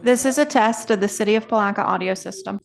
This is a test of the City of Palatka audio system.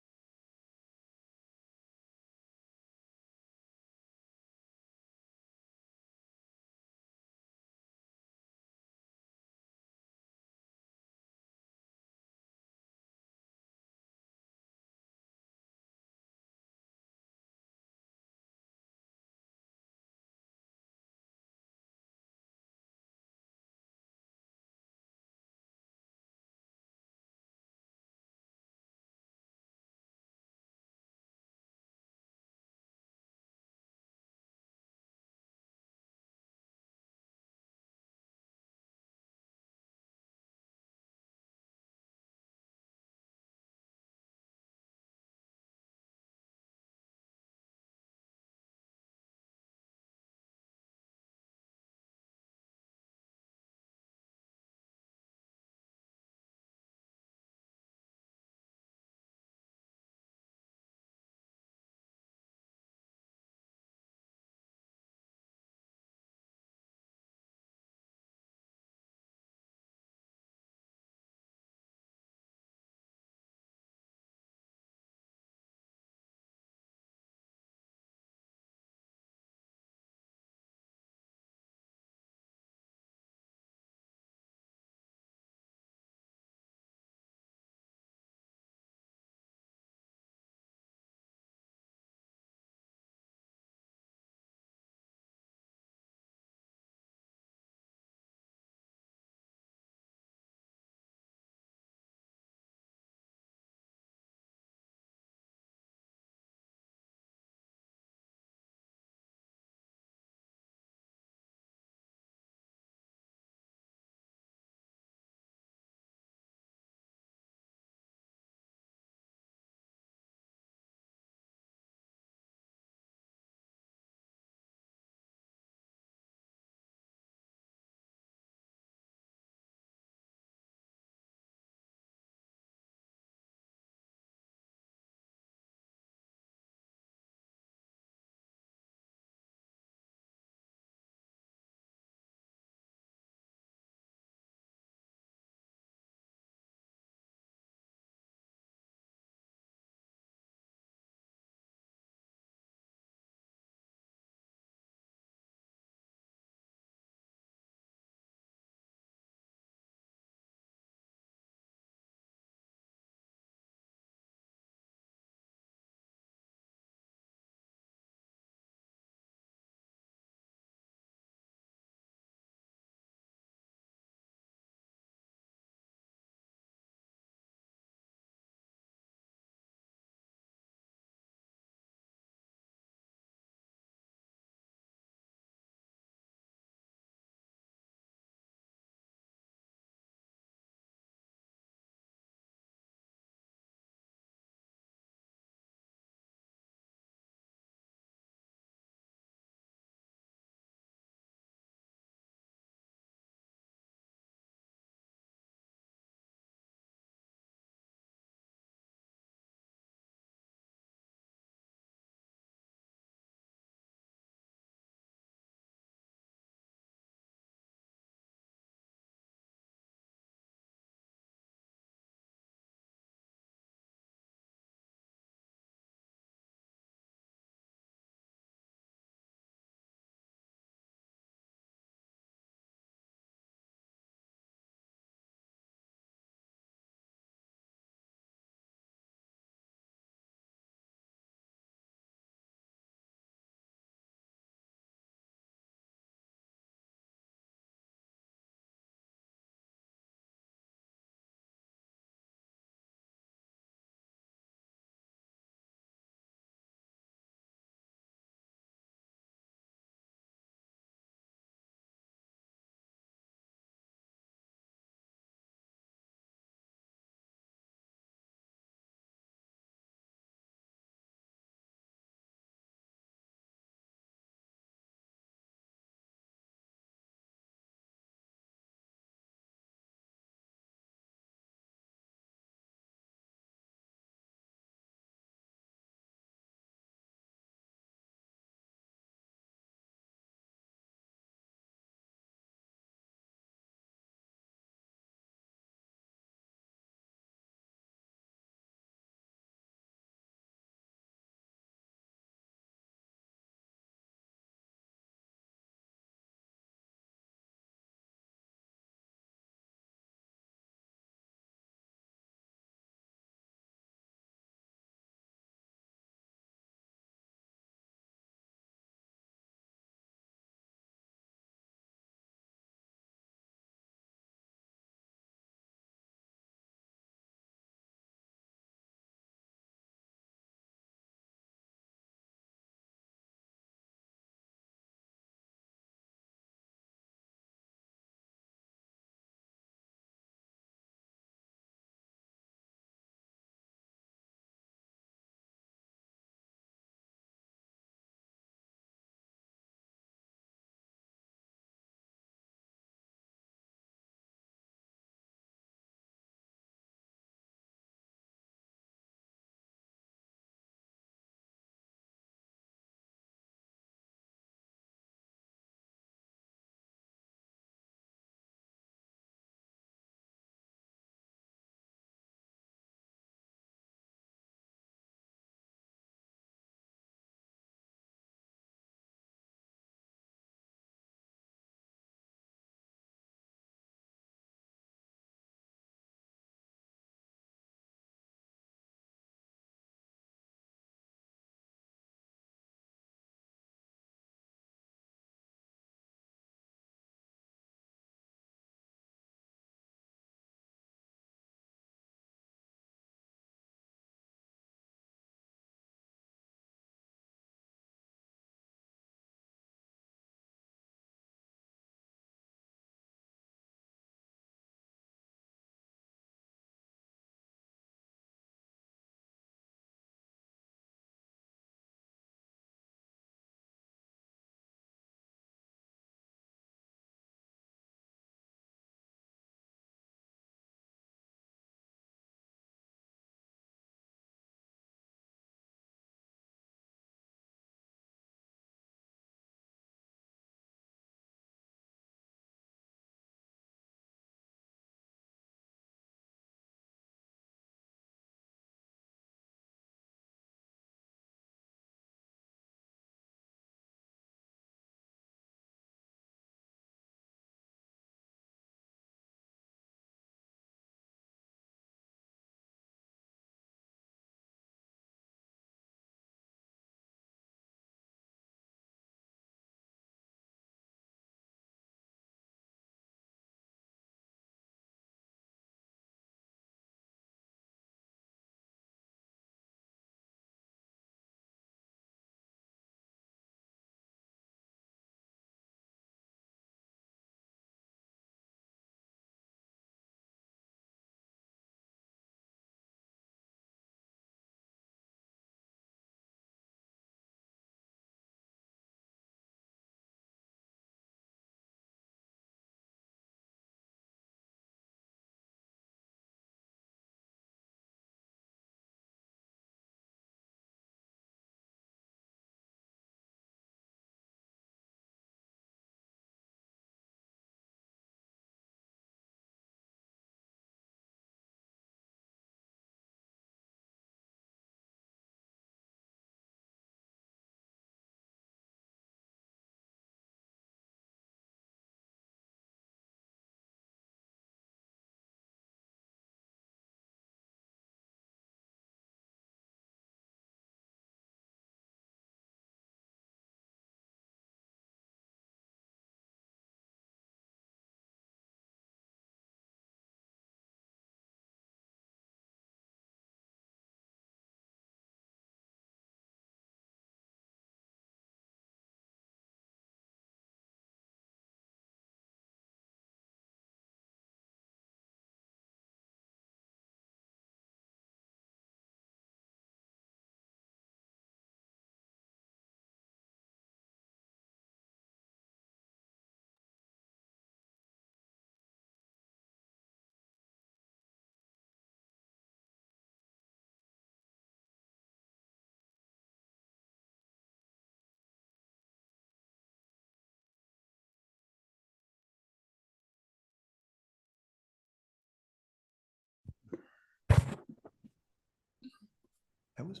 That was.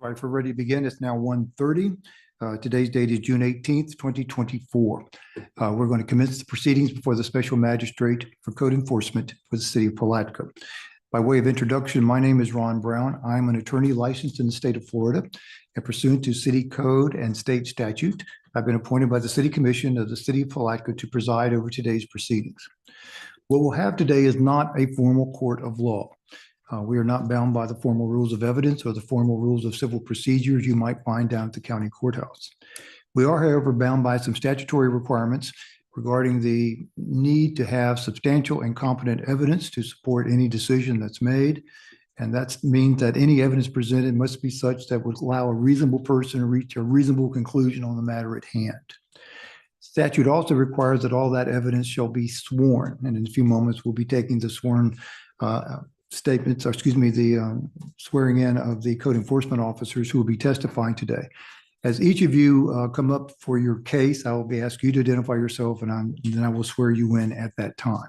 All right, if we're ready to begin, it's now 1:30. Today's date is June 18th, 2024. We're going to commence the proceedings before the Special Magistrate for Code Enforcement for the City of Palatka. By way of introduction, my name is Ron Brown. I'm an attorney licensed in the state of Florida, and pursuant to city code and state statute, I've been appointed by the City Commission of the City of Palatka to preside over today's proceedings. What we'll have today is not a formal court of law. We are not bound by the formal rules of evidence or the formal rules of civil procedures you might find down at the county courthouse. We are, however, bound by some statutory requirements regarding the need to have substantial and competent evidence to support any decision that's made. And that means that any evidence presented must be such that would allow a reasonable person to reach a reasonable conclusion on the matter at hand. Statute also requires that all that evidence shall be sworn. And in a few moments, we'll be taking the sworn statements, or excuse me, the swearing in of the code enforcement officers who will be testifying today. As each of you come up for your case, I will be asking you to identify yourself, and then I will swear you in at that time.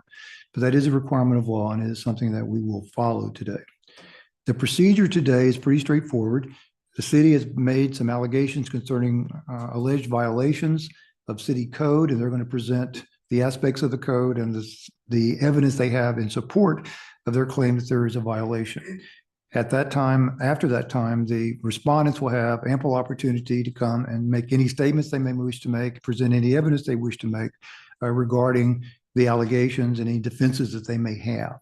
But that is a requirement of law, and it is something that we will follow today. The procedure today is pretty straightforward. The city has made some allegations concerning alleged violations of city code, and they're going to present the aspects of the code and the evidence they have in support of their claim that there is a violation. At that time, after that time, the respondents will have ample opportunity to come and make any statements they may wish to make, present any evidence they wish to make regarding the allegations and any defenses that they may have.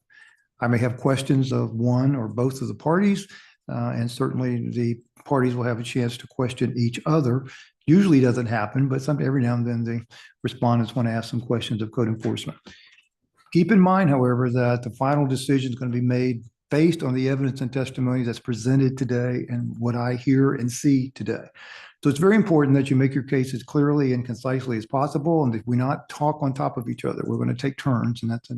I may have questions of one or both of the parties, and certainly the parties will have a chance to question each other. Usually doesn't happen, but every now and then the respondents want to ask some questions of code enforcement. Keep in mind, however, that the final decision is going to be made based on the evidence and testimony that's presented today and what I hear and see today. So it's very important that you make your case as clearly and concisely as possible, and that we not talk on top of each other. We're going to take turns, and that's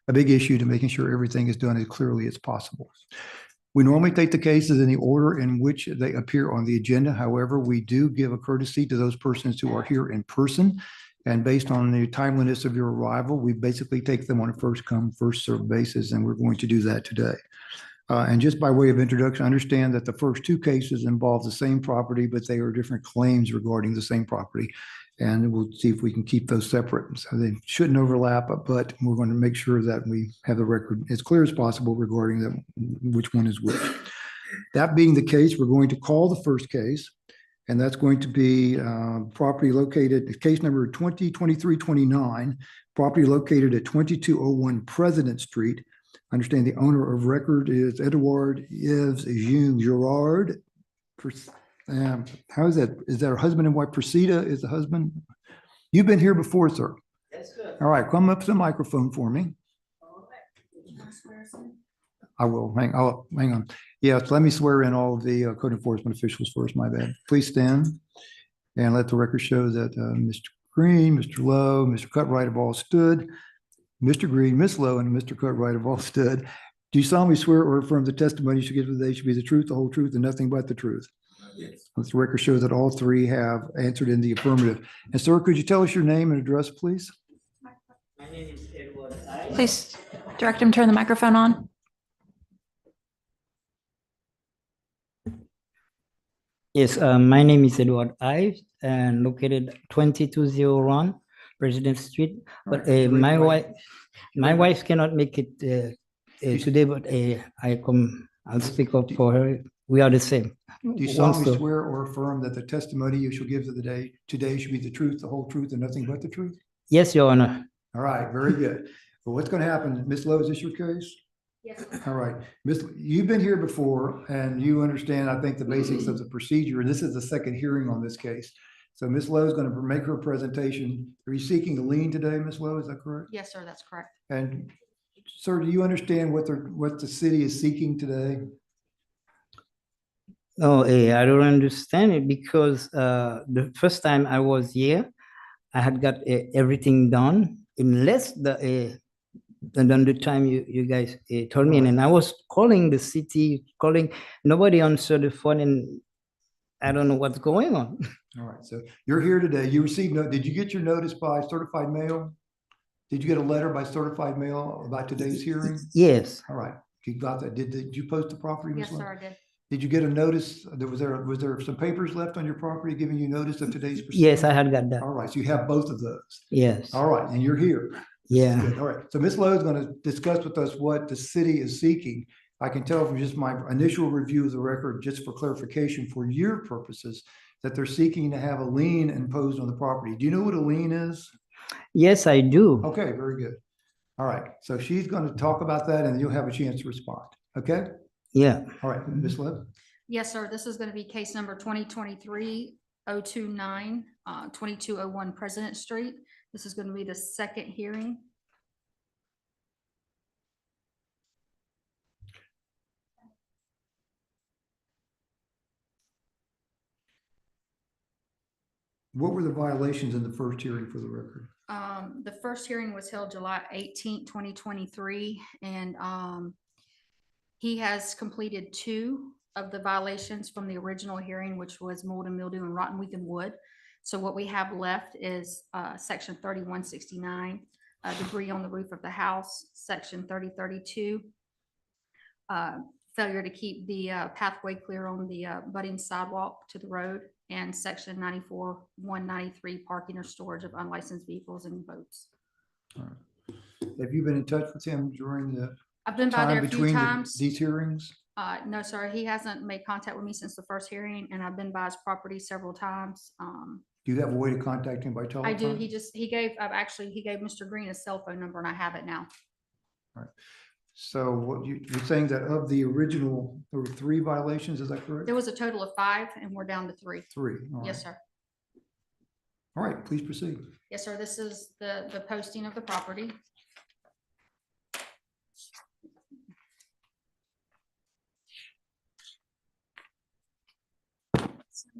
a big issue to making sure everything is done as clearly as possible. We normally take the cases in the order in which they appear on the agenda. However, we do give a courtesy to those persons who are here in person. And based on the timeliness of your arrival, we basically take them on a first come, first served basis, and we're going to do that today. And just by way of introduction, understand that the first two cases involve the same property, but they are different claims regarding the same property. And we'll see if we can keep those separate. So they shouldn't overlap, but we're going to make sure that we have the record as clear as possible regarding which one is which. That being the case, we're going to call the first case. And that's going to be property located, case number 2023-29, property located at 2201 President Street. I understand the owner of record is Edouard Yves Jean Gerard. How is that? Is that her husband and wife? Priscilla is the husband? You've been here before, sir. Yes, sir. All right, come up to the microphone for me. All right. I will. Hang on. Yes, let me swear in all of the code enforcement officials first, my bad. Please stand and let the record show that Mr. Green, Mr. Lowe, Mr. Cutright have all stood. Mr. Green, Ms. Lowe, and Mr. Cutright have all stood. Do you solemnly swear or affirm the testimony you should give today should be the truth, the whole truth, and nothing but the truth? Yes. Let the record show that all three have answered in the affirmative. And sir, could you tell us your name and address, please? My name is Edward I. Please direct him to turn the microphone on. Yes, my name is Edward Ives and located 2201 President Street. But my wife cannot make it today, but I'll speak up for her. We are the same. Do you solemnly swear or affirm that the testimony you shall give today should be the truth, the whole truth, and nothing but the truth? Yes, Your Honor. All right, very good. Well, what's going to happen? Ms. Lowe, is this your case? Yes. All right. You've been here before and you understand, I think, the basics of the procedure. And this is the second hearing on this case. So Ms. Lowe is going to make her presentation. Are you seeking to lien today, Ms. Lowe? Is that correct? Yes, sir, that's correct. And sir, do you understand what the city is seeking today? No, I don't understand it because the first time I was here, I had got everything done in less than the time you guys told me. And I was calling the city, nobody answered the phone. And I don't know what's going on. All right, so you're here today. You received, did you get your notice by certified mail? Did you get a letter by certified mail about today's hearing? Yes, All right, you got that. Did you post the property? Ms. Yes, Love? sir, I did. Did you get a notice? Was there some papers left on your property giving you notice of today's proceeding? yes, I had got that. All right, so you have both of those. Yes, All right, and you're here. yeah. Good. All right, so Ms. Lowe is going to discuss with us what the city is seeking. I can tell from just my initial review of the record, just for clarification for your purposes, that they're seeking to have a lien imposed on the property. Do you know what a lien is? Yes, I do. Okay, very good. All right, so she's going to talk about that and you'll have a chance to respond. Okay? Yeah. All right, Ms. Lowe. Yes, sir. This is going to be case number 2023-029, 2201 President Street. This is going to be the second hearing. What were the violations in the first hearing for the record? The first hearing was held July 18th, 2023, and he has completed 2 of the violations from the original hearing, which was mold and mildew and rotten weakened wood. So what we have left is section 3169, debris on the roof of the house, section 3032, failure to keep the pathway clear on the budding sidewalk to the road, and section 94-193, parking or storage of unlicensed vehicles and boats. All right. Have you been in touch with him during the I've been by there time a few between times. these hearings? No, sir, he hasn't made contact with me since the first hearing, and I've been by his property several times. Do you have a way to contact him by telephone? I do. He gave Mr. Green his cell phone number, and I have it now. So what you're saying that of the original, there were 3 violations, is that correct? There was a total of 5, and we're down to 3. 3. All Yes, right. sir. All right, please proceed. Yes, sir. This is the posting of the property.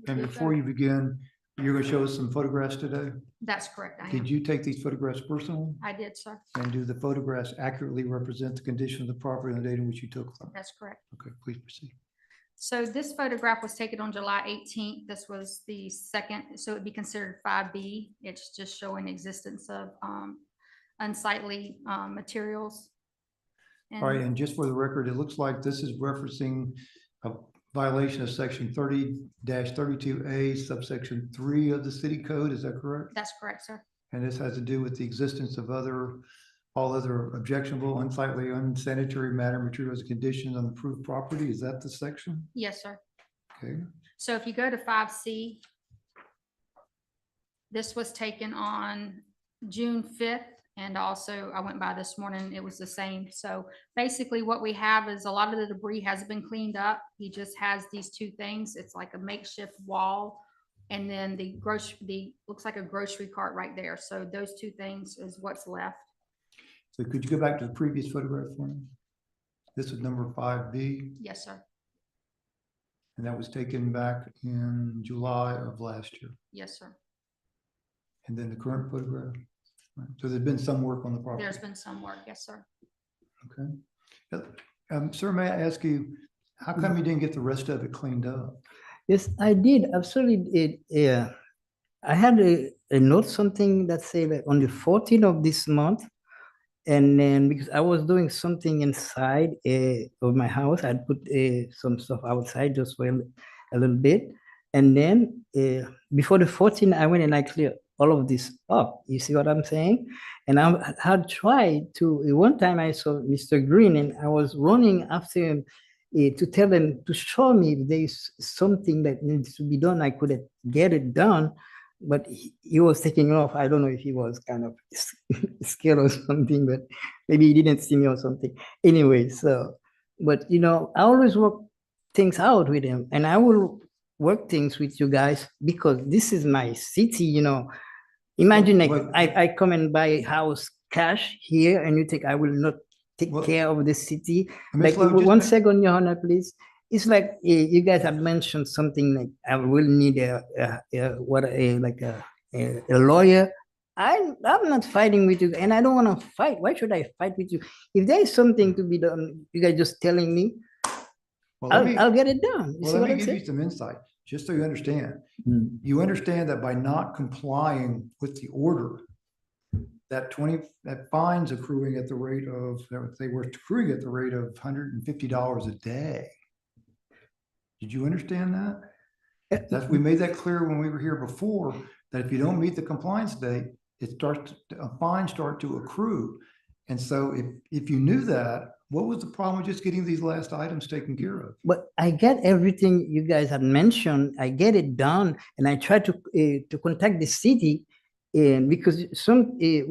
And before you begin, you're going to show us some photographs today? That's correct. I am. Did you take these photographs personally? I did, sir. And do the photographs accurately represent the condition of the property on the date in which you took them? That's correct. Okay, please proceed. So this photograph was taken on July 18th. This was the second, so it'd be considered 5B. It's just showing existence of unsightly materials. All right, and just for the record, it looks like this is referencing a violation of section 30-32A subsection 3 of the city code. Is that correct? That's correct, sir. And this has to do with the existence of all other objectionable, unsightly, unsanitary matter, materials, and conditions on the approved property. Is that the section? Yes, sir. Okay. So if you go to 5C, this was taken on June 5th. And also I went by this morning, it was the same. So basically what we have is a lot of the debris has been cleaned up. He just has these 2 things. It's like a makeshift wall. And then looks like a grocery cart right there. So those 2 things is what's left. So could you go back to the previous photograph for me? This is number 5B, Yes, sir. and that was taken back in July of last year. Yes, sir. And then the current photograph. Right. So there's been some work on the property. There's been some work. Yes, sir. Okay. Sir, may I ask you, how come you didn't get the rest of it cleaned up? Yes, I did. Absolutely. Yeah. I had a note, something that said that on the 14th of this month, and then because I was doing something inside of my house, I'd put some stuff outside just for a little bit. And then before the 14th, I went and I cleared all of this up. You see what I'm saying? And I had tried to, one time I saw Mr. Green and I was running after him to tell them to show me if there's something that needs to be done. I couldn't get it done, but he was taking off. I don't know if he was kind of scared or something, but maybe he didn't see me or something. Anyway, so, but I always work things out with him, and I will work things with you guys because this is my city, Imagine like I come and buy a house cash here and you think I will not take care of the city. Like one second, Your Honor, please. It's like you guys have mentioned something like I will need a lawyer. I'm not fighting with you, and I don't want to fight. Why should I fight with you? If there is something to be done, you guys just telling me, I'll get it done. Well, let me give you some insight. just so you understand, Mm. you understand that by not complying with the order, that fines accruing at the rate of, they were accruing at the rate of $150 a day. Did you understand that? We made that clear when we were here before, that if you don't meet the compliance date, a fine start to accrue. And so if you knew that, what was the problem with just getting these last items taken care of? But I get everything you guys have mentioned. I get it done, and I try to contact the city, because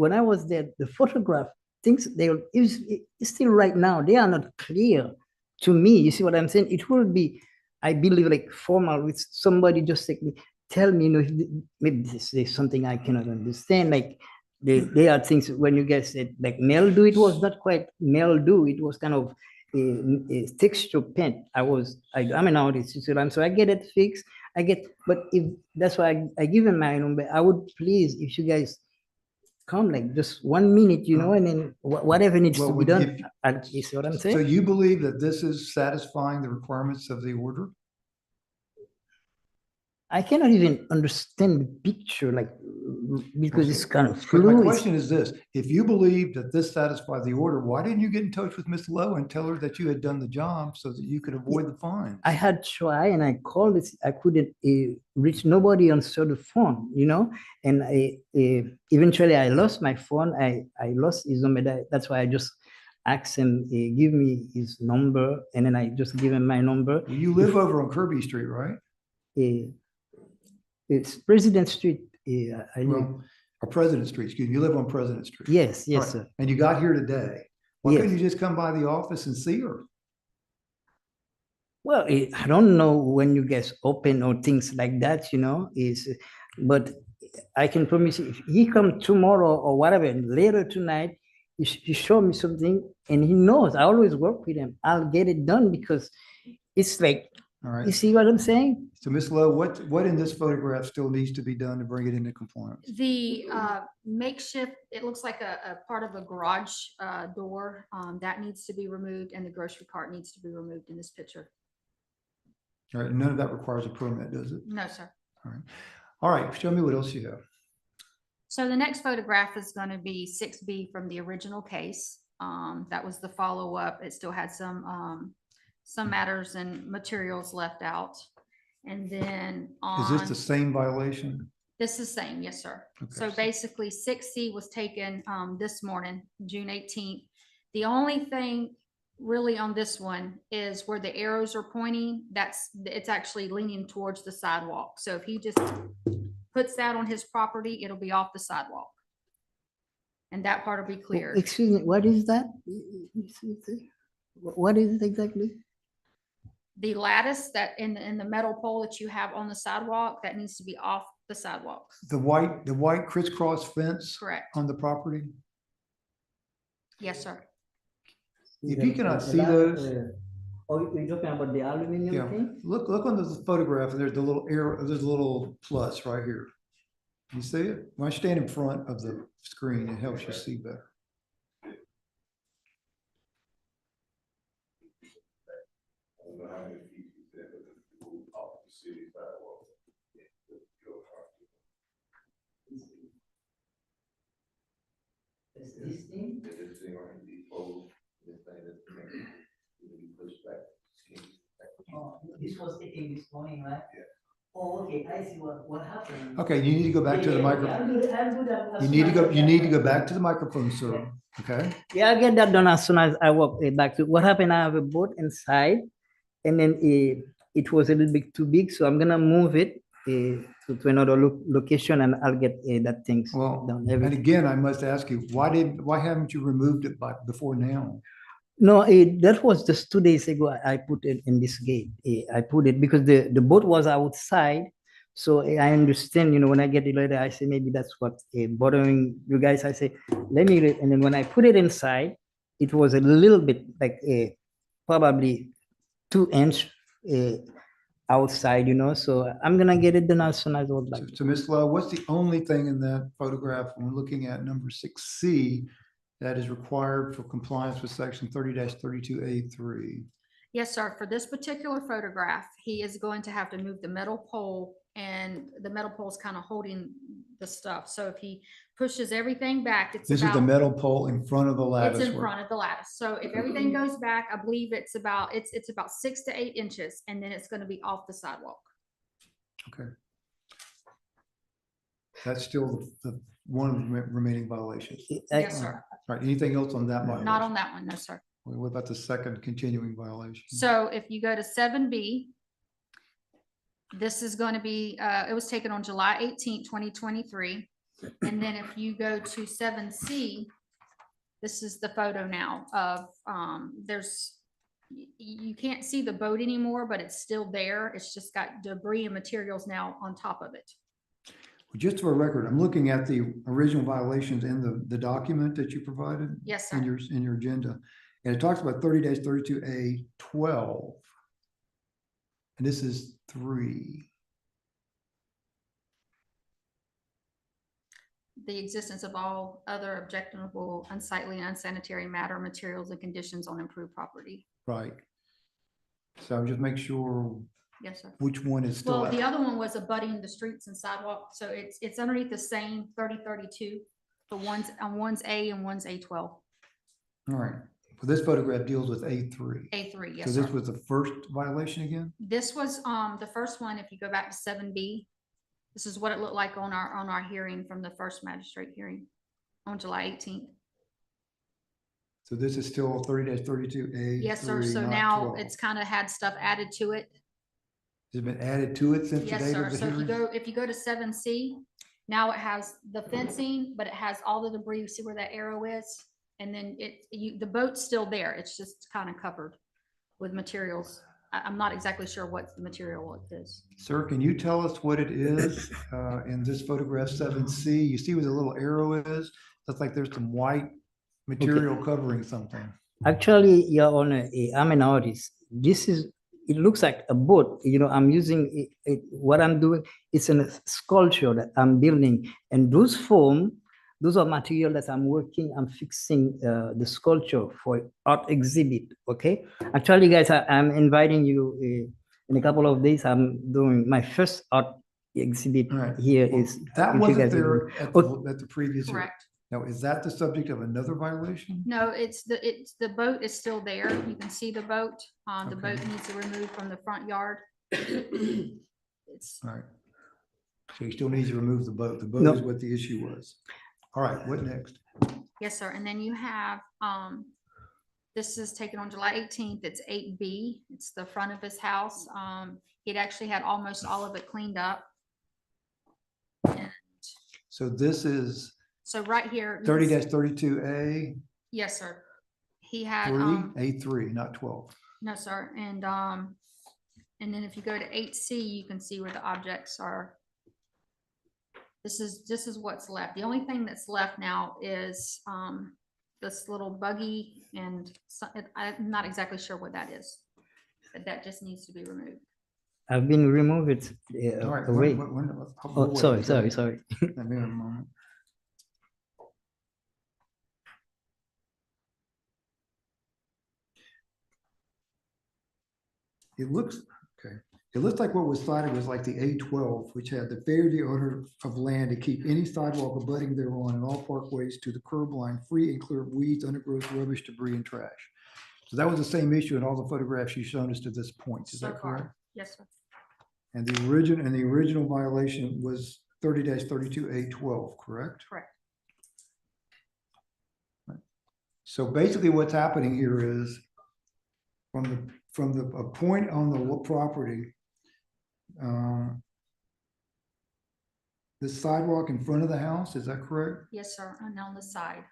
when I was there, the photograph things it's still right now they are not clear to me. You see what I'm saying? It will be, I believe, like formal with somebody just like tell me, maybe this is something I cannot understand. Like there are things when you guys said like mildew, it was not quite mildew, it was kind of a texture paint. I'm an artist, you see what I'm, so I get it fixed. But if that's why I give him my number, I would please if you guys come like just 1 minute, and then whatever needs to be done. You see what I'm saying? So you believe that this is satisfying the requirements of the order? I cannot even understand the picture, like, because it's kind of But fluid. my question is this: if you believe that this satisfied the order, why didn't you get in touch with Ms. Lowe and tell her that you had done the job so that you could avoid the fines? I had tried and I called it. I couldn't reach nobody answered the phone, and eventually I lost my phone. I lost his number. That's why I just asked him, give me his number, and then I just give him my number. You live over on Kirby Street, right? It's President Street. Or President Street, excuse me. You live on President Street. Yes, Right. sir. And you got here today. Why Yes. couldn't you just come by the office and see her? Well, I don't know when you guys open or things like that, but I can promise you, if he come tomorrow or whatever, later tonight, he show me something and he knows I always work with him. I'll get it done because it's like, All right. you see what I'm saying? So Ms. Lowe, what in this photograph still needs to be done to bring it into compliance? The makeshift, it looks like a part of a garage door, that needs to be removed, and the grocery cart needs to be removed in this picture. All right, none of that requires a permit, does it? No, sir. All right. All right, show me what else you have. So the next photograph is going to be 6B from the original case. That was the follow-up. It still had some matters and materials left out. And then Is this the same violation? This is same, yes, sir. Okay. So basically 6C was taken this morning, June 18th. The only thing really on this one is where the arrows are pointing, it's actually leaning towards the sidewalk. So if he just puts that on his property, it'll be off the sidewalk. And that part will be cleared. Excuse me, what is that? What is it exactly? The lattice that in the metal pole that you have on the sidewalk, that needs to be off the sidewalk. The white crisscross fence Correct. on the property? Yes, sir. If you cannot see those. Oh, you're talking about the aluminum Yeah, thing? look on the photograph, and there's the little arrow, there's a little plus right here. You see it? When I stand in front of the screen, it helps you see better. This thing? Oh, this was taken this morning, right? Yeah. Oh, okay, I see what happened. Okay, you need to go back to the microphone. You need to go back to the microphone, sir. Okay? Yeah, I'll get that done as soon as I walk back to what happened. I have a boat inside, and then it was a little bit too big, so I'm gonna move it to another location, and I'll get that things done. And again, I must ask you, why haven't you removed it before now? No, that was just 2 days ago. I put it in this gate. I put it because the boat was outside. So I understand, when I get it later, I say, maybe that's what bothering you guys. I say, let me, and then when I put it inside, it was a little bit like probably 2 inch outside, so I'm going to get it done as soon as I would like. So Ms. Lowe, what's the only thing in that photograph when we're looking at number 6C that is required for compliance with section 30-32A3? Yes, sir. For this particular photograph, he is going to have to move the metal pole, and the metal pole is kind of holding the stuff. So if he pushes everything back, it's This is the about, metal pole in front of the lattice it's in work. front of the lattice. So if everything goes back, I believe it's about 6 to 8 inches, and then it's going to be off the sidewalk. Okay. That's still the one of the remaining violations. Yes, sir. All right, anything else on that violation? Not on that one, no, sir. What about the second continuing violation? So if you go to 7B, this is going to be, it was taken on July 18, 2023. And then if you go to 7C, this is the photo now of, you can't see the boat anymore, but it's still there. It's just got debris and materials now on top of it. Just for a record, I'm looking at the original violations in the document that you provided. Yes, In sir. your agenda. And it talks about 30-32A 12. And this is 3. The existence of all other objectionable, unsightly, and unsanitary matter, materials, and conditions on improved property. Right. So just make sure Yes, sir. which one is still. Well, the other one was abutting the streets and sidewalk, so it's underneath the same 30-32. For one's A and one's A12. All right. Well, this photograph deals with A3. A3, So yes, this sir. was the first violation again? This was the first one. If you go back to 7B, this is what it looked like on our hearing from the first magistrate hearing on July 18th. So this is still 30-32A. Yes, sir. 3, So not now 12. it's kind of had stuff added to it. Has it been added to it since the Yes, date sir. of the So hearing? if you go to 7C, now it has the fencing, but it has all the debris. You see where that arrow is? And then the boat's still there. It's just kind of covered with materials. I'm not exactly sure what the material is. Sir, can you tell us what it is in this photograph 7C? You see where the little arrow is? Looks like there's some white material covering something. Actually, Your Honor, I'm an artist. It looks like a boat. I'm using what I'm doing. It's a sculpture that I'm building. And those are material that I'm fixing the sculpture for art exhibit, okay? Actually, guys, I'm inviting you in a couple of days. I'm doing my first art exhibit Right. here. Well, Is that if you wasn't guys there agree. at the previous hearing. Correct. Now, is that the subject of another violation? No, the boat is still there. You can see the boat. The Okay. boat needs to remove from the front yard. It's, All right. So he still needs to remove the boat. The boat No. is what the issue was. All right, what next? yes, sir. And then you have, this is taken on July 18th. It's 8B. It's the front of his house. He'd actually had almost all of it cleaned up. And So this is so right here. you can see- 30-32A Yes, sir. He had, 3, A3, not 12. no, sir. And then if you go to 8C, you can see where the objects are. This is what's left. The only thing that's left now is this little buggy, and I'm not exactly sure what that is. But that just needs to be removed. I've been removed All right. away. We'll wait. Sorry. Give me a moment. It looks like what was cited was like the A12, which had the fair the owner of land to keep any sidewalk abutting thereon and all parkways to the curb line free and clear of weeds, undergrowth, rubbish, debris, and trash. So that was the same issue in all the photographs you've shown us to this point. Is So that far. correct? Yes, sir. And the original violation was 30-32A12, correct? Correct. So basically what's happening here is from a point on the property, the sidewalk in front of the house, is that correct? Yes, sir. And on the side.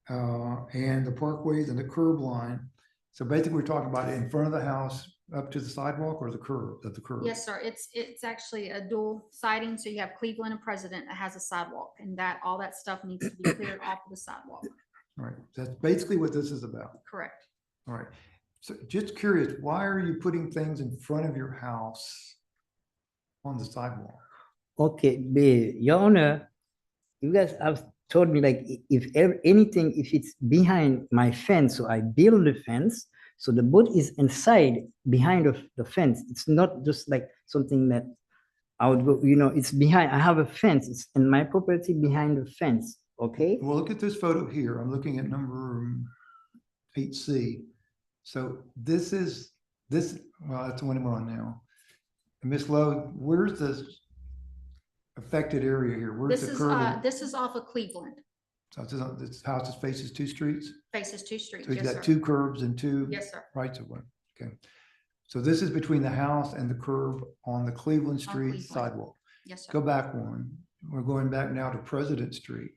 And the parkways and the curb line. So basically we're talking about in front of the house up to the sidewalk or the curb, at the curb? Yes, sir. It's actually a dual siding. So you have Cleveland and President that has a sidewalk, and all that stuff needs to be cleared off of the sidewalk. All right, that's basically what this is about. Correct. All right. So just curious, why are you putting things in front of your house on the sidewalk? Okay, Your Honor, you guys have told me like if it's behind my fence, so I build the fence. So the boat is inside behind the fence. It's not just like something that I would go, it's behind. I have a fence. It's in my property behind the fence. Okay. Well, look at this photo here. I'm looking at number 8C. So this, well, that's the one we're on now. And Ms. Lowe, where's the affected area here? Where's the curb? This is off of Cleveland, So this house faces two streets? faces two streets. So you've Yes, got sir. two curbs and two Yes, sir. rights of way. Okay. So this is between the house and the curb on the Cleveland On Street Cleveland. sidewalk. Yes, sir. Go back one. We're going back now to President Street.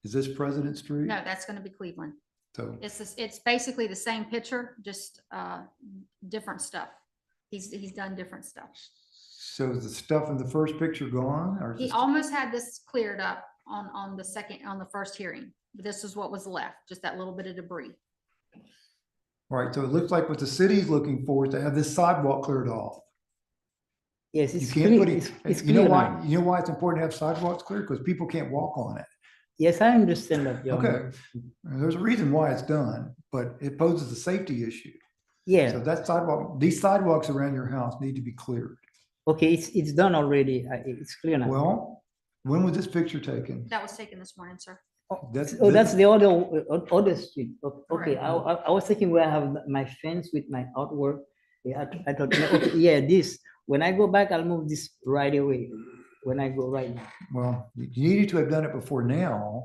Is this President Street? No, that's going to be Cleveland. So, It's basically the same picture, just different stuff. He's done different stuff. so is the stuff in the first picture gone or? is He this- almost had this cleared up on the first hearing. This is what was left, just that little bit of debris. Right, so it looks like what the city's looking for is to have this sidewalk cleared off. Yes, You it's can't clear. put it, It's you know clear why, now. you know why it's important to have sidewalks clear? Because people can't walk on it. Yes, I understand that. Your Okay. Honor. And there's a reason why it's done, but it poses a safety issue. So Yeah. that sidewalk, these sidewalks around your house need to be cleared. Okay, it's done already. It's clear now. Well, when was this picture taken? That was taken this morning, sir. That's, That's the other street. Okay, Correct. I was thinking where I have my fence with my artwork. Yeah, I thought, no, okay, yeah, this. When I go back, I'll move this right away. When I go right now. well, you needed to have done it before now.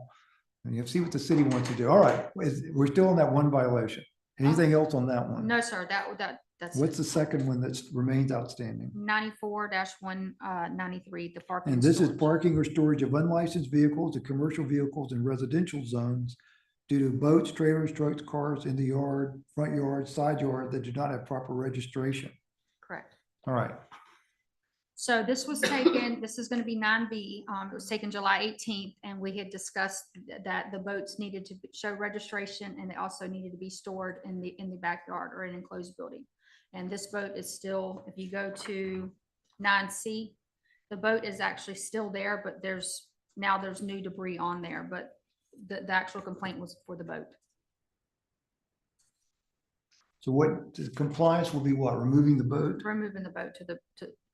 And you see what the city wants to do. All right, we're still on that one violation. Anything else on that one? No, sir, that's What's the second one that remains outstanding? 94-193, the parking. And this is storage. parking or storage of unlicensed vehicles and commercial vehicles in residential zones due to boats, trailers, trucks, cars in the yard, front yard, side yard that do not have proper registration. Correct. All right, So this was taken, this is going to be 9B. It was taken July 18th, and we had discussed that the boats needed to show registration, and they also needed to be stored in the backyard or an enclosed building. And this boat is still, if you go to 9C, the boat is actually still there, but there's new debris on there, but the actual complaint was for the boat. so what, the compliance will be what? Removing the boat? Removing the boat to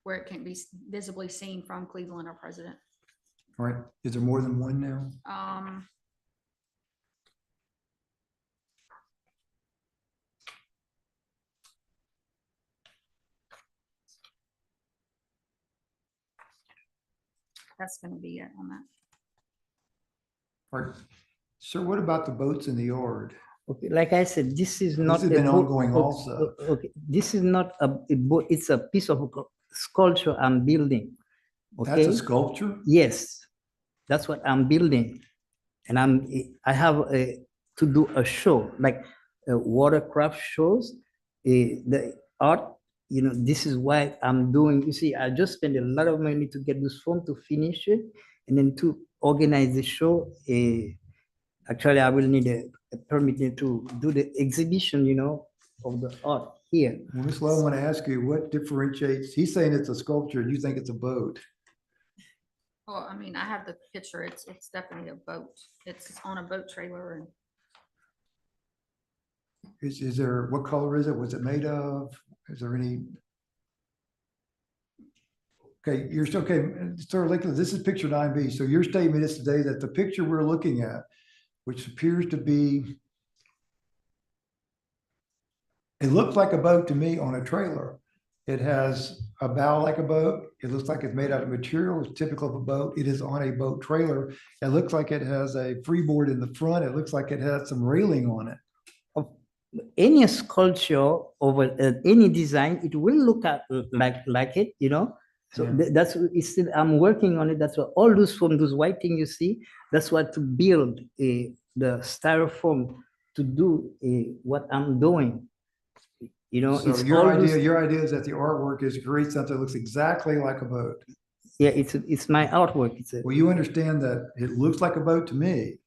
where it can be visibly seen from Cleveland or President. All right, is there more than one now? That's going to be it on that. All right, sir, what about the boats in the yard? Okay, like I said, this is not. has a been boat- ongoing o- also. Okay, this is not a boat, it's a piece of sculpture I'm building. That's Okay, a sculpture? yes, that's what I'm building. And I have to do a show, like watercraft shows, the art, this is why I'm doing, you see, I just spent a lot of money to get this form to finish it and then to organize the show. Actually, I will need a permit to do the exhibition, of the art here. Well, Ms. Lowe, I want to ask you, what differentiates, he's saying it's a sculpture and you think it's a boat. Well, I mean, I have the picture. It's definitely a boat. It's on a boat trailer and Is there, what color is it? Was it made of? Is there any? Okay, you're still, okay, Sir Lakeland, this is picture 9B. So your statement is today that the picture we're looking at, which appears to be, it looks like a boat to me on a trailer. It has a bow like a boat. It looks like it's made out of material typical of a boat. It is on a boat trailer. It looks like it has a freeboard in the front. It looks like it has some railing on it. Any sculpture over any design, it will look like it, So Yeah. that's it's still, I'm working on it. That's what all those from those white things you see. That's what to build the styrofoam to do what I'm doing. So it's your all idea, those- your idea is that the artwork is to create something that looks exactly like a boat. Yeah, it's my artwork. Well, you understand that it looks like a boat to me,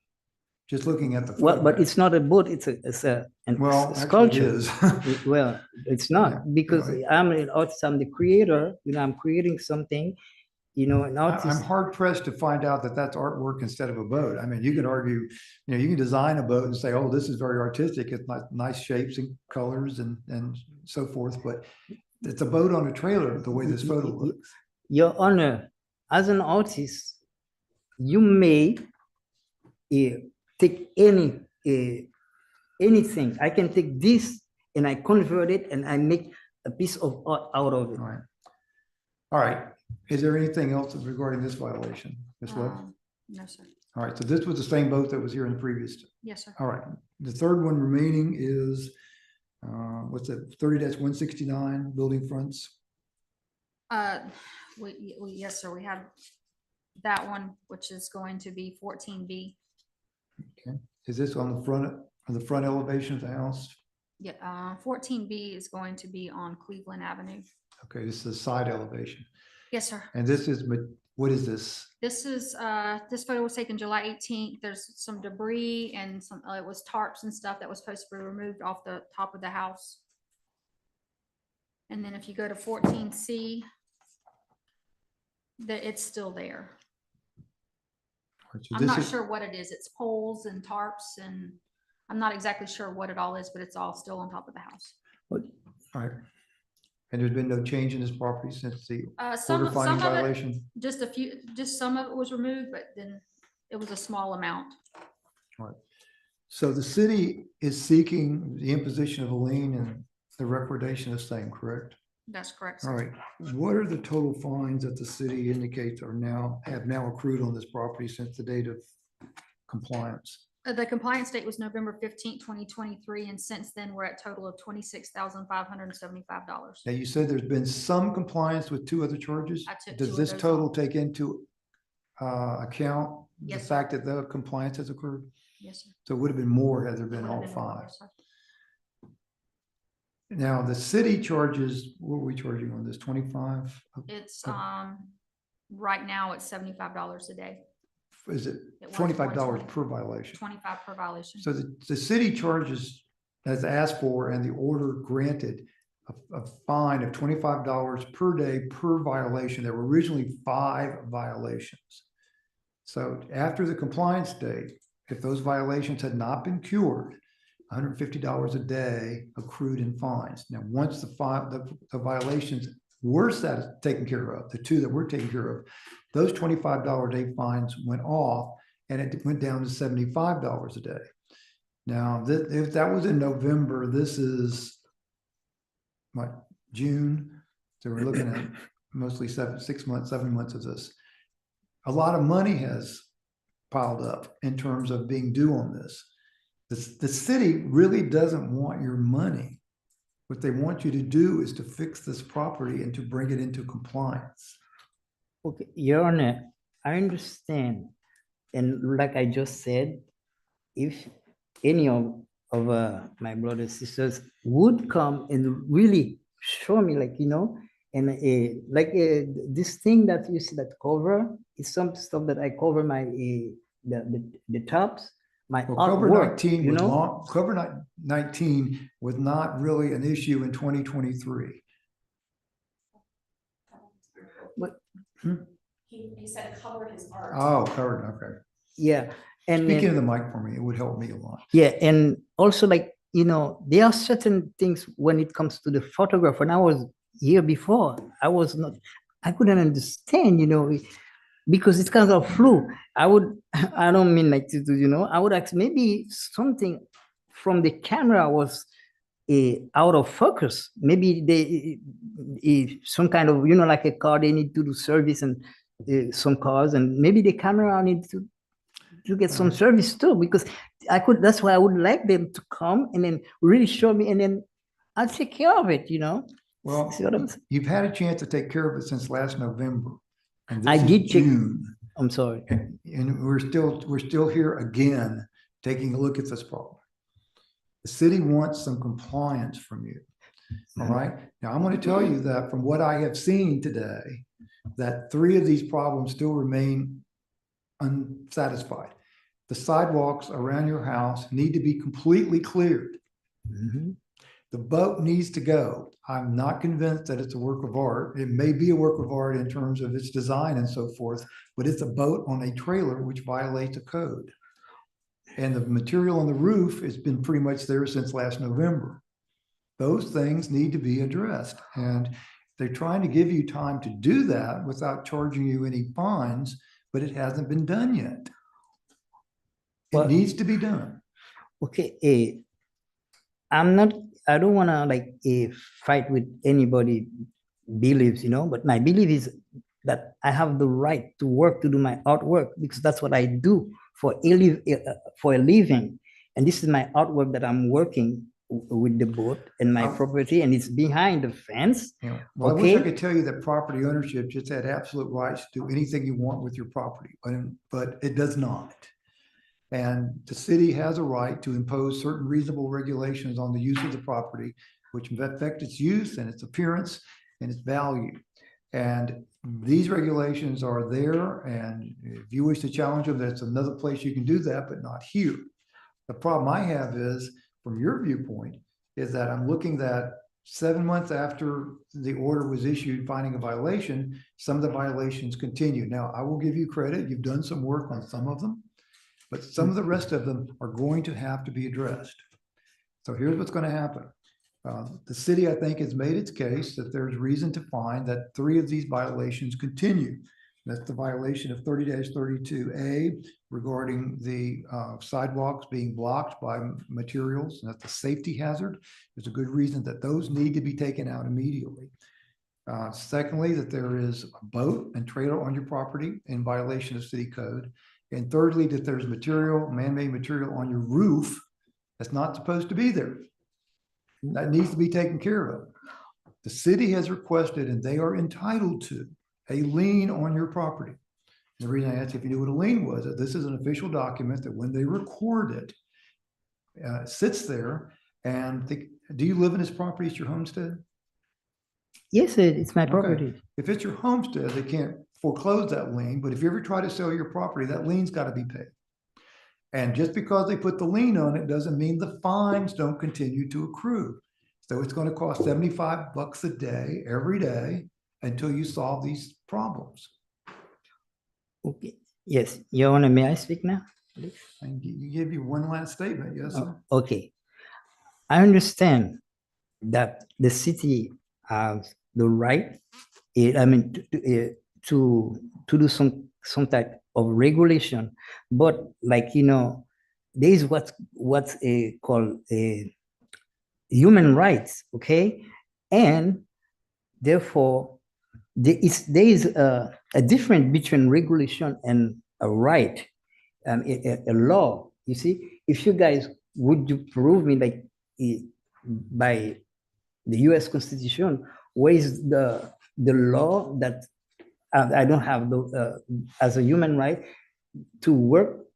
just looking at the. Well, but photograph. it's not a boat. It's a Well, actually it sculpture. is. Well, it's not Yeah, because right. I'm an artist. I'm the creator. I'm creating something, an I'm artist. hard pressed to find out that that's artwork instead of a boat. I mean, you could argue, you can design a boat and say, oh, this is very artistic. It's nice shapes and colors and so forth, but it's a boat on a trailer, the way this photo looks. Your Honor, as an artist, you may take anything. I can take this and I convert it and I make a piece of art out of it. All right. All right. Is there anything else regarding this violation? Ms. Webb? No, sir. All right. So this was the same boat that was here in the previous. Yes, sir. All right. The third one remaining is, what's that, 30-169 building fronts? Yes, sir. We have that one, which is going to be 14B. Okay. Is this on the front elevation of the house? Yeah, 14B is going to be on Cleveland Avenue. Okay, this is the side elevation. Yes, sir. And this is, what is this? This is, this photo was taken July 18th. There's some debris and some, it was tarps and stuff that was supposed to be removed off the top of the house. And then if you go to 14C, it's still there. All right, so I'm this not is- sure what it is. It's poles and tarps, and I'm not exactly sure what it all is, but it's all still on top of the house. All right. And there's been no change in this property since the Some order finding of it, violation? just some of it was removed, but then it was a small amount. All right. So the city is seeking the imposition of a lien and the recordation of same, correct? That's correct, All sir. right. What are the total fines that the city indicates have now accrued on this property since the date of compliance? The compliance date was November 15th, 2023, and since then, we're at total of $26,575. Now, you said there's been some compliance with two other charges? I took two Does of this those total off. take into account the Yes, sir. fact that the compliance has occurred? Yes, sir. So it would have been more had there been all Would've been more, five. yes, sir. Now, the city charges, what are we charging on this, 25? It's, Oh. right now, it's $75 a day. Is it It was $25 $120. per violation? 25 per violation. So the city charges, has asked for and the order granted a fine of $25 per day per violation. There were originally 5 violations. So after the compliance date, if those violations had not been cured, $150 a day accrued in fines. Now, once the violations were taken care of, the 2 that were taken care of, those $25 a day fines went off and it went down to $75 a day. Now, if that was in November, this is what, June? So we're looking at mostly 7 months of this. A lot of money has piled up in terms of being due on this. The city really doesn't want your money. What they want you to do is to fix this property and to bring it into compliance. Okay, Your Honor, I understand. And like I just said, if any of my brothers, sisters would come and really show me, and this thing that you see that cover is some stuff that I cover my the tops, my Well, artwork, COVID-19 was not really an issue in 2023. He said cover his art. Oh, covered, okay. Yeah, and Speaking then, of the mic for me, it would help me a lot. yeah, and also there are certain things when it comes to the photograph. When I was here before, I couldn't understand, because it's kind of flu. I don't mean I would ask maybe something from the camera was out of focus. Maybe some kind of, like a car, they need to do service and some cars, and maybe the camera needs to get some service too, because that's why I would like them to come and then really show me, and then I'll take care of it, Well, See what I'm saying? you've had a chance to take care of it since last November. And this I is did take- June. I'm sorry. And we're still here again, taking a look at this problem. The city wants some compliance from you. All right. Now, I'm going to tell you that from what I have seen today, that 3 of these problems still remain unsatisfied. The sidewalks around your house need to be completely cleared. Mhm. The boat needs to go. I'm not convinced that it's a work of art. It may be a work of art in terms of its design and so forth, but it's a boat on a trailer which violates a code. And the material on the roof has been pretty much there since last November. Those things need to be addressed. And they're trying to give you time to do that without charging you any fines, but it hasn't been done yet. It Well- needs to be done. Okay, I don't wanna like fight with anybody beliefs, but my belief is that I have the right to work, to do my artwork, because that's what I do for a living. And this is my artwork that I'm working with the boat and my Oh. property, and it's behind the fence. Yeah. Well, I wish I Okay. could tell you that property ownership just had absolute rights to do anything you want with your property, but it does not. And the city has a right to impose certain reasonable regulations on the use of the property, which affect its use and its appearance and its value. And these regulations are there, and if you wish to challenge them, that's another place you can do that, but not here. The problem I have is, from your viewpoint, is that I'm looking at 7 months after the order was issued finding a violation, some of the violations continue. Now, I will give you credit. You've done some work on some of them, but some of the rest of them are going to have to be addressed. So here's what's going to happen. The city, I think, has made its case that there's reason to find that 3 of these violations continue. That's the violation of 30-32A regarding the sidewalks being blocked by materials. And that's a safety hazard. There's a good reason that those need to be taken out immediately. Secondly, that there is a boat and trailer on your property in violation of city code. And thirdly, that there's material, man-made material on your roof that's not supposed to be there. That needs to be taken care of. The city has requested, and they are entitled to, a lien on your property. The reason I asked if you knew what a lien was, that this is an official document that when they record it, sits there. And do you live in this property? It's your homestead? Yes, it's my Okay. property. If it's your homestead, they can't foreclose that lien, but if you ever try to sell your property, that lien's got to be paid. And just because they put the lien on it doesn't mean the fines don't continue to accrue. So it's going to cost $75 a day, every day, until you solve these problems. Okay. Yes, Your Honor, may I speak now? please? And you give you one last statement, yes, sir? Okay. I understand that the city has the right, to do some type of regulation, but like, there is what's called human rights, okay? And therefore, there is a difference between regulation and a right, a law. You see, if you guys would you prove me like by the U.S. Constitution, where is the law that I don't have as a human right to work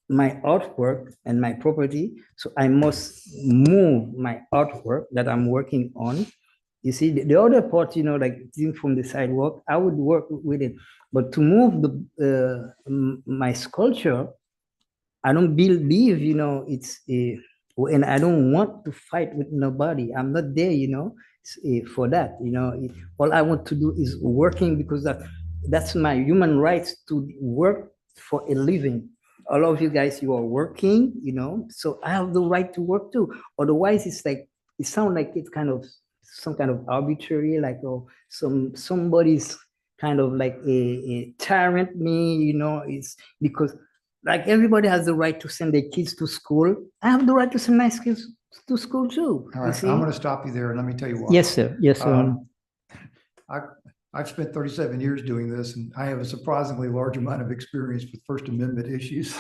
my artwork and my property, so I must move my artwork that I'm working on. You see, the other part, like from the sidewalk, I would work with it, but to move my sculpture, I don't believe, it's and I don't want to fight with nobody. I'm not there, for that. All I want to do is working, because that's my human rights to work for a living. All of you guys, you are working, so I have the right to work too. Otherwise, it's like, it sounds like it's kind of some kind of arbitrary, like, oh, somebody's kind of like a tyrant me, it's because like everybody has the right to send their kids to school. I have the right to send my kids to school too. All you right, see? I'm going to stop you there and let me tell you why. Yes, sir. Yes, sir. I've spent 37 years doing this, and I have a surprisingly large amount of experience with First Amendment issues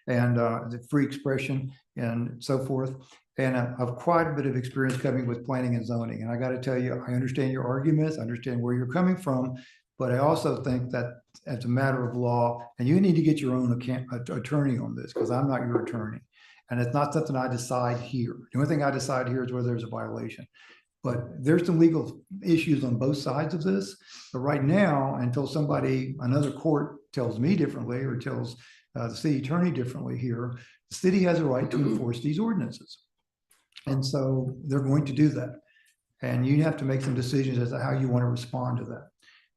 and the free expression and so forth. And I've quite a bit of experience coming with planning and zoning. And I got to tell you, I understand your arguments, I understand where you're coming from, but I also think that as a matter of law, and you need to get your own attorney on this, because I'm not your attorney. And it's not something I decide here. The only thing I decide here is whether there's a violation. But there's some legal issues on both sides of this. But right now, until another court tells me differently or tells the city attorney differently here, the city has a right to enforce these ordinances. And so they're going to do that. And you have to make some decisions as to how you want to respond to that.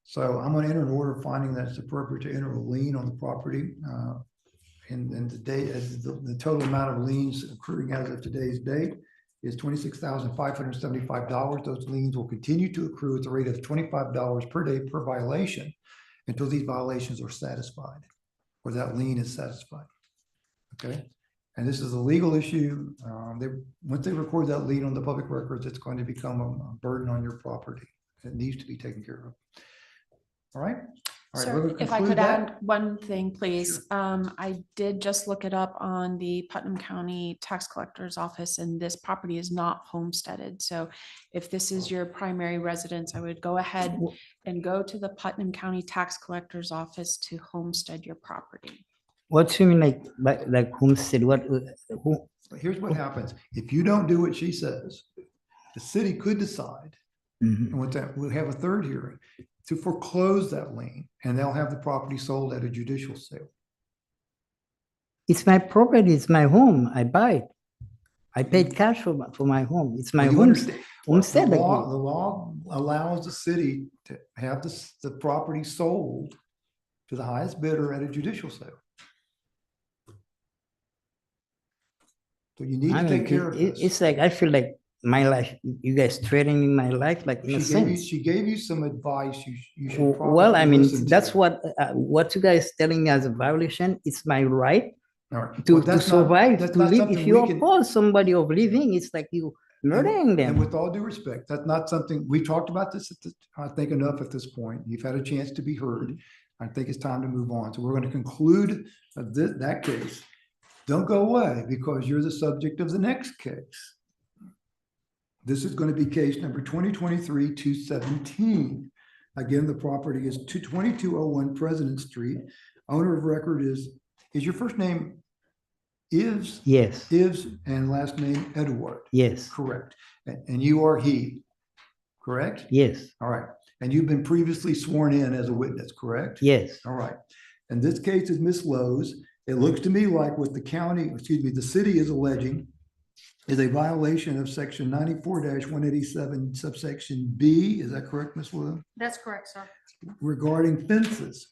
So I'm going to enter an order finding that it's appropriate to enter a lien on the property. And the date, as the total amount of liens accruing as of today's date is $26,575. Those liens will continue to accrue at the rate of $25 per day per violation until these violations are satisfied or that lien is satisfied. Okay. And this is a legal issue. Once they record that lien on the public records, it's going to become a burden on your property. It needs to be taken care of. All right. All right, Sir, we're gonna if I conclude could that. add one thing, please. I did just look it up on the Putnam County Tax Collector's Office, and this property is not homesteaded. So if this is your primary residence, I would go ahead and go to the Putnam County Tax Collector's Office to homestead your property. What you mean like homestead? Who? Here's what happens. If you don't do what she says, the city could decide, Mhm. and with that, we'll have a third hearing to foreclose that lien, and they'll have the property sold at a judicial sale. It's my property, it's my home. I buy it. I paid cash for my home. It's my You home. understand? Homestead. The law allows the city to have the property sold to the highest bidder at a judicial sale. So you need I to mean, take care of this. it's like, I feel like my life, you guys threatening my life, like in a sense. She gave you some advice. You should Well, I probably mean, listen to. that's what you guys telling me as a violation. It's my right All right. to Well, that's not- survive, that's to not live. something If we you can- oppose somebody of living, it's like you murdering And them. with all due respect, that's not something, we talked about this, I think enough at this point. You've had a chance to be heard. I think it's time to move on. So we're going to conclude that case. Don't go away because you're the subject of the next case. This is going to be case number 2023-217. Again, the property is 2201 President Street. Owner of record is your first name Ives? Yes, Ives and last name Edward. yes, Correct. And you are he, correct? yes, All right. And you've been previously sworn in as a witness, correct? yes. All right. And this case is Miss Lowe's. It looks to me like what the city is alleging is a violation of section 94-187 subsection B. Is that correct, Miss Lowe? That's correct, sir. Regarding fences.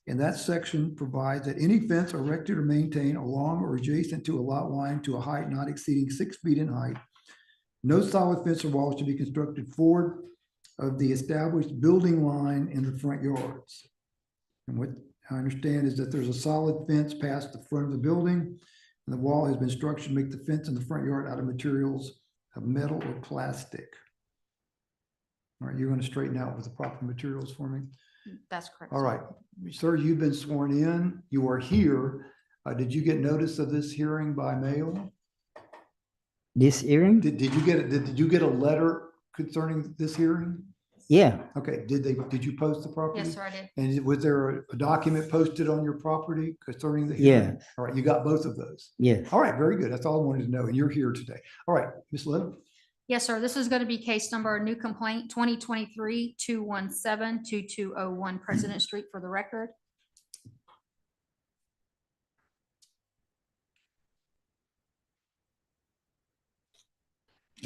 And that section provides that any fence erected or maintained along or adjacent to a lot line to a height not exceeding 6 feet in height. No solid fence or wall should be constructed forward of the established building line in the front yards. And what I understand is that there's a solid fence past the front of the building, and the wall has been structured to make the fence in the front yard out of materials of metal or plastic. All right, you're going to straighten out with the proper materials for me? That's correct. All sir. right, sir, you've been sworn in. You are here. Did you get notice of this hearing by mail? This hearing? Did you get a letter concerning this hearing? Yeah, Okay, did you post the property? Yes, sir, I did. And was there a document posted on your property concerning the hearing? yes, All right, you got both of those. yes. All right, very good. That's all I wanted to know. And you're here today. All right, Ms. Lowe. Yes, sir. This is going to be case number, new complaint 2023-217-2201 President Street for the record.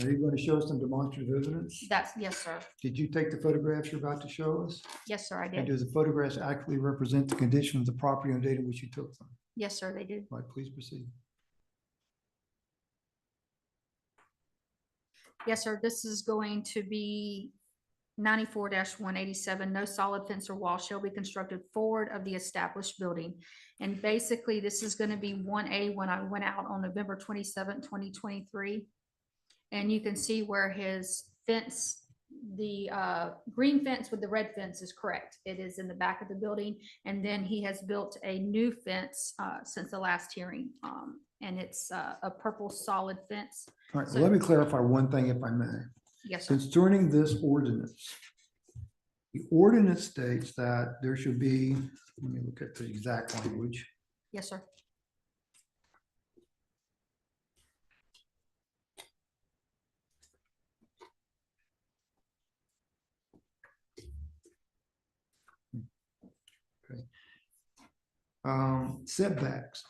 Are you going to show us some demonstrative evidence? Yes, sir. Did you take the photographs you're about to show us? Yes, sir, I And did. do the photographs accurately represent the condition of the property on date in which you took them? Yes, sir, they do. All right, please proceed. Yes, sir. This is going to be 94-187. No solid fence or wall shall be constructed forward of the established building. And basically, this is going to be 1A when I went out on November 27, 2023. And you can see where his fence, the green fence with the red fence is correct. It is in the back of the building. And then he has built a new fence since the last hearing. And it's a purple solid fence. All right, well, let me clarify one thing if I may. Yes, sir. Concerning this ordinance, the ordinance states that there should be, let me look at the exact language. Yes, sir. Setbacks.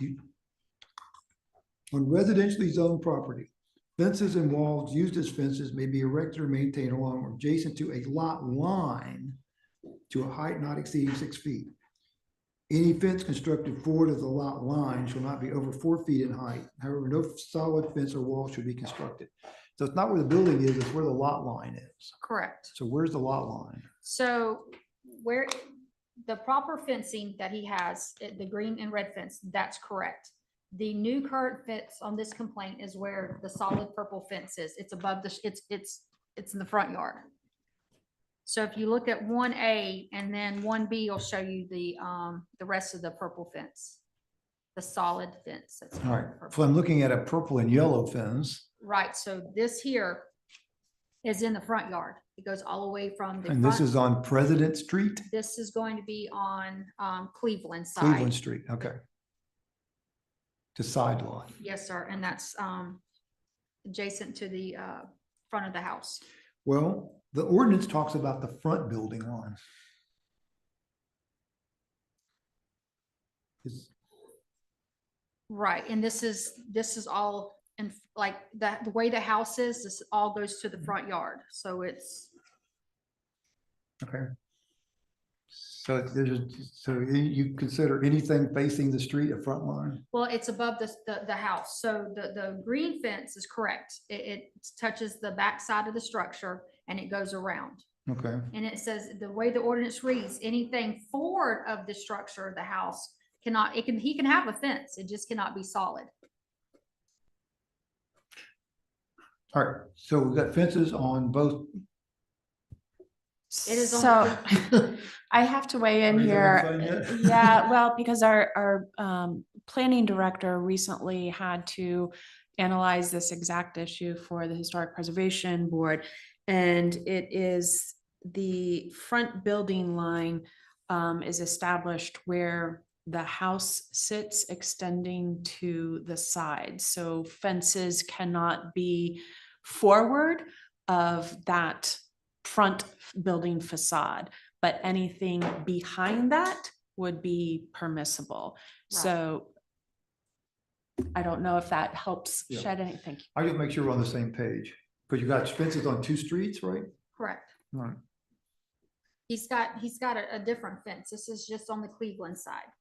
On residentially zoned property, Fences and walls used as fences may be erected or maintained along or adjacent to a lot line to a height not exceeding 6 feet. Any fence constructed forward of the lot line shall not be over 4 feet in height. However, no solid fence or wall should be constructed. So it's not where the building is, it's where the lot line is. Correct. So where's the lot line? So where the proper fencing that he has, the green and red fence, that's correct. The new current fence on this complaint is where the solid purple fence is. It's above the, it's in the front yard. So if you look at 1A and then 1B will show you the rest of the purple fence, the solid fence. That's All right, purple. so I'm looking at a purple and yellow fence, Right, so this here is in the front yard. It goes all the way from the and this front. is on President Street, This is going to be on Cleveland side. Cleveland Street, okay. To side lot. Yes, sir, and that's adjacent to the front of the house. Well, the ordinance talks about the front building line. Is- Right, and this is all, and like the way the house is, this all goes to the front yard, so it's, Okay. So you consider anything facing the street a front line? well, it's above the house, so the green fence is correct. It touches the back side of the structure and it goes around. Okay, And it says, the way the ordinance reads, anything forward of the structure of the house cannot, he can have a fence, it just cannot be solid. all right, so we've got fences on both. It is on So the- I have to weigh in Are you here. having fun yet? Yeah, well, because our planning director recently had to analyze this exact issue for the Historic Preservation Board. And it is the front building line is established where the house sits extending to the side. So fences cannot be forward of that front building facade, but anything behind that would be permissible. Right. So I don't know if that helps Yeah. shed anything. I just make sure we're on the same page, because you got fences on two streets, right? Correct. All right. He's got a different fence. This is just on the Cleveland side.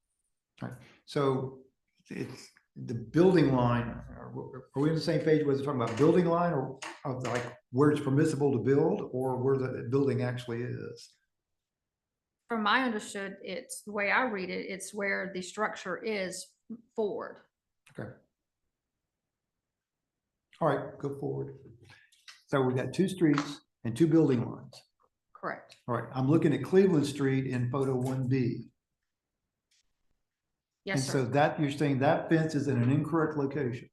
So it's the building line, are we on the same page, whether it's talking about building line or of like where it's permissible to build or where the building actually is? From my understood, it's the way I read it, it's where the structure is forward. Okay. All right, go forward. So we got two streets and two building lines. Correct. All right, I'm looking at Cleveland Street in photo 1B. And Yes, so sir. that, you're saying that fence is in an incorrect location.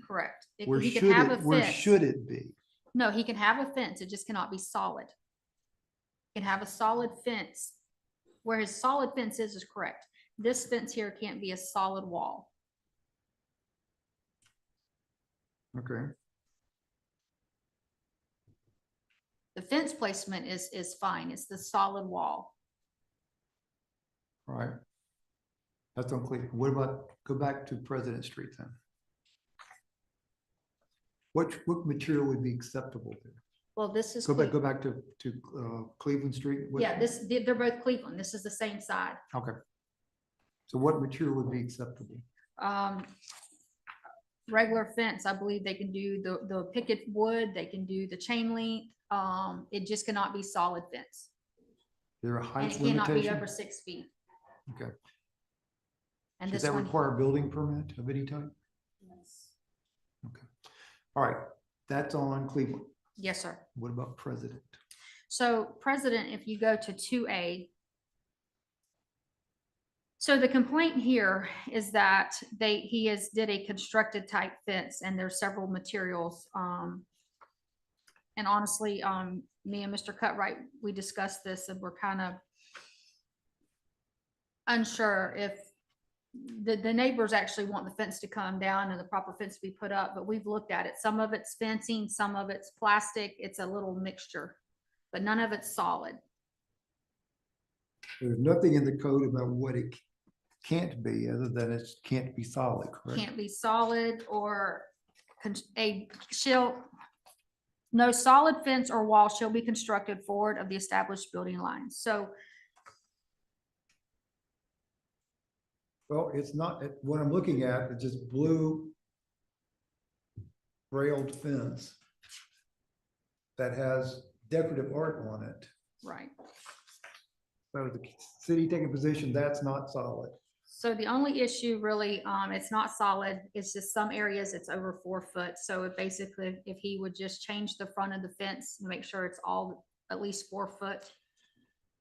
Correct. Where He should can have a it, where fence. should it be? No, he can have a fence. It just cannot be solid. He can have a solid fence. Where his solid fence is correct. This fence here can't be a solid wall. Okay, The fence placement is fine. It's the solid wall. all right. That's on Cleveland. What about, go back to President Street then? What material would be acceptable there? Well, this is. Go back to Cleveland Street? What- Yeah, they're both Cleveland. This is the same side. Okay. So what material would be acceptable? Regular fence, I believe they can do the picket wood, they can do the chain link. It just cannot be solid fence. There a And height it cannot be limitation? over 6 feet. Okay. And Does this that one. require a building permit of any type? Okay. All right, that's on Cleveland. Yes, sir. What about President? So President, if you go to 2A. So the complaint here is that he did a constructed type fence and there's several materials. And honestly, me and Mr. Cutright, we discussed this and we're kind of unsure if the neighbors actually want the fence to come down and the proper fence to be put up, but we've looked at it. Some of it's fencing, some of it's plastic. It's a little mixture, but none of it's solid. There's nothing in the code about what it can't be, other than it can't be solid, correct? Can't be solid or no solid fence or wall shall be constructed forward of the established building lines. So Well, it's not, what I'm looking at, it's just blue railed fence that has decorative art on it. right. So the city taking a position, that's not solid. So the only issue really, it's not solid. It's just some areas it's over 4 foot. So it basically, if he would just change the front of the fence, make sure it's all at least 4 foot.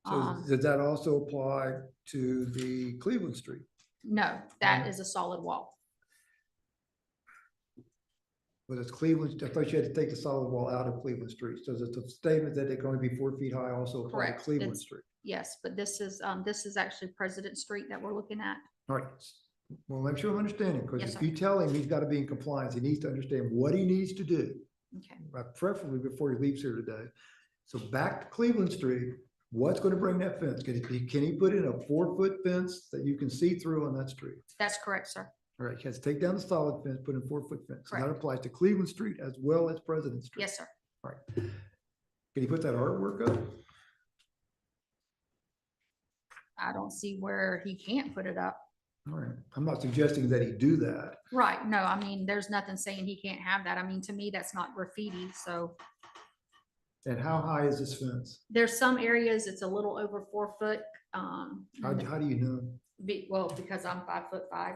So does that also apply to the Cleveland Street? No, that is a solid wall. But it's Cleveland, I thought you had to take the solid wall out of Cleveland Street. So it's a statement that they're going to be 4 feet high also apply to Correct. Cleveland It's- Street. Yes, but this is actually President Street that we're looking at. All right. Well, make sure I'm understanding, because Yes, if sir. you tell him he's got to be in compliance, he needs to understand what he needs to do, Okay. preferably before he leaves here today. So back to Cleveland Street, what's going to bring that fence? Can he put in a 4-foot fence that you can see through on that street? That's correct, sir. All right, he has to take down the solid fence, put in 4-foot fence. And that Correct. applies to Cleveland Street as well as President Street. Yes, sir. All right. Can he put that artwork up? I don't see where he can't put it up. All right. I'm not suggesting that he do that. Right, no, I mean, there's nothing saying he can't have that. I mean, to me, that's not graffiti, so And how high is this fence? there's some areas it's a little over 4 foot. How do you know? Well, because I'm 5'5".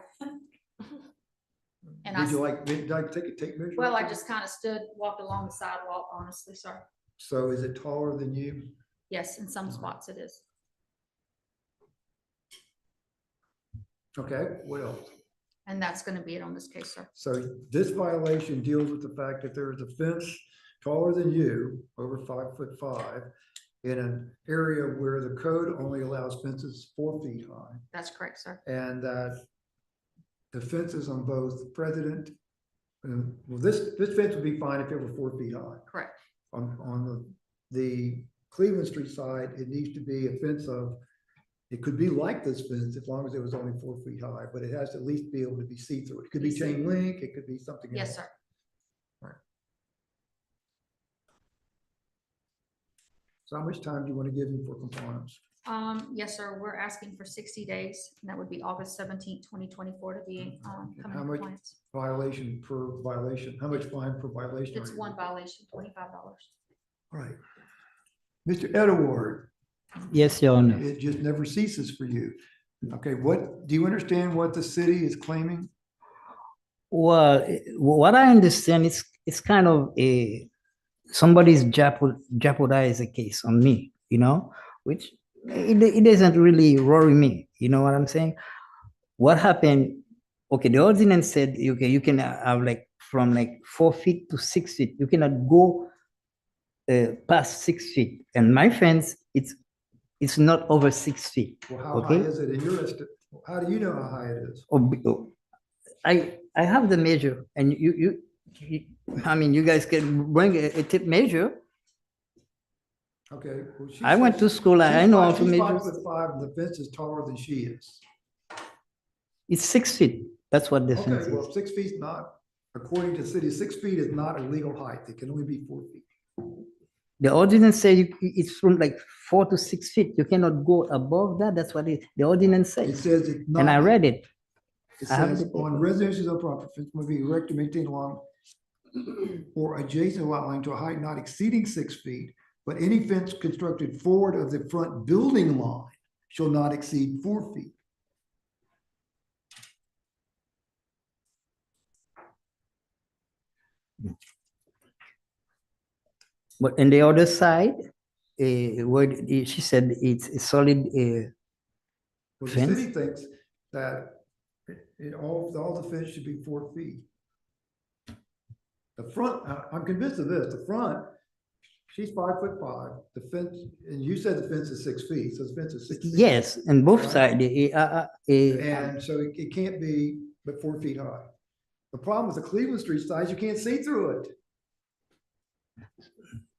And Did you like take a tape measure? well, I just kind of walked along the sidewalk, honestly, sir. So is it taller than you? Yes, in some spots it is. Okay, what else? And that's gonna be it on this case, sir. So this violation deals with the fact that there is a fence taller than you, over 5'5", in an area where the code only allows fences 4 feet high, That's correct, sir. and that the fences on both President, well, this fence would be fine if it were 4 feet high. Correct. On the Cleveland Street side, it needs to be a fence of, it could be like this fence as long as it was only 4 feet high, but it has to at least be able to be see-through. It could be chain link, it could be something else. Yes, sir. So how much time do you want to give him for compliance? Yes, sir. We're asking for 60 days, and that would be August 17th, 2024 to be Okay. coming How in much- compliance. Violation per violation? How much fine per violation? It's are you one looking at? violation, $25. Right. Mr. Edward, Yes, Your Honor. it just never ceases for you. Okay, do you understand what the city is claiming? Well, what I understand is it's kind of somebody's jeopardize a case on me, which it doesn't really worry me. You know what I'm saying? What happened? Okay, the ordinance said, okay, you can have from 4 feet to 6 feet. You cannot go past 6 feet. And my fence, it's not over 6 feet. Well, how high Okay. is it in your estimate? How do you know how high it is? I have the measure, and I mean, you guys can bring a tape measure. Okay. Well, she I went says to school. I she's know how five- to she's measure. 5'5", and the fence is taller than she is. It's 6 feet. That's what the fence Okay, well, is. 6 feet not, according to the city, 6 feet is not a legal height. It can only be 4 feet. The ordinance says it's from 4 to 6 feet. You cannot go above that. That's what the ordinance It says. says it's not. And I read it. It I have says the on paper. residential zone property, fence may be erected, maintained along or adjacent lot line to a height not exceeding 6 feet, but any fence constructed forward of the front building line shall not exceed 4 feet. But on the other side, where she said it's a solid, Well, the Fence? city thinks that all the fence should be 4 feet. The front, I'm convinced of this, the front, she's 5'5", the fence, and you said the fence is 6 feet, so the fence is 6 feet. yes, and both Right. sides. And so it can't be but 4 feet high. The problem with the Cleveland Street side, you can't see through it.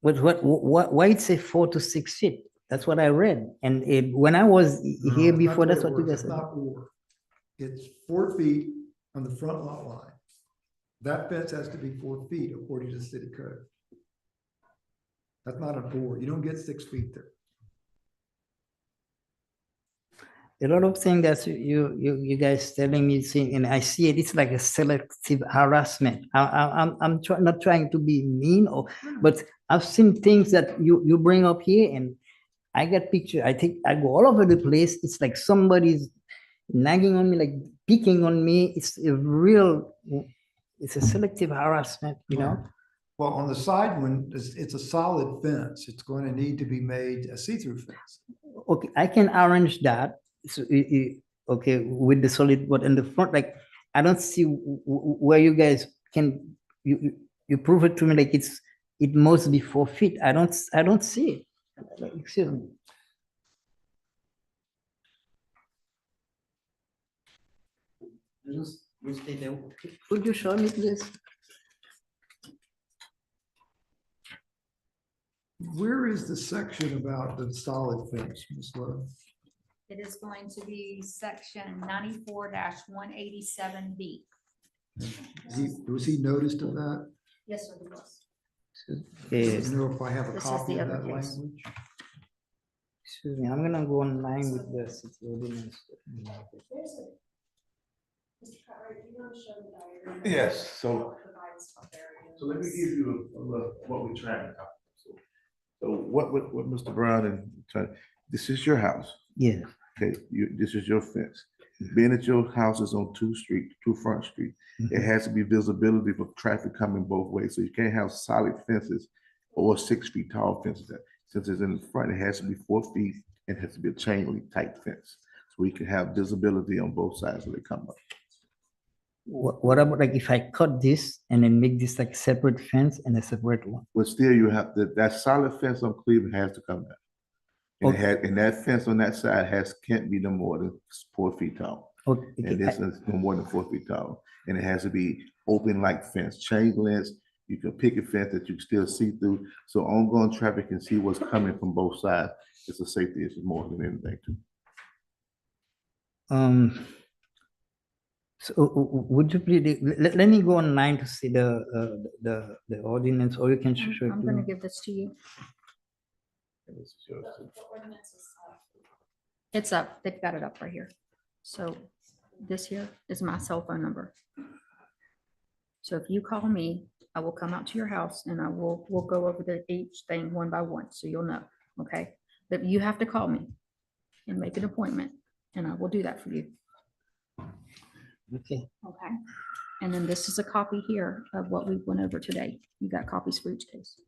But why it say 4 to 6 feet? That's what I read. And when I was No, here that's not before, the way that's it what you works. guys It's said. not or. It's 4 feet on the front lot line. That fence has to be 4 feet according to the city code. That's not a board. You don't get 6 feet there. A lot of things that you guys telling me, saying, and I see it, it's like a selective harassment. I'm not trying to be mean but I've seen things that you bring up here and I got picture. I think I go all over the place. It's like somebody's nagging on me, like picking on me. It's a selective harassment, you know? Well, on the side one, it's a solid fence. It's going to need to be made a see-through fence. Okay, I can arrange that. So, okay, with the solid, but in the front, like, I don't see where you guys can, you prove it to me like it must be 4 feet. I don't see it. Excuse me. Could you show me this? Where is the section about the solid fence, Ms. Love? It is going to be section 94-187B. Was he noticed of that? Yes, sir, it was. Do you know if I have a This is copy the of other that case. language? Excuse me, I'm gonna go online with the city ordinance. Yes, so let me give you a look what we're trying to accomplish. So what Mr. Brown and this is your house, Yeah, okay? This is your fence. Being that your house is on two front street, it has to be visibility for traffic coming both ways. So you can't have solid fences or 6 feet tall fences. Since it's in the front, it has to be 4 feet and it has to be a chain link type fence. So we can have visibility on both sides when they come up. what about like if I cut this and then make this like separate fence and a separate one? But still, you have that solid fence on Cleveland has to come down. And and that fence on that side can't be no more than 4 feet tall. Okay, And this is no more than 4 feet tall. And it has to be open like fence, chain links. You can pick a fence that you can still see through. So ongoing traffic can see what's coming from both sides. It's a safety issue more than anything too. So would you please let me go online to see the ordinance, or you can show it I'm to gonna me? give this to you. And this is yours, too. It's up. They've got it up right here. So this here is my cell phone number. So if you call me, I will come out to your house and we'll go over each thing one by one, so you'll know, okay? But you have to call me and make an appointment, and I will do that for you, Okay. okay? And then this is a copy here of what we went over today. You got copies for each case.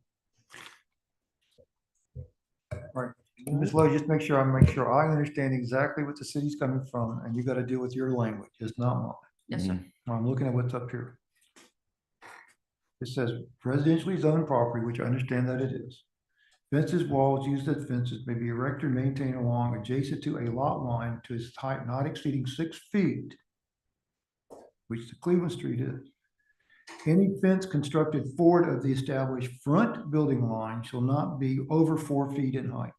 Right. Ms. Lowe, just make sure I understand exactly what the city's coming from, and you got to deal with your language, it's not mine. Yes, sir. I'm looking at what's up here. It says residentially zoned property, which I understand that it is. Fences, walls used as fences may be erected or maintained along adjacent to a lot line to its height not exceeding 6 feet, which the Cleveland Street is. Any fence constructed forward of the established front building line shall not be over 4 feet in height.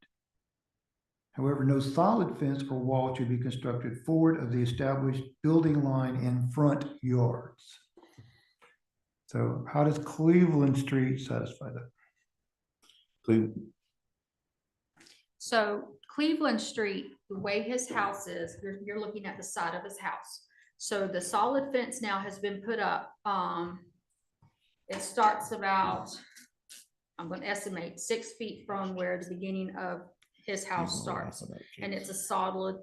However, no solid fence or wall should be constructed forward of the established building line in front yards. So how does Cleveland Street satisfy that? Cleveland, So Cleveland Street, the way his house is, you're looking at the side of his house. So the solid fence now has been put up. It starts about, I'm gonna estimate 6 feet from where the beginning of his house starts. And it's a solid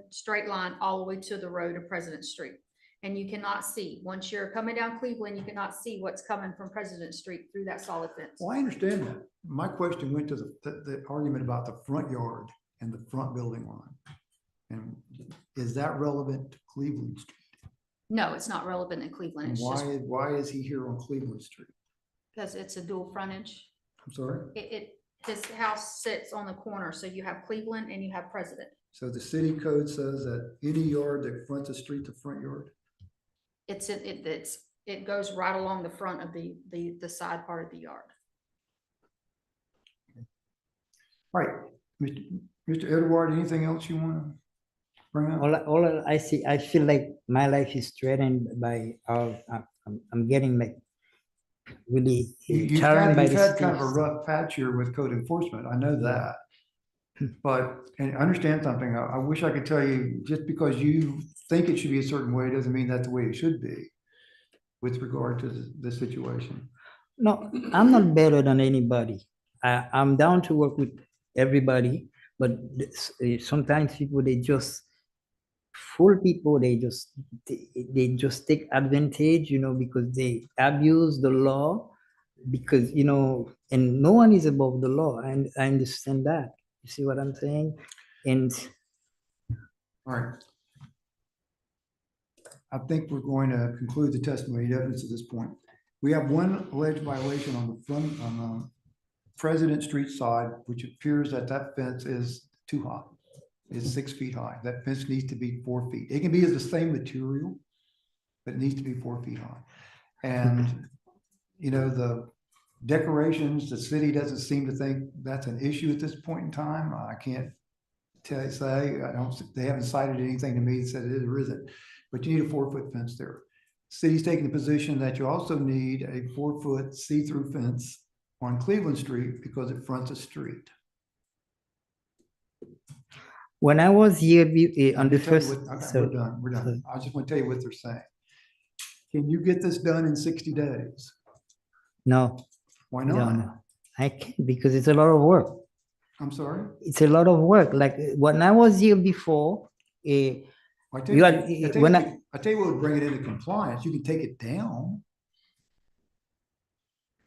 straight line all the way to the road of President Street. And you cannot see, once you're coming down Cleveland, you cannot see what's coming from President Street through that solid fence. Well, I understand that. My question went to the argument about the front yard and the front building line. And is that relevant to Cleveland Street? No, it's not relevant in Cleveland. And It's just why is he here on Cleveland Street? because it's a dual frontage. I'm sorry? His house sits on the corner, so you have Cleveland and you have President. So the city code says that any yard that fronts a street to front yard? It goes right along the front of the side part of the yard. All right, Mr. Edward, anything else you want to bring up? All I see, I feel like my life is threatened by our I'm getting like really You've tired by you've the had kind of a situation. rough patch here with code enforcement. I know that. But, and understand something, I wish I could tell you, just because you think it should be a certain way, doesn't mean that's the way it should be with regard to the situation. No, I'm not better than anybody. I'm down to work with everybody, but sometimes people, they just fool people. They just take advantage, because they abuse the law, because, and no one is above the law. And I understand that. You see what I'm saying? And All right. I think we're going to conclude the testimony and evidence at this point. We have one alleged violation on the front, on the President Street side, which appears that that fence is too high. It's 6 feet high. That fence needs to be 4 feet. It can be of the same material, but it needs to be 4 feet high. And, the decorations, the city doesn't seem to think that's an issue at this point in time. I can't say, they haven't cited anything to me that said it is or isn't, but you need a 4-foot fence there. City's taking the position that you also need a 4-foot see-through fence on Cleveland Street because it fronts a street. when I was here on Let the me tell you first, what- okay, sorry, we're done, we're done. sorry. I just want to tell you what they're saying. Can you get this done in 60 days? No, Why no, not? no, I can't, because it's a lot of work. I'm sorry? It's a lot of work. Like when I was here before, I tell You you, are- I tell when you, I tell you what would bring it into compliance. You can take it down.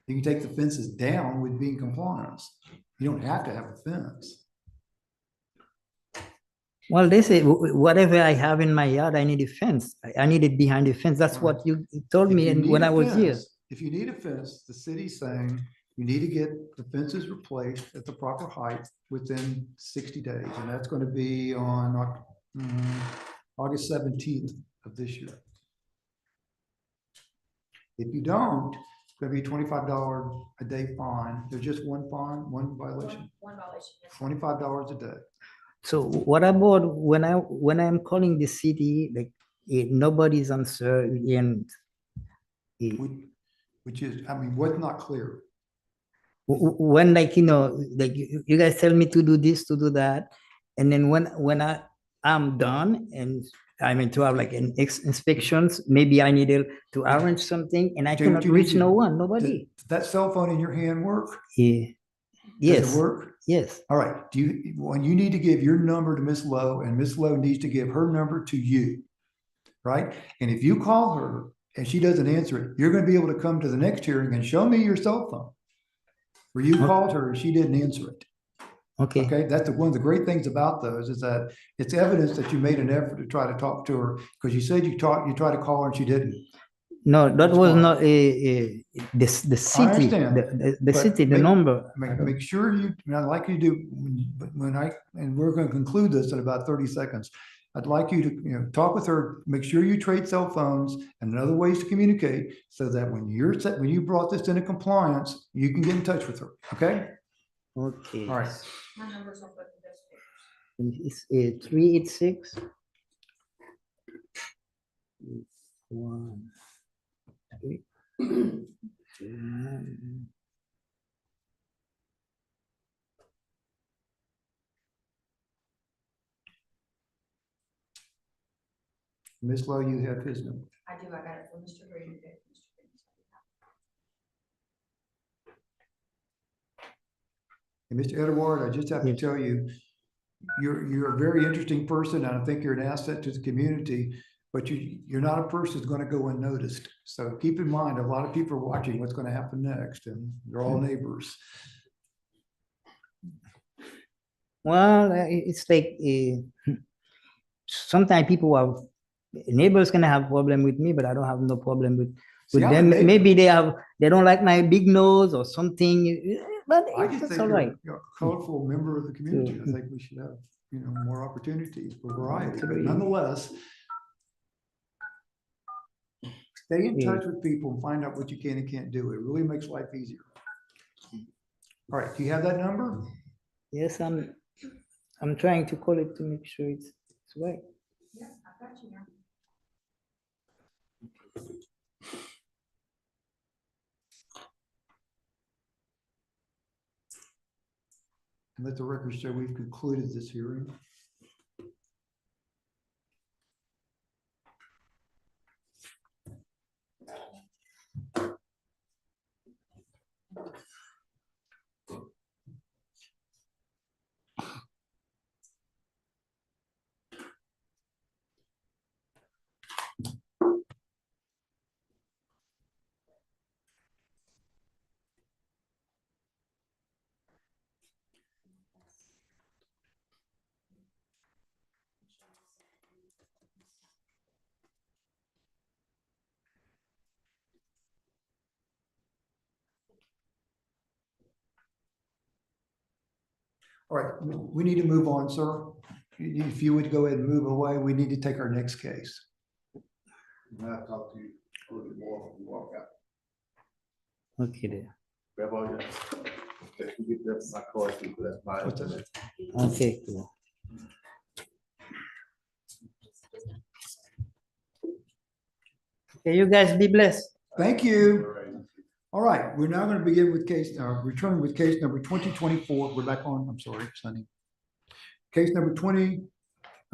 You can take the fences down with being compliance. You don't have to have a fence. well, they say whatever I have in my yard, I need a fence. I need it behind the fence. That's what you told If me you and need when a I was here. fence- If you need a fence, the city's saying you need to get the fences replaced at the proper height within 60 days. And that's going to be on August 17th of this year. If you don't, it's going to be a $25 a day fine. There's just one fine, one violation, One violation. yes. $25 a day. So what about when I'm calling the city, like nobody's answer and Which is, I mean, what's not clear? when like like you guys tell me to do this, to do that, and then when I'm done and I mean to have like an inspections, maybe I needed to arrange something and I Jay, what cannot you need reach to- no one, nobody. Does that cell phone in your hand work? Yeah. Does Yes, it work? yes. All right, when you need to give your number to Miss Lowe and Miss Lowe needs to give her number to you, right? And if you call her and she doesn't answer it, you're gonna be able to come to the next hearing and show me your cell phone. Where you Okay. called her and she didn't answer it, Okay. okay? That's one of the great things about those is that it's evidence that you made an effort to try to talk to her because you said you tried to call her and she didn't. No, that That's was fine. not the city, understand, the but city, the make- number. Make sure you, and I'd like you to do, and we're gonna conclude this in about 30 seconds. I'd like you to, talk with her, make sure you trade cell phones and other ways to communicate so that when you brought this into compliance, you can get in touch with her, okay? Okay. All right. My numbers are put in this. It's 386. One, three, two, nine. Miss Lowe, you have his number. I do, I got it from Mr. Green. And Mr. Edward, I just have to Yes. tell you, you're a very interesting person, and I think you're an asset to the community, but you're not a person who's gonna go unnoticed. So keep in mind, a lot of people are watching what's gonna happen next, and they're all neighbors. Well, it's like sometimes people have neighbors can have problem with me, but I don't have no problem with See, I'm a them. neighbor. Maybe they don't like my big nose or something, but I just it's think all you're right. you're a colorful member of the community. I think we should have, more opportunities for variety, but nonetheless, stay in touch with people and find out what you can and can't do. It really makes life easier. All right, do you have that number? Yes, I'm trying to call it to make sure it's right. Yeah, I've got you now. Let the record show we've concluded this hearing. All right, we need to move on, sir. If you would go ahead and move away, we need to take our next case. I'll talk to you a little bit more when we walk out. Okay there. Grab all your. If you get that, my car, so that's my. What's that? Okay, cool. Okay, you guys be blessed. Thank you. All right, we're now going to begin with return with case number 2024. We're back on, I'm sorry, Sonny. Case number 2424001.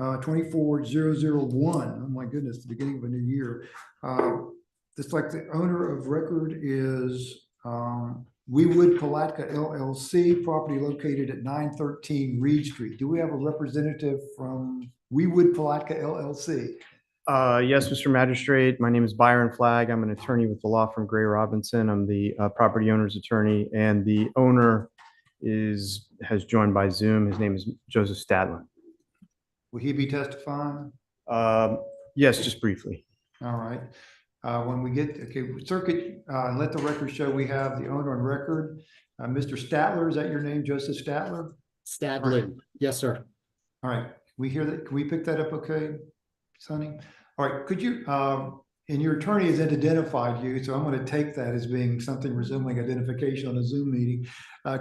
Oh my goodness, the beginning of a new year. It's like the owner of record is Wewood Palatka LLC, property located at 913 Reed Street. Do we have a representative from Wewood Palatka LLC? Yes, Mr. Magistrate, my name is Byron Flagg. I'm an attorney with the law firm Gray Robinson. I'm the property owner's attorney, and the owner has joined by Zoom. His name is Joseph Stadler. Will he be testifying? Yes, just briefly. All right. When we get, okay, circuit, let the record show we have the owner on record. Mr. Statler, is that your name, Joseph Statler? Stadler, yes, sir. All right, we hear that, can we pick that up okay, Sonny? All right, could you, and your attorney has identified you, so I'm going to take that as being something resembling identification on a Zoom meeting.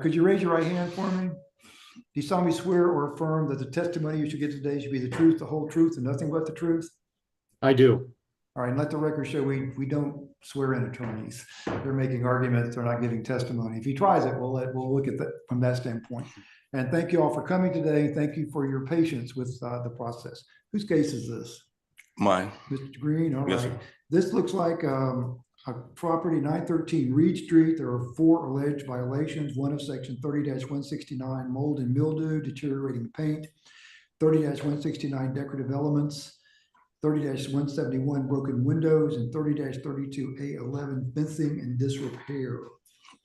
Could you raise your right hand for me? Do you solemnly swear or affirm that the testimony you should give today should be the truth, the whole truth, and nothing but the truth? I do. All right, and let the record show we don't swear in attorneys. They're making arguments, they're not giving testimony. If he tries it, we'll look at that from that standpoint. And thank you all for coming today. Thank you for your patience with the process. Whose case is this? Mine. Mr. Green, all Yes, right. sir. This looks like a property 913 Reed Street. There are 4 alleged violations. One of section 30-169 mold and mildew, deteriorating paint, 30-169 decorative elements, 30-171 broken windows, and 30-32A11 fencing and disrepair.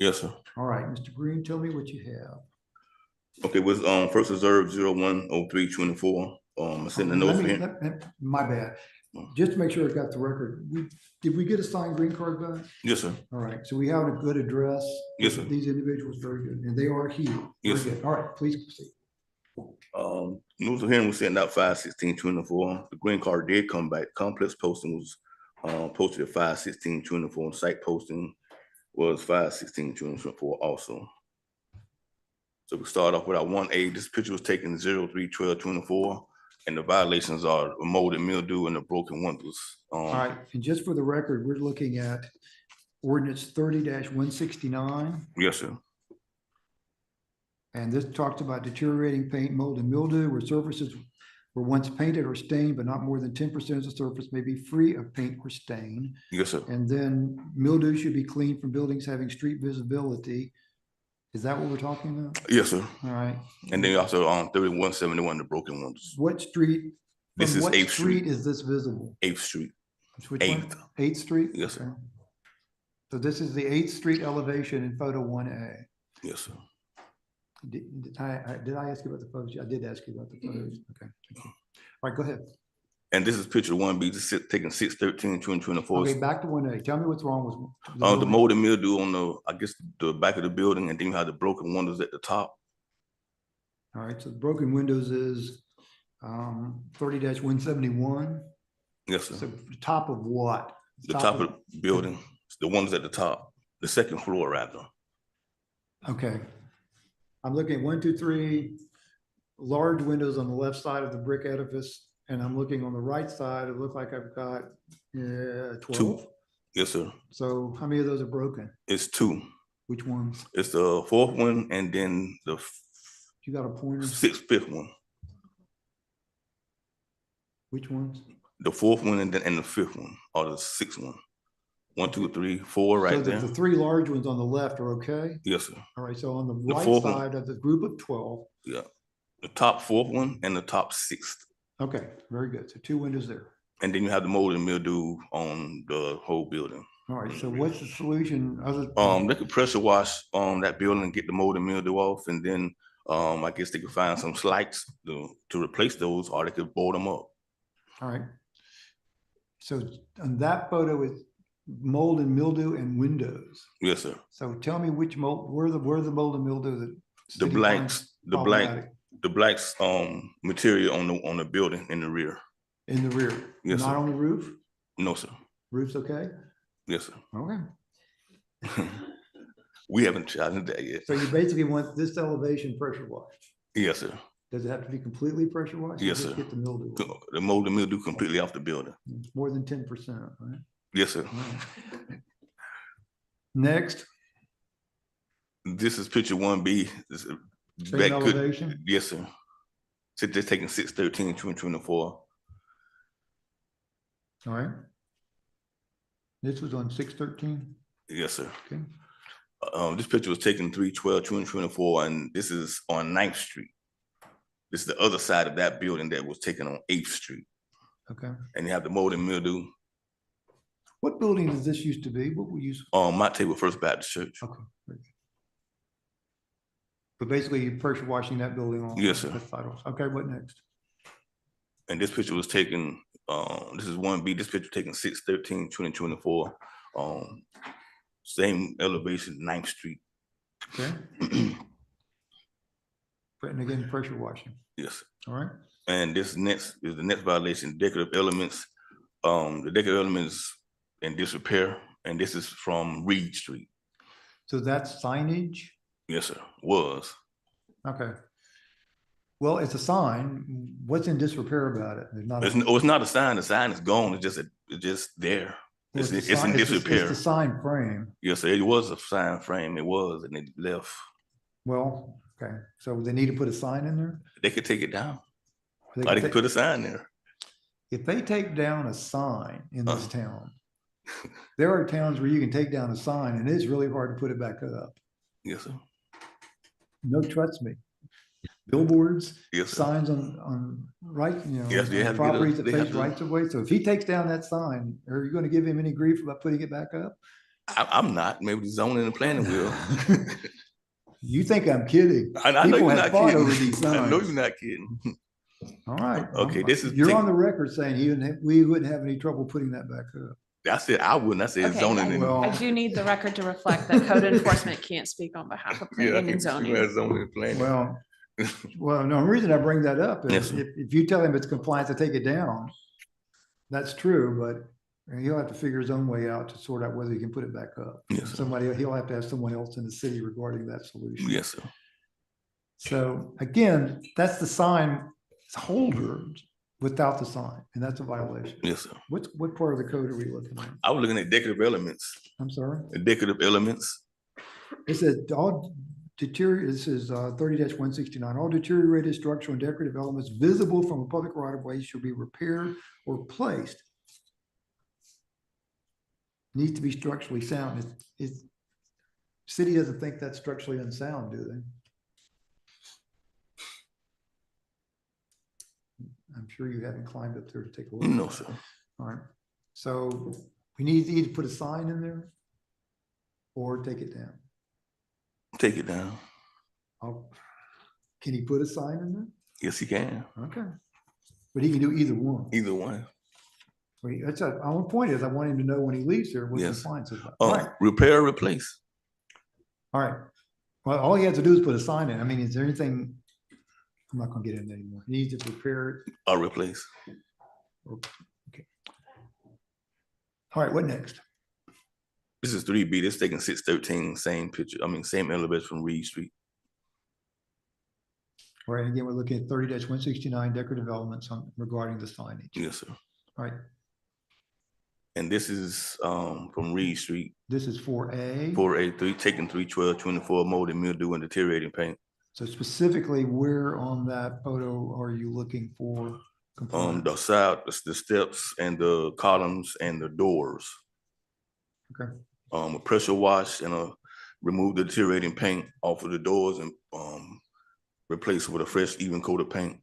Yes, sir. All right, Mr. Green, tell me what you have. Okay, with first observed 010324. I sent the notes in. My bad. Just to make sure I got the record, did we get a signed green card back? Yes, sir. All right, so we have a good address. Yes, sir. These individuals, very good, and they are here. Yes, Very sir. good. All right, please proceed. Notice of hearing was sent out 5/16/24. The green card did come back. Complex posting was posted at 5/16/24. And site posting was 5/16/24 also. So we start off with our 1A. This picture was taken 03/12/24, and the violations are mold and mildew and the broken windows. All right, and just for the record, we're looking at ordinance 30-169, Yes, sir. and this talks about deteriorating paint, mold, and mildew, where surfaces were once painted or stained, but not more than 10% of the surface may be free of paint or stain. Yes, sir. And then mildew should be cleaned from buildings having street visibility. Is that what we're talking about? Yes, sir. All right. And then also on 3171, the broken windows. What street? This from is what 8th Street. Is this visible? 8th Street. Which one? 8th. 8th Street? Yes, sir. Okay. So this is the 8th Street elevation in photo 1A. Yes, sir. Did I ask you about the photos? I did ask you about the photos. Okay. Thank you. All right, go ahead. And this is picture 1B, just taken 6/13/2024. Okay, back to 1A. Tell me what's wrong with The building. mold and mildew on I guess the back of the building, and then you have the broken windows at the top. All right, so the broken windows is 30-171. Yes, sir. So the top of what? The top of the building, the ones at the top, the second floor rather. Okay. I'm looking at 1, 2, 3 large windows on the left side of the brick edifice, and I'm looking on the right side. It looks like I've got 12. 2. Yes, sir. So how many of those are broken? It's 2. Which ones? It's the 4th one, and then the You got a pointer? fifth one, Which ones? the fourth one and the fifth one, or the sixth one. 1, 2, 3, 4 So right the there. three large ones on the left are okay? Yes, sir. All right, so on the The right fourth one. side of the group of 12, Yeah. The top fourth one and the top sixth. okay, very good. So two windows there. And then you have the mold and mildew on the whole building. All right, so what's the solution other? They could pressure wash that building and get the mold and mildew off, and then I guess they could find some slights to replace those, or they could board them up. All right. So on that photo is mold and mildew and windows. Yes, sir. So tell me which mold, where the mold and mildew that The city blanks, finds the blank, problematic? the blacks material on the building in the rear. In the rear? Yes, Not sir. on the roof? No, sir. Roof's okay? Yes, sir. Okay. We haven't challenged that yet. So you basically want this elevation pressure washed. Yes, sir. Does it have to be completely pressure washed? or Yes, just sir. Get the mildew off? The mold and mildew completely off the building. It's more than 10%, right? Yes, sir. All right. Next, This is picture 1B. This is same back good. elevation. Yes, sir. So just taking 6/13, 2024. All right. This was on 6/13. Yes, sir. Okay. This picture was taken 3/12, 2024, and this is on 9th Street. This is the other side of that building that was taken on 8th Street. Okay. And you have the mold and mildew. What building does this used to be? What we use? My table First Baptist Church. Okay. very good. But basically you're pressure washing that building off. Yes, sir. That's vital. Okay, what next? And this picture was taken, this is 1B, this picture taken 6/13, 2024. Same elevation, 9th Street. Okay. And again, pressure washing. Yes. All right. And this next is the next violation, decorative elements. The decorative elements in disrepair, and this is from Reed Street. So that's signage? Yes, sir, was. Okay. Well, it's a sign. What's in disrepair about it? There's not. It's not a sign, the sign is gone, it's just there. Well, It's a in sign- It's disrepair. the sign frame. Yes, sir, it was a sign frame, it was, and it left. Well, okay. So they need to put a sign in there? They could take it down, They or they could could put a sign there. If they take down a sign in this Uh-huh. town, there are towns where you can take down a sign and it's really hard to put it back up. Yes, sir. No, trust me. Billboards, Yes, sir. signs on right, Yes, they have to get a- properties that they have face to- rights of way. So if he takes down that sign, are you going to give him any grief about putting it back up? I'm not, maybe the zoning and planning will. You think I'm kidding? I know People you're have not fought kidding. over these I know signs. you're not kidding. All right. Okay, this is You're take- on the record saying we wouldn't have any trouble putting that back up. I said I wouldn't, I said Okay, zoning. and- well- I do need the record to reflect that code enforcement can't speak on behalf of Yeah, planning and zoning. zoning and planning. Well, no, the reason I bring that up Yes, is sir. if you tell him it's compliance to take it down, that's true, but he'll have to figure his own way out to sort out whether he can put it back up. Yes, sir. He'll have to have someone else in the city regarding that solution. Yes, sir. So again, that's the sign holder without the sign, and that's a violation. Yes, sir. What part of the code are we looking at? I was looking at decorative elements, I'm sorry? the decorative elements. It said all this is 30-169, all deteriorated structural and decorative elements visible from a public right of way shall be repaired or placed. Needs to be structurally sound. City doesn't think that's structurally unsound, do they? I'm sure you haven't climbed up there to take a look. No, sir. All right, so we need to either put a sign in there or take it down. Take it down. Can he put a sign in there? Yes, he can. Okay. But he can do either one. Either one. That's our point is I want him to know when he leaves here what Yes. compliance is about. All right, Repair, replace. all right. Well, all he has to do is put a sign in. I mean, is there anything? I'm not gonna get into anymore. He needs to prepare it. Or replace. Okay. All right, what next? This is 3B. This taking 6/13, same picture. I mean, same elevation from Reed Street. All right, again, we're looking at 30-169 decorative elements regarding the signage. Yes, sir. All right, And this is from Reed Street, this is 4A. 4A3, taking 3/12/24, mold and mildew and deteriorating paint. So specifically, where on that photo are you looking for The compliance? side, the steps and the columns and the doors. Okay. A pressure wash and remove the deteriorating paint off of the doors and replace it with a fresh, even coat of paint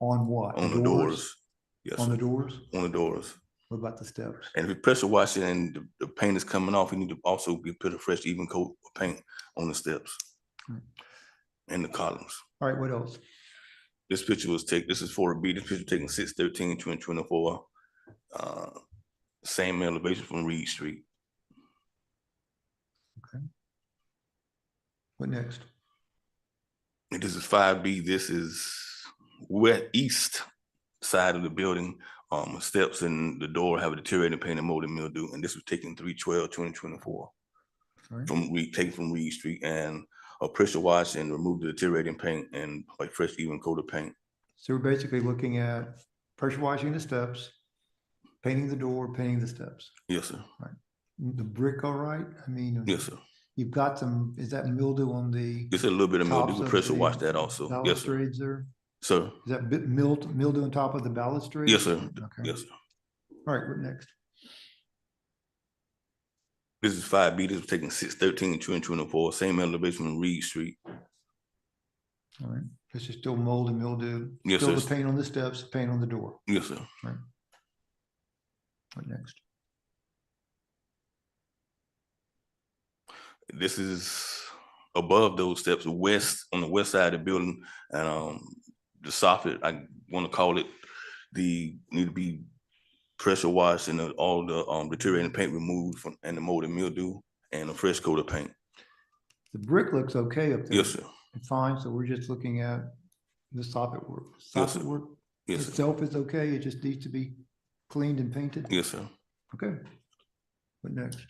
On what? on the doors. Yes, On the sir. doors? On the doors. What about the steps? And if you pressure wash it and the paint is coming off, you need to also put a fresh, even coat of paint on the steps Hmm. and the columns. All right, what else? This picture was taken, this is 4B, this picture taken 6/13/2024. Same elevation from Reed Street. What next? And this is 5B, this is east side of the building. Steps and the door have a deteriorating paint and mold and mildew, and this was taken 3/12/2024. All right. Taken from Reed Street, and a pressure wash and remove the deteriorating paint and like fresh, even coat of paint. So we're basically looking at pressure washing the steps, painting the door, painting the steps. Yes, sir. The brick, all right? I mean, Yes, sir. you've got some, is that mildew on the It's a little bit of mildew. tops We of pressure the wash that also. Yes, sir. balustrades there? Sir. Is that bit mildew on top of the balustrade? Yes, sir. Okay. Yes, sir. All right, what next? This is 5B. This was taken 6/13/2024. Same elevation from Reed Street. All right, this is still mold and mildew. Yes, Still sir. the paint on the steps, paint on the door. Yes, sir. What next? This is above those steps, west on the west side of the building, and the soffit, I want to call it, need to be pressure washed and all the deteriorating paint removed from and the mold and mildew and a fresh coat of paint. The brick looks okay up there. Yes, sir. Fine, so we're just looking at the soffit work. Yes, sir. Soffit work Yes, sir. itself is okay, it just needs to be cleaned and painted? Yes, sir. Okay. What next?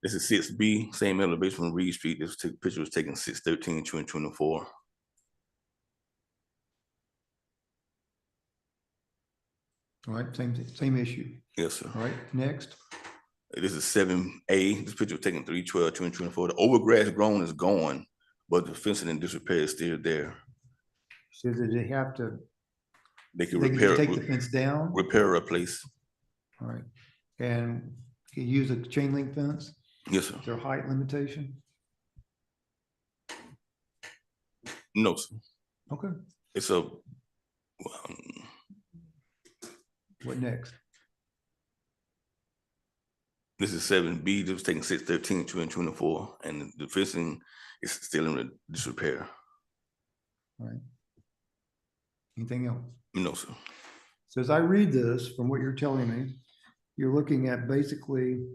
This is 6B, same elevation from Reed Street. This picture was taken 6/13/2024. All right, same issue. Yes, sir. All right, next. This is 7A. This picture was taken 3/12/2024. The overgrass grown is gone, but the fencing and disrepair is still there. So that they have to, They can they can repair, just take the fence down? repair or replace. All right, and you use a chain link fence? Yes, sir. Is there a height limitation? No, sir. Okay, It's a, what next? this is 7B. This was taken 6/13/2024, and the fencing is still in disrepair. All right. Anything else? No, sir. So as I read this, from what you're telling me, you're looking at basically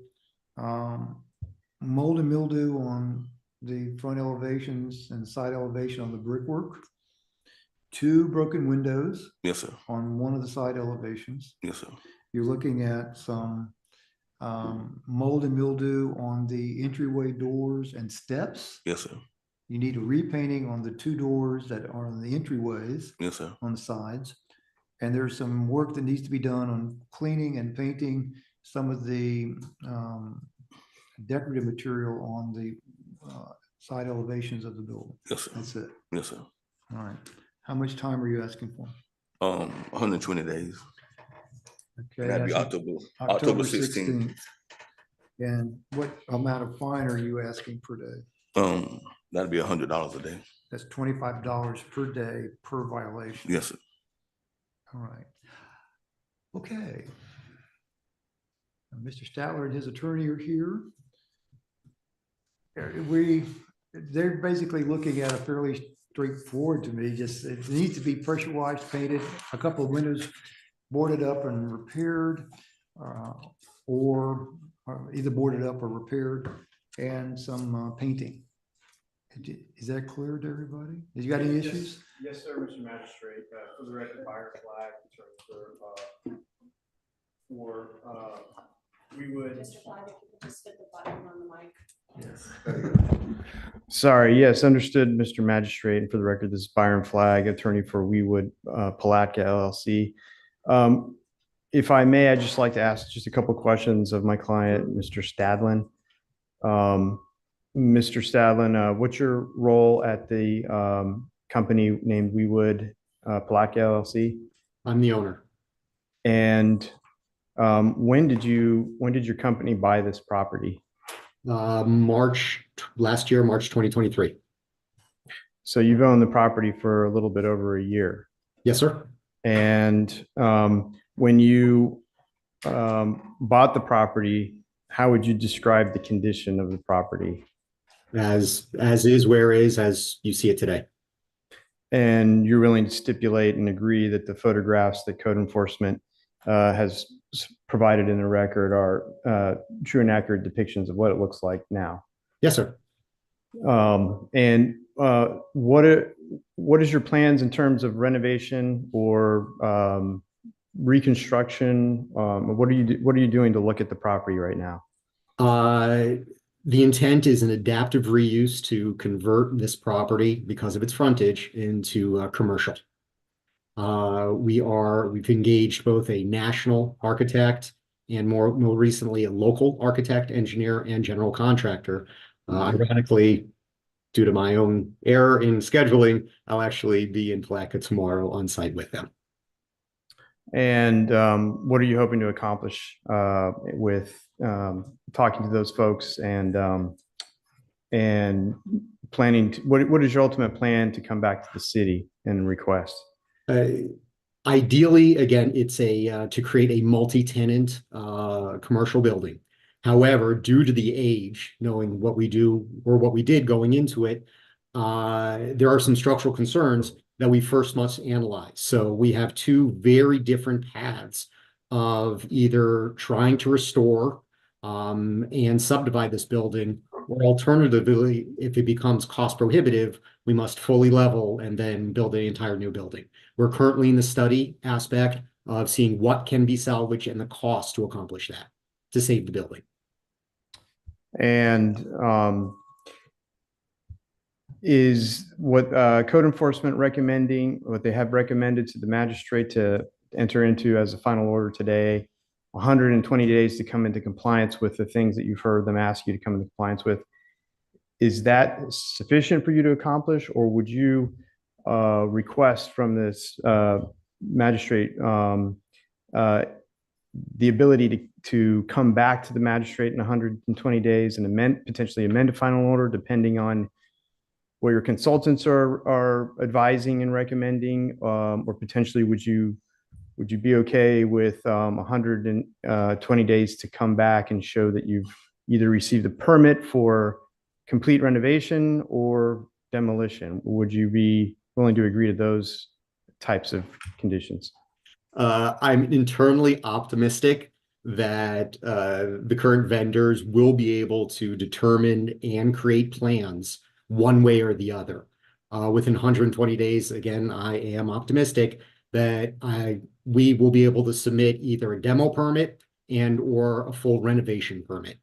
mold and mildew on the front elevations and side elevation on the brickwork. 2 broken windows Yes, sir. on one of the side elevations. Yes, sir. You're looking at some mold and mildew on the entryway doors and steps. Yes, sir. You need a repainting on the 2 doors that are on the entryways Yes, sir. on the sides. And there's some work that needs to be done on cleaning and painting some of the decorative material on the side elevations of the building. Yes, sir. That's it. Yes, sir. All right. How much time are you asking for? 120 days. Okay. That'd be that's October 16th. And what amount of fine are you asking per day? That'd be $100 a day. That's $25 per day per violation. Yes, sir. All right. Okay. Mr. Statler and his attorney are here. They're basically looking at a fairly straightforward to me, just it needs to be pressure washed, painted, a couple of windows boarded up and repaired, or either boarded up or repaired, and some painting. Is that clear to everybody? Have you got any issues? Yes, sir, Mr. Magistrate. For the record, Byron Flag, attorney we would. Mr. Flag, if you could just hit the button on the mic. Yes. Sorry, yes, understood, Mr. Magistrate. And for the record, this is Byron Flag, attorney for Wewood Palatka LLC. If I may, I'd just like to ask just a couple of questions of my client, Mr. Stadlin. Mr. Stadlin, what's your role at the company named Palatka LLC? I'm the owner. And when did your company buy this property? Last year, March 2023. So you've owned the property for a little bit over a year. Yes, sir. And when you bought the property, how would you describe the condition of the property? As is, where is, as you see it today. And you're willing to stipulate and agree that the photographs that code enforcement has provided in the record are true and accurate depictions of what it looks like now? Yes, sir. And what is your plans in terms of renovation or reconstruction? What are you doing to look at the property right now? The intent is an adaptive reuse to convert this property because of its frontage into commercial. We've engaged both a national architect and more recently a local architect, engineer, and general contractor. Ironically, due to my own error in scheduling, I'll actually be in Palatka tomorrow on site with them. And what are you hoping to accomplish with talking to those folks and planning to, what is your ultimate plan to come back to the city and request? Ideally, again, it's to create a multi-tenant commercial building. However, due to the age, knowing what we do or what we did going into it, there are some structural concerns that we first must analyze. So we have two very different paths of either trying to restore and subdivide this building, or alternatively, if it becomes cost prohibitive, we must fully level and then build an entire new building. We're currently in the study aspect of seeing what can be salvaged and the cost to accomplish that, to save the building. And is what code enforcement recommending, what they have recommended to the magistrate to enter into as a final order today, 120 days to come into compliance with the things that you've heard them ask you to come into compliance with, is that sufficient for you to accomplish, or would you request from this magistrate the ability to come back to the magistrate in 120 days and potentially amend a final order depending on what your consultants are advising and recommending, or potentially would you be okay with 120 days to come back and show that you've either received a permit for complete renovation or demolition? Would you be willing to agree to those types of conditions? I'm internally optimistic that the current vendors will be able to determine and create plans one way or the other. Within 120 days, again, I am optimistic that we will be able to submit either a demo permit and or a full renovation permit,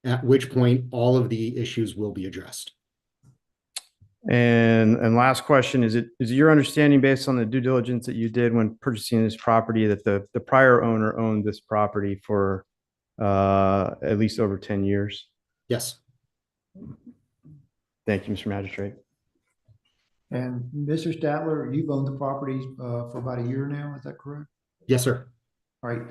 at which point all of the issues will be addressed. And last question, is it your understanding based on the due diligence that you did when purchasing this property that the prior owner owned this property for at least over 10 years? Yes. Thank you, Mr. Magistrate. And Mr. Statler, you've owned the properties for about a year now, is that correct? Yes, sir. All right.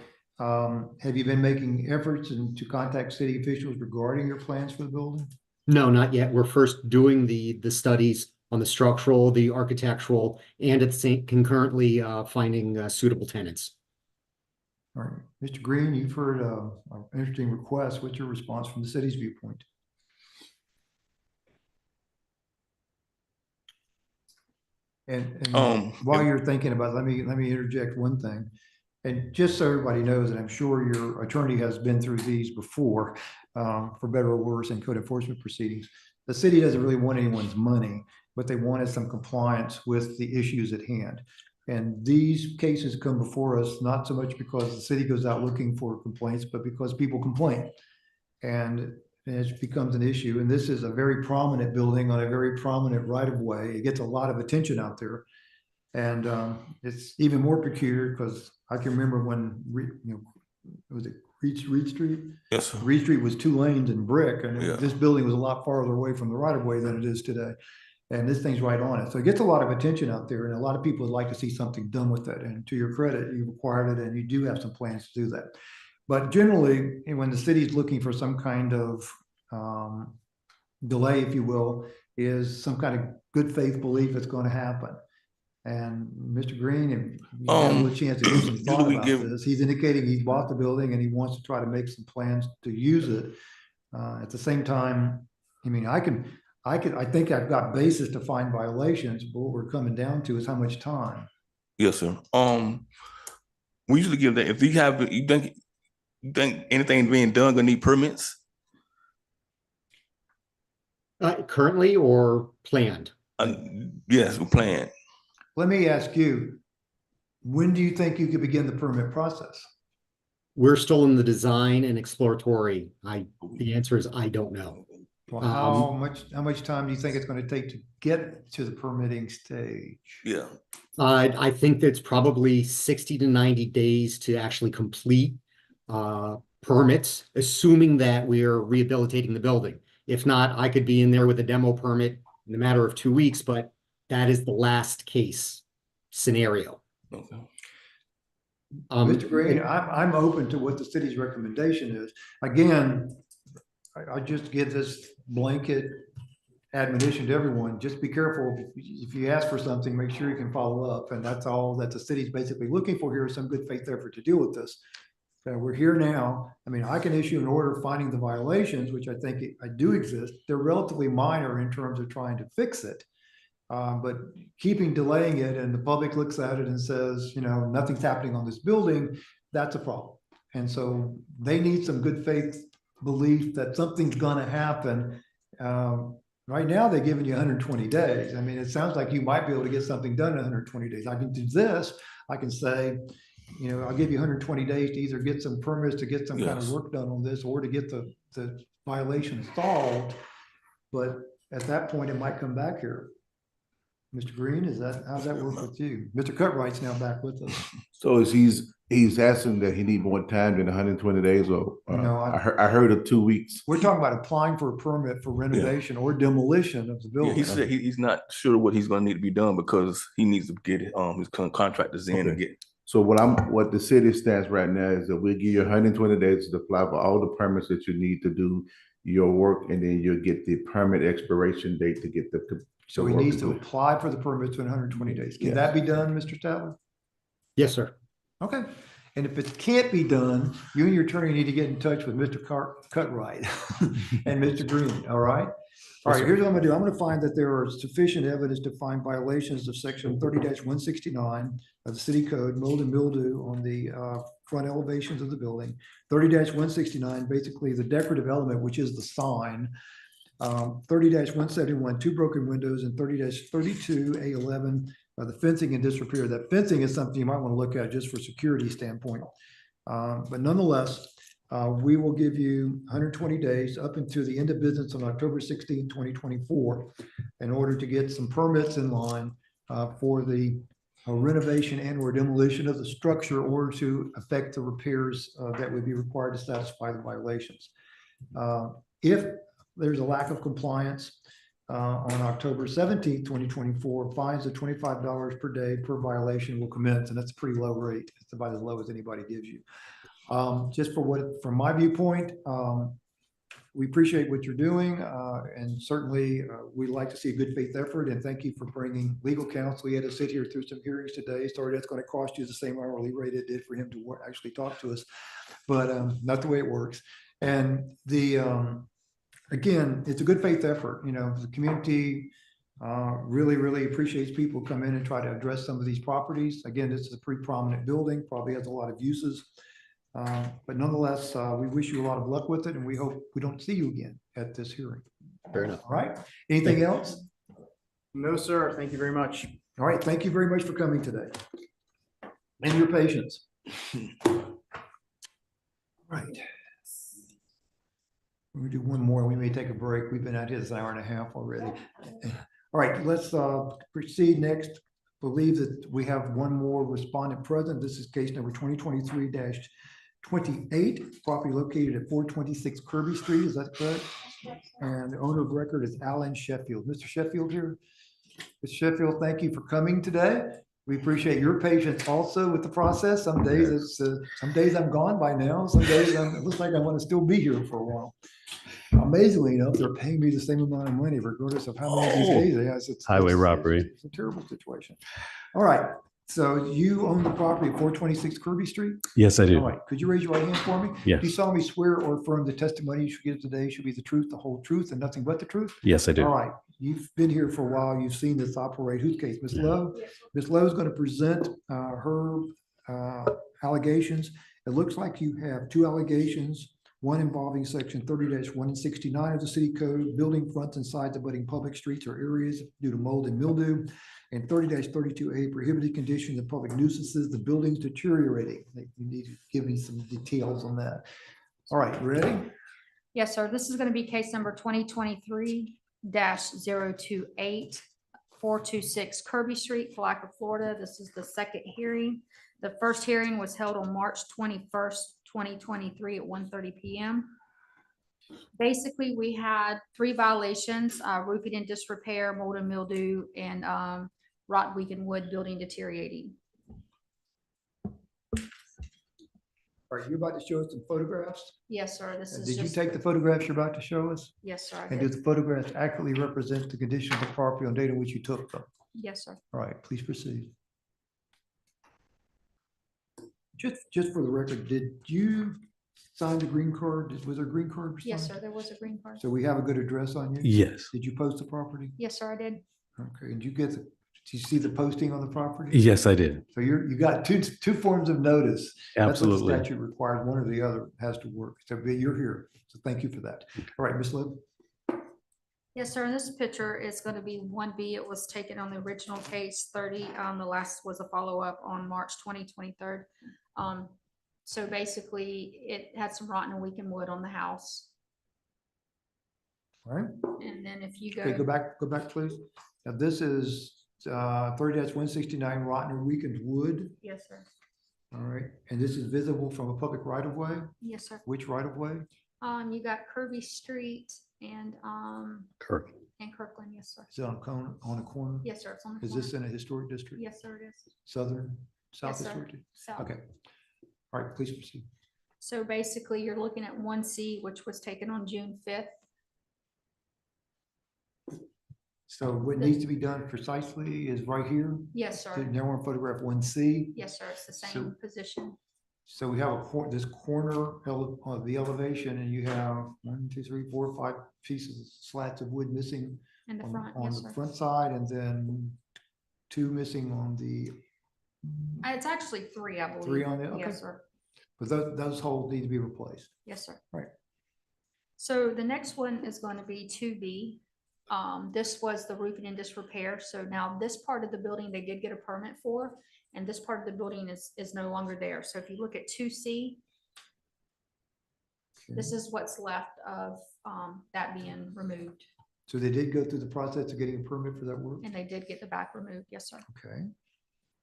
Have you been making efforts to contact city officials regarding your plans for the building? No, not yet. We're first doing the studies on the structural, the architectural, and at the same concurrently finding suitable tenants. All right, Mr. Green, you've heard an interesting request. What's your response from the city's viewpoint? And while you're thinking about it, let me interject one thing. And just so everybody knows, and I'm sure your attorney has been through these before, for better or worse, in code enforcement proceedings, the city doesn't really want anyone's money. What they want is some compliance with the issues at hand. And these cases come before us, not so much because the city goes out looking for complaints, but because people complain. And it becomes an issue. And this is a very prominent building on a very prominent right of way. It gets a lot of attention out there. And it's even more peculiar because I can remember when, was it Reed Street? Yes, sir. Reed Street was 2 lanes and brick, and Yeah. this building was a lot farther away from the right of way than it is today. And this thing's right on it. So it gets a lot of attention out there, and a lot of people would like to see something done with it. And to your credit, you acquired it and you do have some plans to do that. But generally, when the city's looking for some kind of delay, if you will, is some kind of good faith belief it's going to happen. And Mr. Green, if you have a little chance to give some thought usually we about give- this, he's indicating he bought the building and he wants to try to make some plans to use it. At the same time, I mean, I think I've got basis to find violations, but what we're coming down to is how much time. Yes, sir. We usually give that, if you think anything being done gonna need permits? Currently or planned? Yes, we plan. Let me ask you, when do you think you could begin the permit process? We're still in the design and exploratory. The answer is I don't know. Well, how much time do you think it's going to take to get to the permitting stage? Yeah. I think that's probably 60 to 90 days to actually complete permits, assuming that we're rehabilitating the building. If not, I could be in there with a demo permit in a matter of 2 weeks, but that is the last case scenario. Okay. Mr. Green, I'm open to what the city's recommendation is. Again, I just give this blanket admonition to everyone. Just be careful. If you ask for something, make sure you can follow up. And that's all that the city's basically looking for here, is some good faith effort to deal with this. We're here now. I mean, I can issue an order finding the violations, which I think I do exist. They're relatively minor in terms of trying to fix it. But delaying it, and the public looks at it and says, you know, nothing's happening on this building, that's a problem. And so they need some good faith belief that something's gonna happen. Right now, they're giving you 120 days. I mean, it sounds like you might be able to get something done in 120 days. I can do this. I can say, you know, I'll give you 120 days to either get some permits, to get some kind of Yes. work done on this, or to get the violation solved. But at that point, it might come back here. Mr. Green, how's that work with you? Mr. Cutright's now back with us. So he's asking that he need more time than 120 days, or No, I heard of 2 weeks. We're talking about applying for a permit for renovation or demolition of the Yeah, building. he said he's not sure what he's gonna need to be done because he needs to get his contractors in and Okay. get. So what the city stands right now is that we'll give you 120 days to apply for all the permits that you need to do your work, and then you'll get the permit expiration date to get the. So he work needs to complete. apply for the permits in 120 days. Can Yes. that be done, Mr. Statler? Yes, sir. Okay. And if it can't be done, you and your attorney need to get in touch with Mr. Cutright and Mr. Green, all right? All right, here's what I'm gonna do. I'm gonna find that there are sufficient evidence to find violations of section 30-169 of the city code, mold and mildew on the front elevations of the building. 30-169, basically the decorative element, which is the sign. 30-171, 2 broken windows, and 30-32, A11, the fencing in disrepair. That fencing is something you might want to look at just for security standpoint. But nonetheless, we will give you 120 days up into the end of business on October 16, 2024, in order to get some permits in line for the renovation and or demolition of the structure, or to effect the repairs that would be required to satisfy the violations. If there's a lack of compliance on October 17th, 2024, fines of $25 per day per violation will commence, and that's a pretty low rate. It's about as low as anybody gives you. Just from my viewpoint, we appreciate what you're doing, and certainly we'd like to see a good faith effort, and thank you for bringing legal counsel. We had to sit here through some hearings today. Sorry, that's going to cost you the same hourly rate it did for him to actually talk to us, but not the way it works. And again, it's a good faith effort. You know, the community really appreciates people come in and try to address some of these properties. Again, this is a pretty prominent building, probably has a lot of uses. But nonetheless, we wish you a lot of luck with it, and we hope we don't see you again at this hearing. Fair enough. All right. Anything else? No, sir. Thank you very much. All right. Thank you very much for coming today and your patience. Right. We'll do one more. We may take a break. We've been out here this hour and a half already. All right, let's proceed next. Believe that we have one more respondent present. This is case number 2023-2 28, property located at 426 Kirby Street, is that correct? And the owner of record is Alan Sheffield. Mr. Sheffield here. Mr. Sheffield, thank you for coming today. We appreciate your patience also with the process. Some days some days I'm gone by now. Some days it looks like I want to still be here for a while. Amazingly enough, they're paying me the same amount of money regardless of how many of these days it has. Highway robbery. It's a terrible situation. All right. So you own the property at 426 Kirby Street? Yes, I All do. right. Could you raise your right hand for me? Yes. Do you solemnly swear or affirm the testimony you should give today should be the truth, the whole truth, and nothing but the truth? Yes, I do. All right. You've been here for a while. You've seen this operate. Whose case? Ms. Lowe? Ms. Lowe is going to present her allegations. It looks like you have two allegations, one involving section 30-1 and 69 of the city code, building fronts and sides abutting public streets or areas due to mold and mildew, and 30-32A prohibited conditions of public nuisances, the buildings deteriorating. You need to give me some details on that. All right, you ready? Yes, sir. This is going to be case number 2023-028 426 Kirby Street, Palatka, Florida. This is the second hearing. The first hearing was held on March 21st, 2023 at 1:30 p.m. Basically, we had three violations, roofing and disrepair, mold and mildew, and rot, weakened wood, building deteriorating. Are you about to show us some photographs? Yes, sir. This is Did you just, take the photographs you're about to show us? yes, sir. I And do did. the photographs accurately represent the condition of the property on date in which you took them? Yes, sir. All right, please proceed. Just for the record, did you sign the green card? Was there a green card? Yes, signed? sir. There was a green card. So we have a good address on you? Yes. Did you post the property? Yes, sir. I did. Okay, and did you see the posting on the property? Yes, I did. So you got two forms of notice. That's what the Absolutely. statute requires. One or the other has to work. So but you're here. So thank you for that. All right, Ms. Loeb. Yes, sir. And this picture is going to be 1B. It was taken on the original case 30. The last was a follow-up on March 2023. So basically, it had some rotten and weakened wood on the house. All right. And then if you Okay, go, go back, please. Now, this is 30-169 rotten or weakened wood. yes, sir. All right, and this is visible from a public right of way? Yes, sir. Which right of way? You got Kirby Street and Kirk. Kirkland. Yes, sir. Is it on a corner? Yes, sir. It's on the Is corner. this in a historic district? Yes, sir. It is. Southern, South Yes, sir. Historic? So, Okay. All right, please proceed. so basically, you're looking at 1C, which was taken on June 5th. So what needs to be done precisely is right here. Yes, So sir. now we're on photograph 1C. Yes, sir. It's the So- same position. So we have this corner of the elevation, and you have 1, 2, 3, 4, 5 pieces, slats of wood missing In the on front, on yes, the sir. front side, and then 2 missing on the, It's actually 3, I believe. 3 on the, okay. Yes, sir. But those holes need to be replaced. Yes, sir. Right. So the next one is going to be 2B. This was the roofing and disrepair. So now this part of the building, they did get a permit for, and this part of the building is no longer there. So if you look at 2C, this is what's left of that being removed. So they did go through the process of getting a permit for that work? And they did get the back removed. Yes, sir. Okay.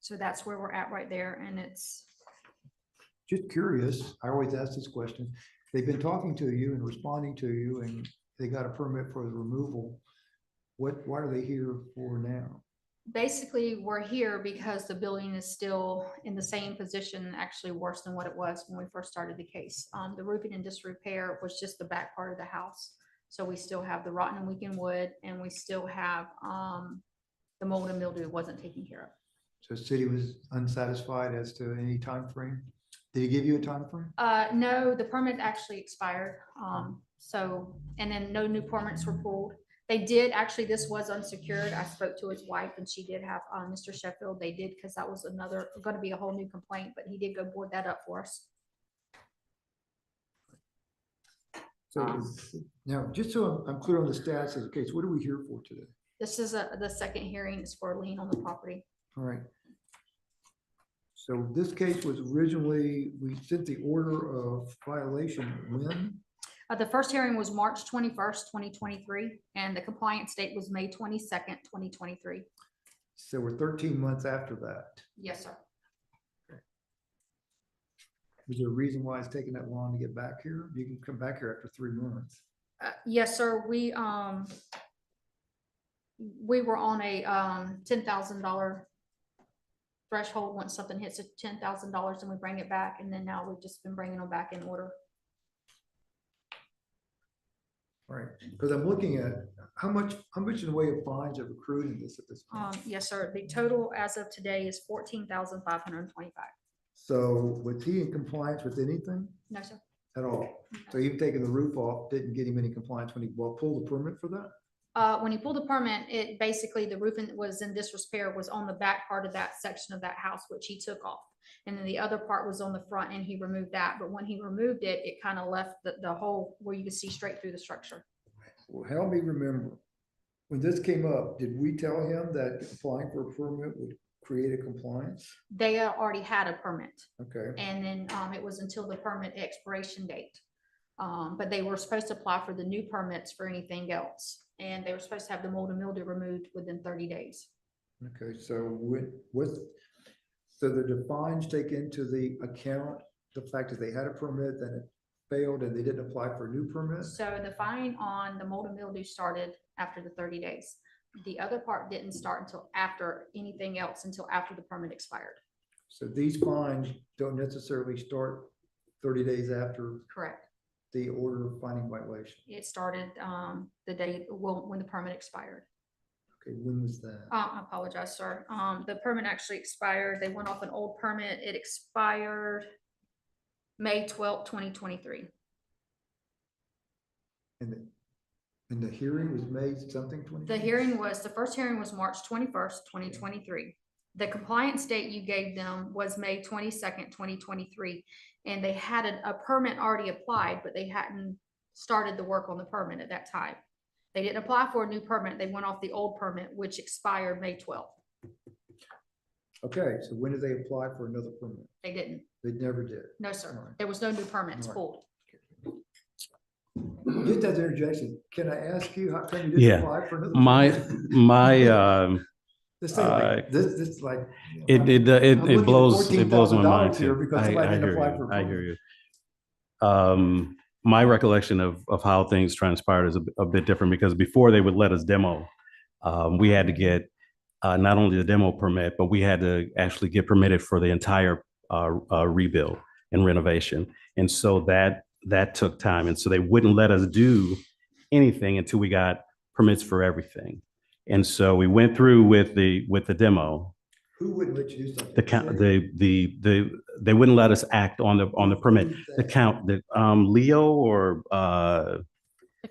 So that's where we're at right there. And it's, Just curious, I always ask this question. They've been talking to you and responding to you, and they got a permit for the removal. Why are they here for now? basically, we're here because the building is still in the same position, actually worse than what it was when we first started the case. The roofing and disrepair was just the back part of the house. So we still have the rotten and weakened wood, and we still have the mold and mildew wasn't taken care of. So the city was unsatisfied as to any time frame. Did he give you a time frame? No, the permit actually expired. So, and then no new permits were pulled. They did, actually, this was unsecured. I spoke to his wife and she did have Mr. Sheffield. They did, because that was going to be a whole new complaint, but he did go board that up for us. So now, just so I'm clear on the status of the case, what are we here for today? This is the second hearing is for a lien on the property. All right. So this case was originally, we sent the order of violation when? The first hearing was March 21st, 2023, and the compliance date was May 22nd, 2023. So we're 13 months after that. Yes, sir. Is there a reason why it's taking that long to get back here? You can come back here after 3 months. Yes, sir. We were on a $10,000 threshold. Once something hits $10,000, and we bring it back, and then now we've just been bringing them back in order. Right, because I'm looking at how much in the way of fines have accrued in this at this point. Yes, sir. The total as of today is 14,525. So was he in compliance with anything No, sir. at all? So even taking the roof off didn't get him any compliance when he pulled the permit for that? When he pulled the permit, it basically, the roof was in disrepair, was on the back part of that section of that house, which he took off. And then the other part was on the front, and he removed that. But when he removed it, it kind of left the hole where you could see straight through the structure. Well, help me remember, when this came up, did we tell him that applying for a permit would create a compliance? They already had a permit, Okay, and then it was until the permit expiration date. But they were supposed to apply for the new permits for anything else. And they were supposed to have the mold and mildew removed within 30 days. okay, so so the fines take into the account the fact that they had a permit, then it failed and they didn't apply for a new permit? So the fine on the mold and mildew started after the 30 days. The other part didn't start until after anything else, until after the permit expired. So these fines don't necessarily start 30 days after Correct. the order of finding violation. It started the day, well, when the permit expired. Okay, when was that? I apologize, sir. The permit actually expired. They went off an old permit. It expired May 12th, 2023. And the hearing was May something 20? The first hearing was March 21st, 2023. The compliance date you gave them was May 22nd, 2023. And they had a permit already applied, but they hadn't started the work on the permit at that time. They didn't apply for a new permit. They went off the old permit, which expired May 12th. Okay, so when did they apply for another permit? They didn't. They never did. No, All sir. right. There was no new permits All right. pulled. Just as an interjection, can I ask you how come you didn't Yeah. apply for another? My, permit? my, This thing like, this like. it I'm looking at it blows my $14,000 mind here too. because I somebody didn't hear apply for you. a I hear permit. you. My recollection of how things transpired is a bit different because before they would let us demo, we had to get not only the demo permit, but we had to actually get permitted for the entire rebuild and renovation. And so that took time. And so they wouldn't let us do anything until we got permits for everything. And so we went through with the demo. Who wouldn't let you do something? The count, City? they wouldn't let us act on the permit. Who's The that? count, Leo or The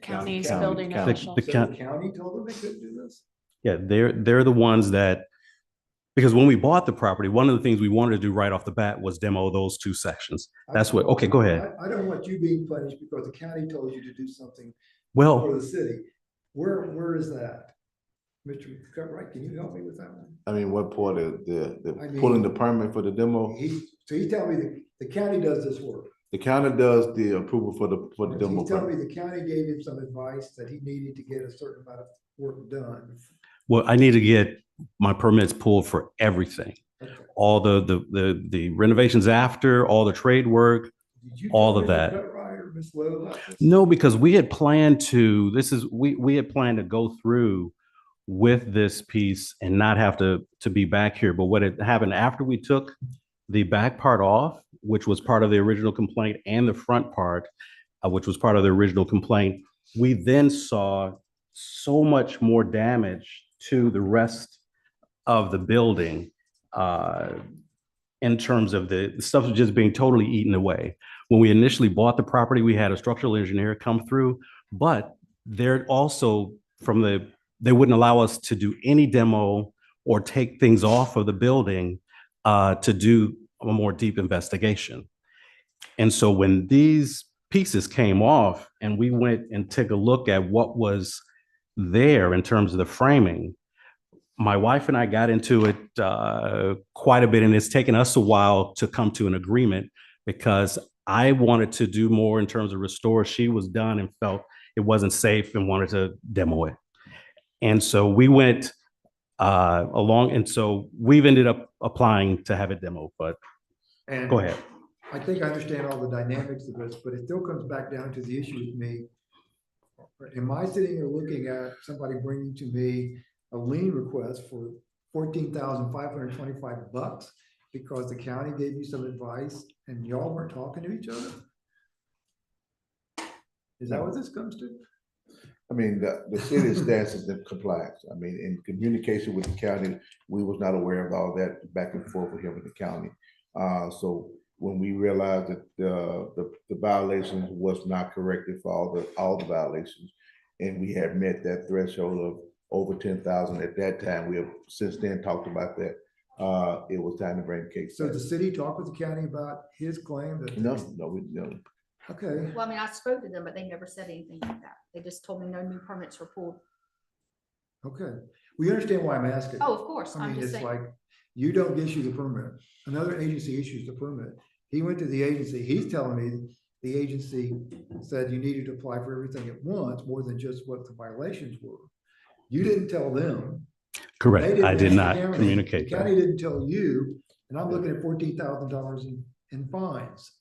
county's County. building The- official. the So count- the county told them they couldn't do this? yeah, they're the ones that, because when we bought the property, one of the things we wanted to do right off the bat was demo those two sections. That's what, okay, go ahead. I don't want you being punished because the county told you to do something for Well, the city. Where is that? Mr. Cutright, can you help me with that one? I mean, what part of I mean- pulling the permit for the demo? So he's telling me the county does this work. The county does the approval for the So demo he's telling permit. me the county gave him some advice that he needed to get a certain amount of work done. well, I need to get my permits pulled for everything. Okay. All the renovations after, all the trade work. Did you All tell of Mr. that. Cutright or Ms. Lowe about this? No, because we had planned to, we had planned to go through with this piece and not have to be back here. But what had happened after we took the back part off, which was part of the original complaint, and the front part, which was part of the original complaint, we then saw so much more damage to the rest of the building in terms of the stuff was just being totally eaten away. When we initially bought the property, we had a structural engineer come through, but they're also they wouldn't allow us to do any demo or take things off of the building to do a more deep investigation. And so when these pieces came off and we went and took a look at what was there in terms of the framing, my wife and I got into it quite a bit, and it's taken us a while to come to an agreement because I wanted to do more in terms of restore. She was done and felt it wasn't safe and wanted to demo it. And so we went along, and so we've ended up applying to have it demoed, but And go ahead. I think I understand all the dynamics of this, but it still comes back down to the issue with me. Am I sitting here looking at somebody bringing to me a lien request for $14,525 because the county gave you some advice and y'all weren't talking to each other? Is that what this comes to? I mean, the city stance is in compliance. I mean, in communication with the county, we was not aware of all that back and forth with him in the county. So when we realized that the violations was not corrected for all the violations, and we had met that threshold of over 10,000 at that time, we have since then talked about that. It was time to bring the case So back. the city talked with the county about his claim that? No, no. Okay, Well, I mean, I spoke to them, but they never said anything like that. They just told me no new permits were pulled. okay. We understand why I'm asking. Oh, of course, I I'm mean, just it's saying. like, you don't issue the permit. Another agency issues the permit. He went to the agency. He's telling me the agency said you needed to apply for everything at once, more than just what the violations were. You didn't tell them. They Correct. didn't I did ask the not county. communicate The that. county didn't tell you, and I'm looking at $14,000 in fines.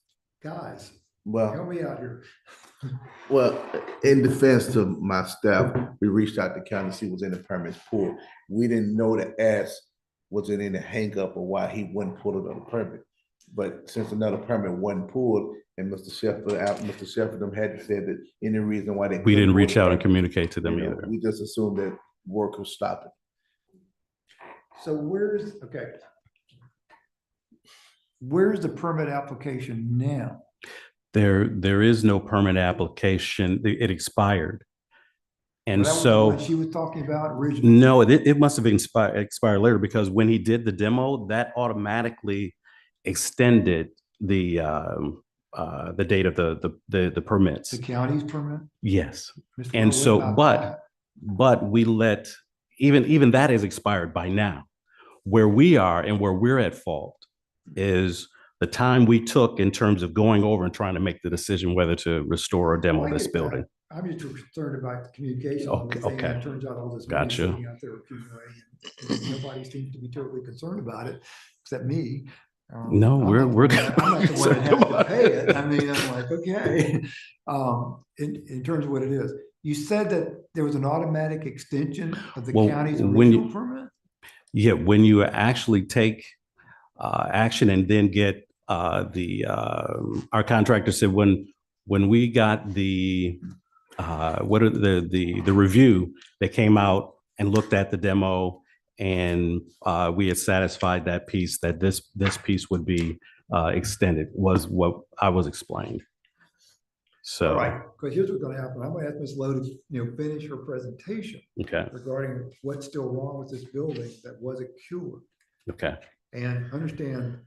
Guys, Well, help me out here. Well, in defense to my staff, we reached out to county to see what's in the permits pulled. We didn't know to ask, was it in the hang up or why he wouldn't pull it on the permit. But since another permit wasn't pulled and Mr. Sheffield them had said that any reason why they. We didn't couldn't reach pull out the and communicate to them permit, either. we just assumed that work was stopping. So where's the permit application now? There is no permit application. It expired. And Well, that was the so, one she was talking about originally. no, it must have expired later because when he did the demo, that automatically extended the date of the permits. The county's permit? Yes. Mr. And Lowe, so, what about that? but we let, even that is expired by now. Where we are and where we're at fault is the time we took in terms of going over and trying to make the decision whether to restore or Oh, demo I this get that. building. I'm just concerned about the communication. on this thing, and Okay. It turns out all this money Gotcha. sitting out there accumulating, and nobody seems to be terribly concerned about it, except me. No, I'm we're not the we're one that- I'm not the one that has concerned to about pay it. it. I mean, I'm like, okay. In terms of what it is, you said that there was an automatic extension of the Well, county's when you- original permit? Yeah, when you actually take action and then get our contractor said when we got the the review, they came out and looked at the demo and we had satisfied that piece that this piece would be extended was what I was explained. So, All right, because here's what's gonna happen. I'm gonna ask Ms. Lowe to, finish her presentation okay, regarding what's still wrong with this building that wasn't cured. okay, And understand,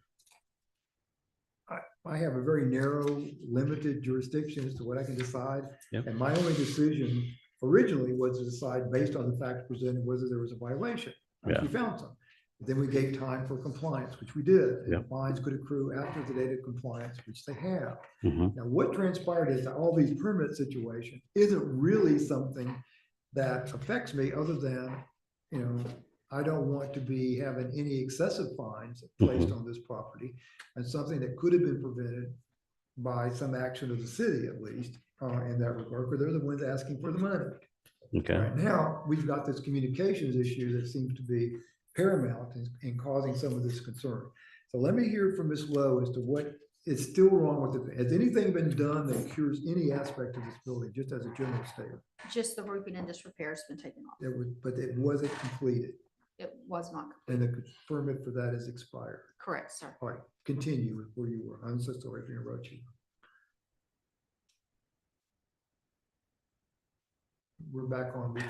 I have a very narrow, limited jurisdiction as to what I can decide. Yep. And my only decision originally was to decide based on the facts presented whether there was a violation. Yeah. We found some. Then we gave time for compliance, which we did. And Yep. fines could accrue after the date of compliance, which they have. mhm, Now, what transpired is that all these permit situations isn't really something that affects me other than, I don't want to be having any excessive fines placed on this property, and something that could have been prevented by some action of the city at least, in that regard, because they're the ones asking for the money. okay. Right now, we've got this communications issue that seems to be paramount in causing some of this concern. So let me hear from Ms. Lowe as to what is still wrong with it. Has anything been done that cures any aspect of this building, just as a general statement? Just the roofing and disrepair has been taken off. But it wasn't completed, It was not and the permit for that is expired. correct, sir. All right, continue with where you were. I'm so sorry to interrupt you. We're back on.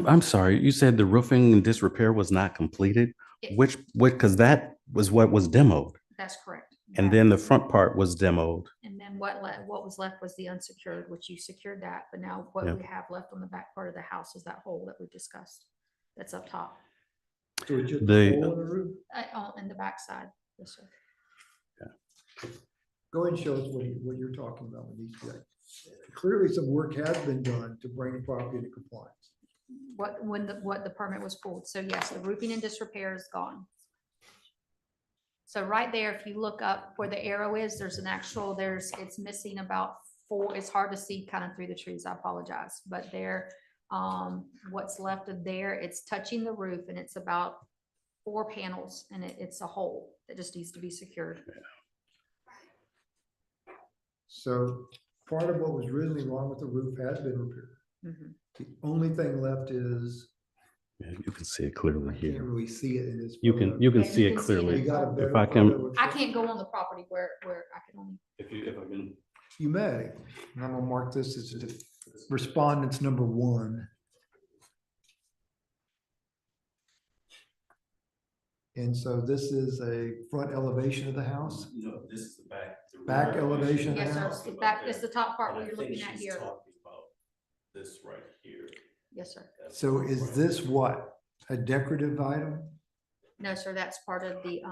I'm sorry. You said the roofing and disrepair was not completed. It- Because that was what was demoed, That's correct. and That- then the front part was demoed. And then what was left was the unsecured, which you secured that, but now what Yeah. we have left on the back part of the house is that hole that we discussed. That's up top, So it's just the- a hole in the roof? in the backside. Yes, sir. Go ahead and show us what you're talking about with these things. Clearly, some work has been done to bring the property into compliance. What the permit was pulled. So yes, the roofing and disrepair is gone. So right there, if you look up where the arrow is, there's an actual, it's missing about 4, it's hard to see kind of through the trees, I apologize, but there, what's left of there, it's touching the roof and it's about 4 panels and it's a hole that just needs to be secured. So part of what was originally wrong with the roof has been repaired. Mhm. The only thing left is, Yeah, you can see it clearly I can't here. really see it in this. You photo. can, you can Yeah, see you it can see it. You clearly. got a better If I photo can, of- I can't go on the property where I can only, if I can. You may. And I'm gonna mark this as respondents number 1. And so this is a front elevation of the house? No, this is the back. Back elevation of the yes, sir, house? it's the back, it's the top part where you're looking at here. This right here. Yes, sir. So is this what? A decorative item? No, sir, that's part of the,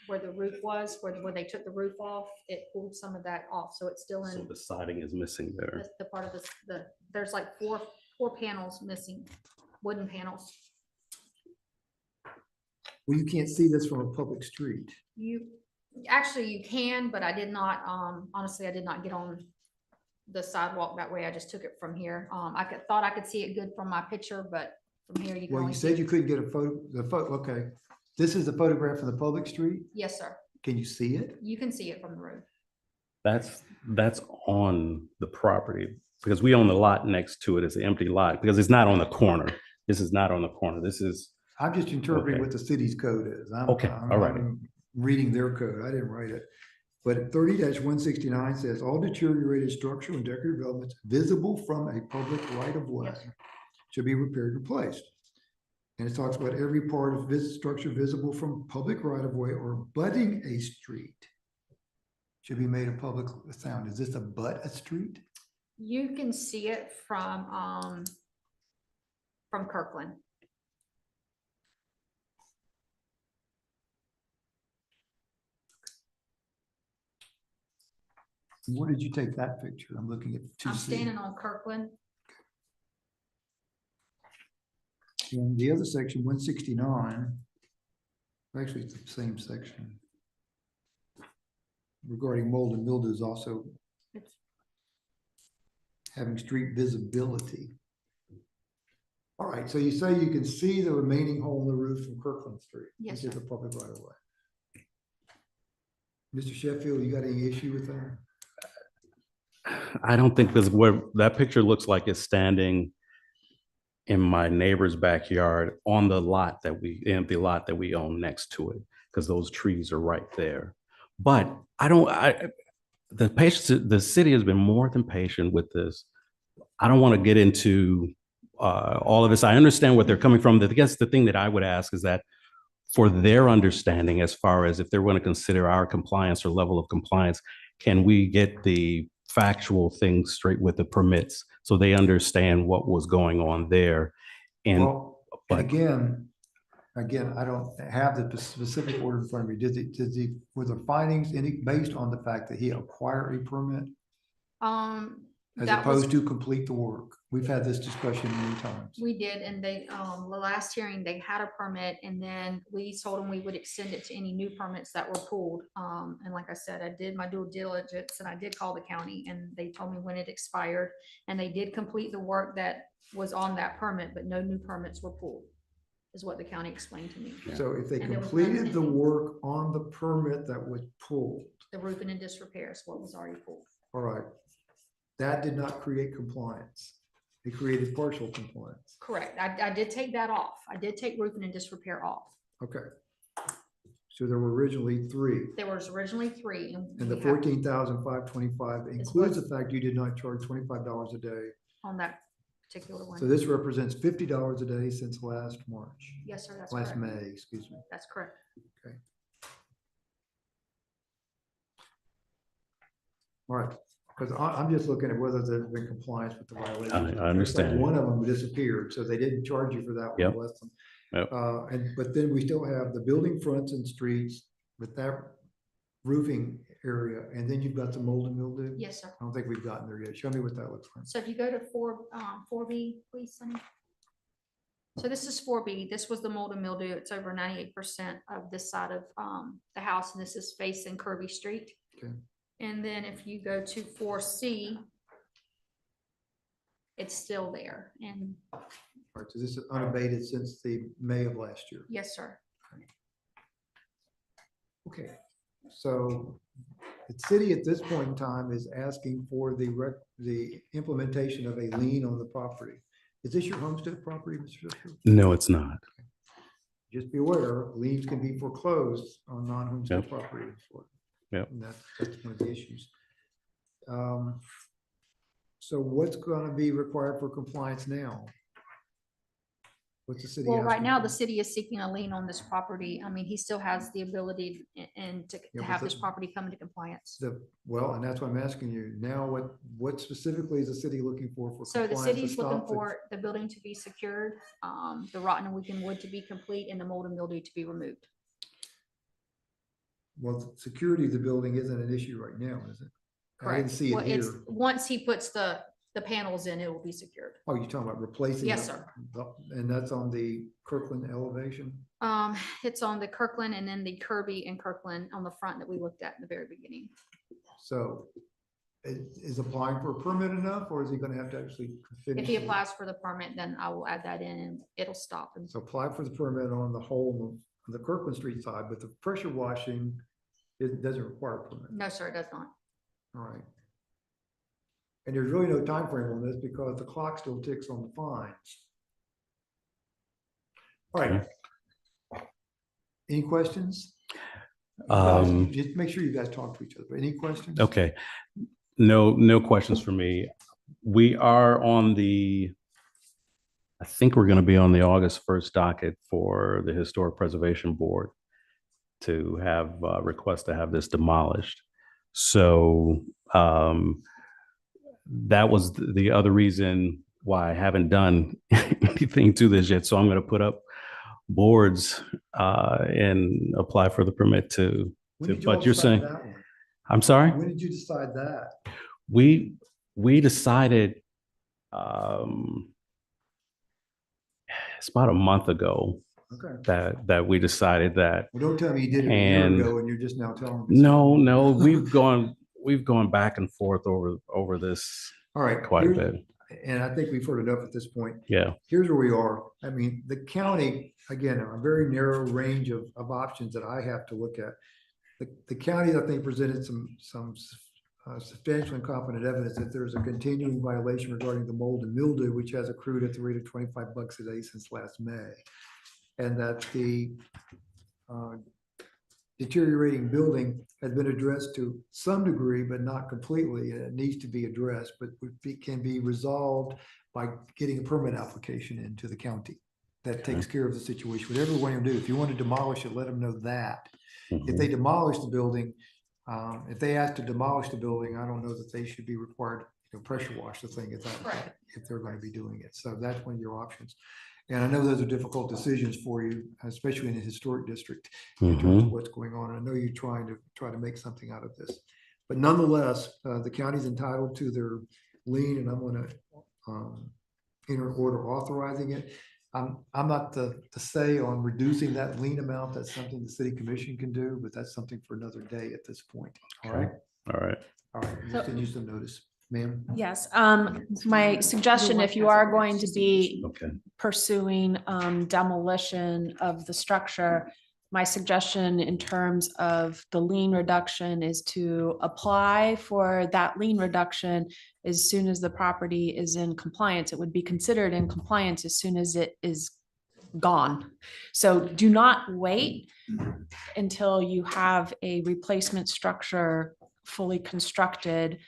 where the roof was, where they took the roof off, it pulled some of that off, so it's still So in the siding is missing there. the part of there's like four panels missing, wooden panels. Well, you can't see this from a public street. Actually, you can, but I did not, honestly, I did not get on the sidewalk that way, I just took it from here. Thought I could see it good from my picture, but from here you can Well, only you see. said you couldn't get a photo, okay. This is a photograph of the public street? Yes, sir, Can you see it? you can see it from the roof. That's on the property because we own the lot next to it. It's an empty lot because it's not on the corner. This is not on the corner. This is, I'm just interpreting Okay. what the city's code is. Okay, all right. I'm reading their code. I didn't write it. But 30-169 says all deteriorated structural and decorative elements visible from a public right of way Yes. should be repaired and replaced. And it talks about every part of this structure visible from public right of way or abutting a street should be made a public sound. Is this a street? You can see it from Kirkland. Where did you take that picture? I'm looking at I'm 2C. standing on Kirkland. And the other section, 169, actually it's the same section. Regarding mold and mildew is also It's- having street visibility. All right, so you say you can see the remaining hole in the roof from Kirkland Street. Yes, Which is sir. a public right of way. Mr. Sheffield, you got any issue with that? I don't think this, where that picture looks like it's standing in my neighbor's backyard on the lot empty lot that we own next to it, because those trees are right there. But the city has been more than patient with this. I don't want to get into all of this. I understand what they're coming from. I guess the thing that I would ask is that for their understanding, as far as if they're going to consider our compliance or level of compliance, can we get the factual things straight with the permits so they understand what was going on there? And Well, but- again, I don't have the specific order in front of me. Were the findings based on the fact that he acquired a permit as That was, opposed to complete the work? We've had this discussion many times. we did, and they, the last hearing, they had a permit, and then we told them we would extend it to any new permits that were pulled. And like I said, I did my due diligence, and I did call the county, and they told me when it expired, and they did complete the work that was on that permit, but no new permits were pulled, is what the county explained to me. So if they And there was completed the nothing. work on the permit that was pulled, The roofing and disrepair is what was already pulled. all right, that did not create compliance. It created partial compliance. Correct. I did take that off. I did take roofing and disrepair off. Okay. So there were originally 3. There was originally 3. And the we have 14,525 includes the fact you did not charge $25 a day. on that particular one. So this represents $50 a day since last March, Yes, sir, that's last correct. May, excuse me. That's correct. All right, because I'm just looking at whether there's been compliance with the violation. I Looks like understand. one of them disappeared, so they didn't charge you for that Yep. one. Bless them. Yep. But then we still have the building fronts and streets with that roofing area, and then you've got the mold and mildew. Yes, sir. I don't think we've gotten there yet. Show me what that looks like. So if you go to 4B, please, Sunny. So this is 4B. This was the mold and mildew. It's over 98% of this side of the house, and this is facing Kirby Street. Okay. And then if you go to 4C, it's still there. And All right, so this is unabated since the May of last year. yes, sir. Okay, so the city at this point in time is asking for the implementation of a lien on the property. Is this your homestead property, Mr. Fisher? No, it's not. Just be aware, liens can be foreclosed on non-homestead Yep. property in Florida. Yep. And that's one of the issues. So what's gonna be required for compliance now? What's the city? Well, right asking now, for? the city is seeking a lien on this property. I mean, he still has the ability and to Yeah, but have this the- property come into compliance. Well, and that's why I'm asking you now, what specifically is the city looking for So the compliance to city's looking stop the- for the building to be secured, the rotten and weakened wood to be complete, and the mold and mildew to be removed. Well, the security of the building isn't an issue right now, is it? I didn't Correct. see Well, it it's, here. once he puts the panels in, it will be secured. Oh, you're talking about replacing? Yes, the- sir. And that's on the Kirkland elevation? It's on the Kirkland and then the Kirby and Kirkland on the front that we looked at in the very beginning. So is applying for a permit enough, or is he gonna have to actually finish? If he it? applies for the permit, then I will add that in and it'll stop. And So apply for the permit on the whole, on the Kirkland Street side, but the pressure washing, it doesn't require a permit. no, sir, it does not. All right. And there's really no time frame on this because the clock still ticks on the fines. All right. Any questions? You guys- Just make sure you guys talk to each other. Any questions? Okay. No questions for me. We are on I think we're going to be on the August 1st docket for the Historic Preservation Board to have a request to have this demolished. So that was the other reason why I haven't done anything to this yet. So I'm going to put up boards and apply for the permit When did you all but you're decide saying, that one? I'm sorry? When did you decide that? We decided it's about a month ago Okay. that we decided that. Well, don't tell me you did it a year And- ago and you're just now telling me. No, we've gone back and forth over this All right. quite a here's- bit. And I think we've heard enough at this point. Yeah. Here's where we are. I mean, the county, again, a very narrow range of options that I have to look at. The county, I think, presented some substantial and competent evidence that there's a continuing violation regarding the mold and mildew, which has accrued at the rate of $25 a day since last May. And that the deteriorating building has been addressed to some degree, but not completely. And it needs to be addressed, but can be resolved by getting a permit application into the county. That takes care of the situation. Whatever you want to do, if you want to demolish it, let them know that. If they demolish the building, if they ask to demolish the building, I don't know that they should be required to pressure wash the thing Right. if they're going to be doing it. So that's one of your options. And I know those are difficult decisions for you, especially in a historic district, in terms of what's going on. I know you're trying to make something out of this. But nonetheless, the county's entitled to their lien, and I'm going to enter order authorizing it. I'm not the say on reducing that lien amount. That's something the city commission can do, but that's something for another day at this point. All right? All right. All right, So- you send you some notice, ma'am. Yes, my suggestion, if you are going to be Okay. pursuing demolition of the structure, my suggestion in terms of the lien reduction is to apply for that lien reduction as soon as the property is in compliance. It would be considered in compliance as soon as it is gone. So do not wait until you have a replacement structure fully constructed,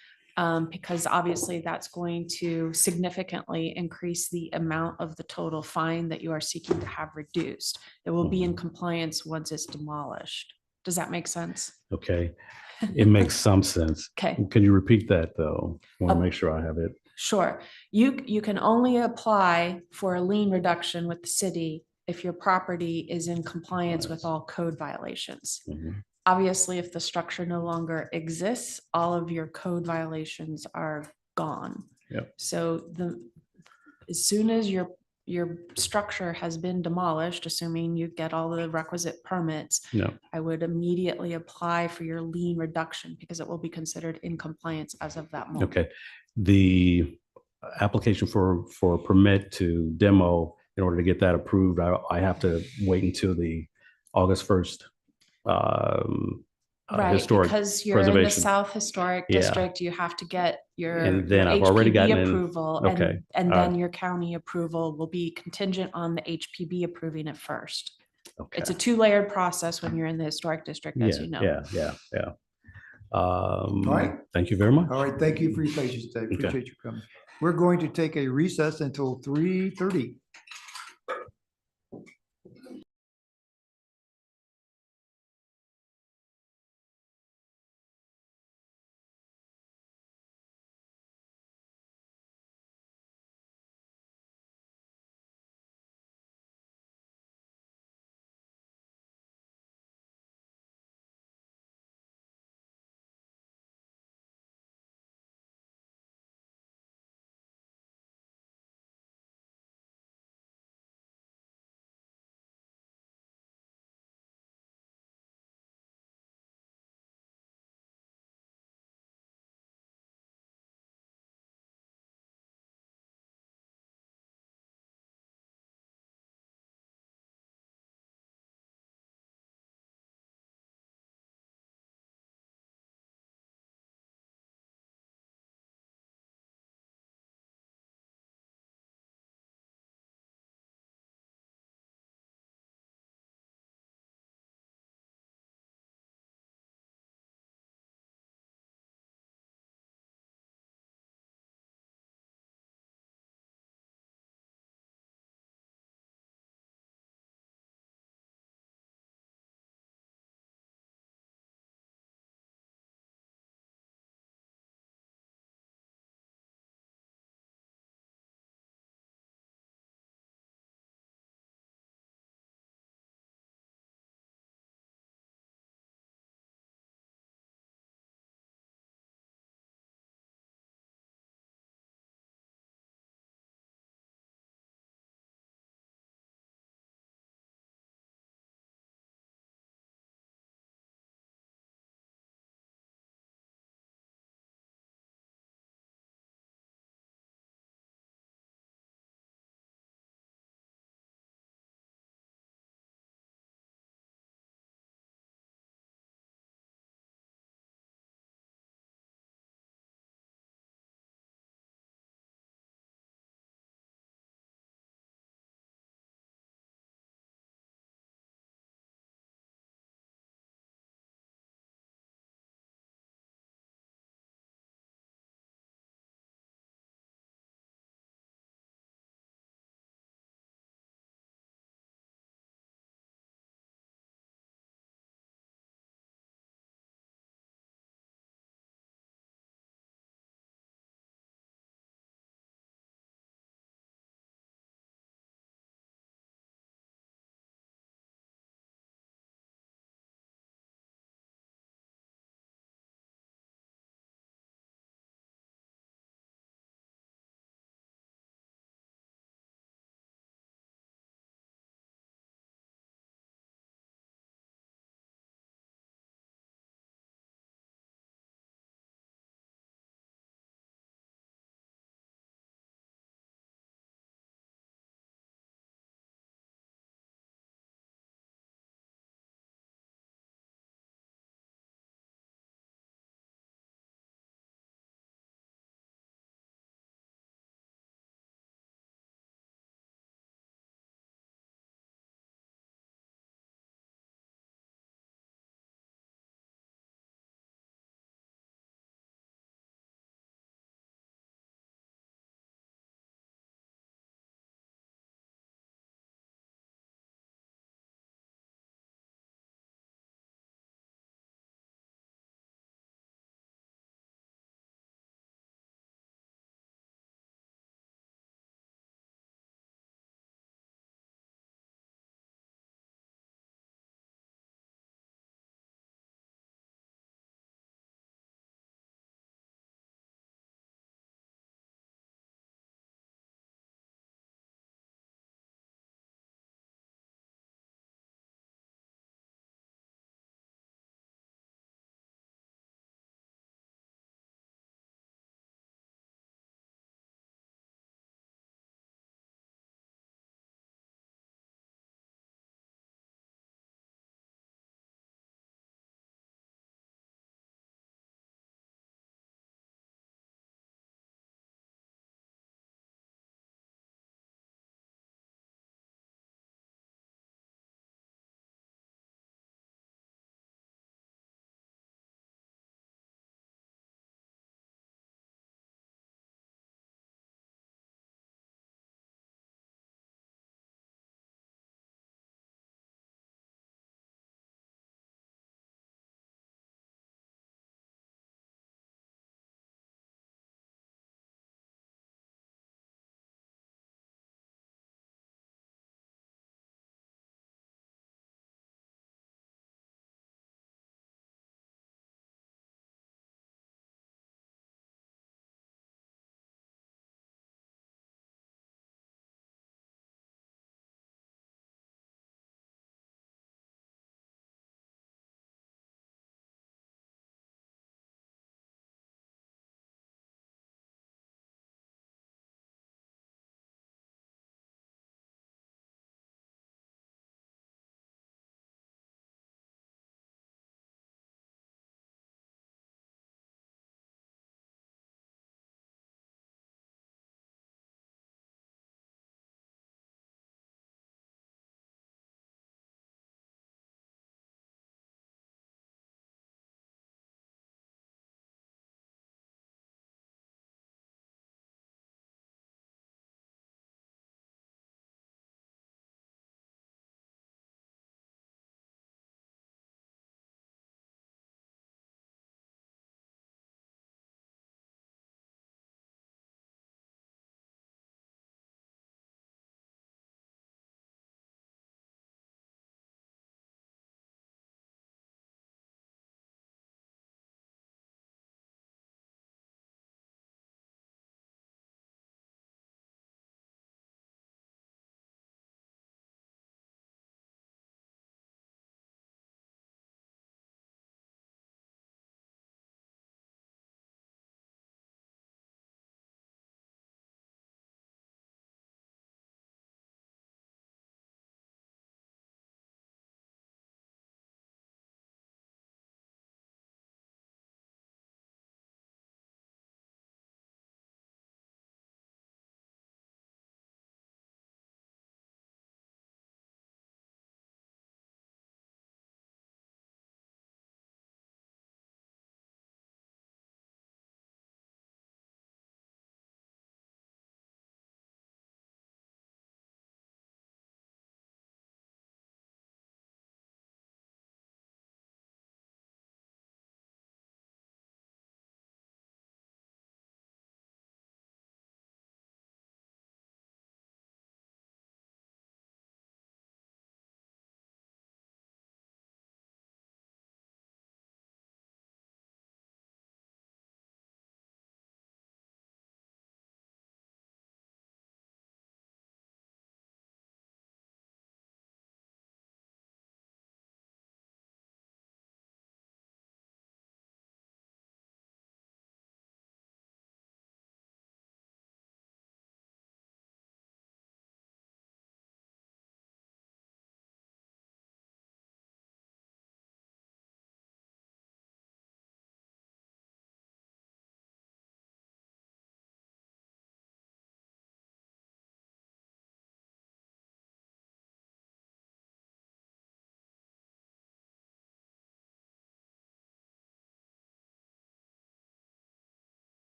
because obviously that's going to significantly increase the amount of the total fine that you are seeking to have reduced. It will be in compliance once it's demolished. Does that make sense? Okay. It makes some sense. Okay. Can you repeat that though? Want to make sure I have it. Sure. You can only apply for a lien reduction with the city if your property is in compliance with all code violations. Mhm. Obviously, if the structure no longer exists, all of your code violations are gone. Yep. So as soon as your your structure has been demolished, assuming you get all the requisite permits, No. I would immediately apply for your lien reduction because it will be considered in compliance as of that moment. Okay. The application for a permit to demo, in order to get that approved, I have to wait until the August 1st. Right, Historic because you're in the preservation. South Historic Yeah. District, you have to get your And then your I've already HPB gotten in- approval. okay, And all then right. your county approval will be contingent on the HPB approving it first. Okay. It's a two-layered process when you're in the Historic District, as you know. Yeah. right. Thank you very much. All right, thank you for your patience. I appreciate you coming. We're going to take a recess until 3:30.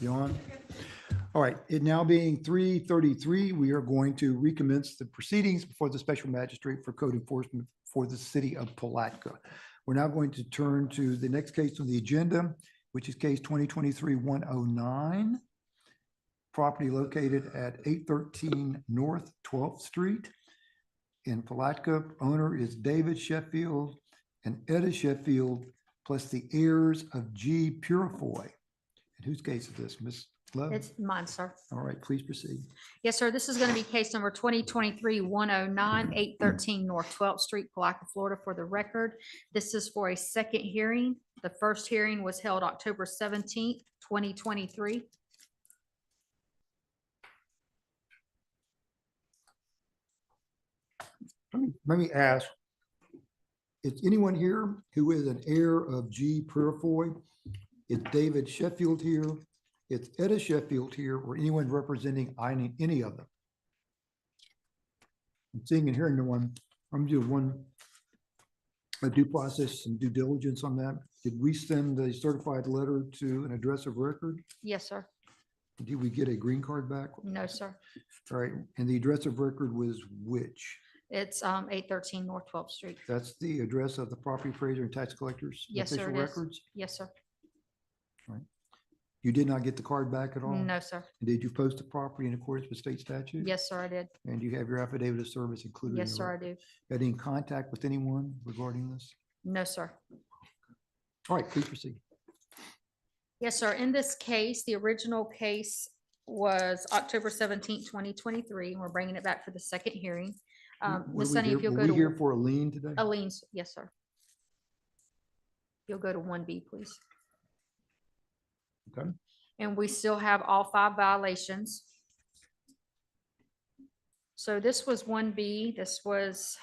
You on? All right, it now being 3:33, we are going to recommence the proceedings before the special magistrate for code enforcement for the city of Palatka. We're now going to turn to the next case on the agenda, which is case 2023-109. Property located at 813 North 12th Street in Palatka. Owner is David Sheffield and Etta Sheffield, plus the heirs of G. Purifoy. And whose case is this, Ms. Love? It's mine, sir. All right, please proceed. Yes, sir. This is going to be case number 2023-109, 813 North 12th Street, Palatka, Florida. For the record, this is for a second hearing. The first hearing was held October 17th, 2023. Let me ask, is anyone here who is an heir of G. Purifoy? Is David Sheffield here? Is Etta Sheffield here, or anyone representing any of them? I'm seeing and hearing no one. I'm doing one, a due process and due diligence on that. Did we send a certified letter to an address of record? Yes, sir. Did we get a green card back? No, sir. All right, and the address of record was which? It's 813 North 12th Street. That's the address of the property appraiser and tax collectors? Yes, sir, official it is. records? Yes, sir. You did not get the card back at all? No, sir. And did you post the property in accordance with state statute? Yes, sir, I did. And you have your affidavit of service included? in Yes, the sir, I record? do. Had any contact with anyone regarding this? No, sir. All right, please proceed. Yes, sir. In this case, the original case was October 17th, 2023, and we're bringing it back for the second hearing. Were Ms. we Sunny, here- if you'll were go we here to for a lien today? Aleen's, yes, sir. You'll go to 1B, please. Okay. And we still have all 5 violations. So this was 1B. This was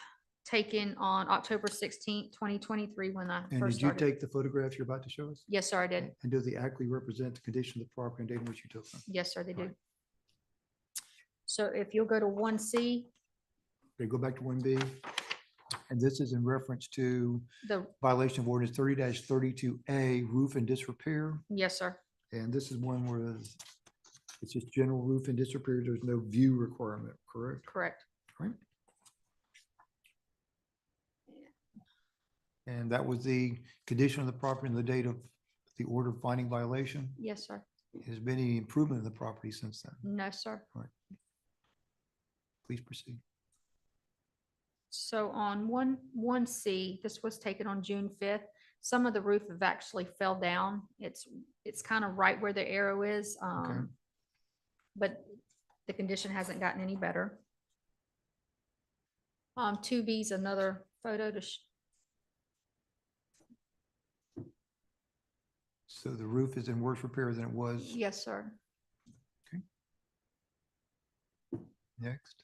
taken on October 16th, 2023, when I And first did you started. take the photographs you're about to show us? Yes, sir, I did. And do they accurately represent the condition of the property and date in which you took them? Yes, sir, they do. Right. So if you'll go to 1C, Okay, go back to 1B. And this is in reference to the, violation of ordinance 30-32A, roof and disrepair. yes, sir. And this is one where it's just general roof and disrepair. There's no view requirement, correct? Correct. Right. And that was the condition of the property and the date of the order finding violation. Yes, sir. Has been any improvement in the property since then? No, sir. Please proceed. So on 1C, this was taken on June 5th. Some of the roof have actually fell down. It's kind of right where the arrow is. But the condition hasn't gotten any better. 2B is another photo to So the roof is in worse repair than it was. yes, sir. Next.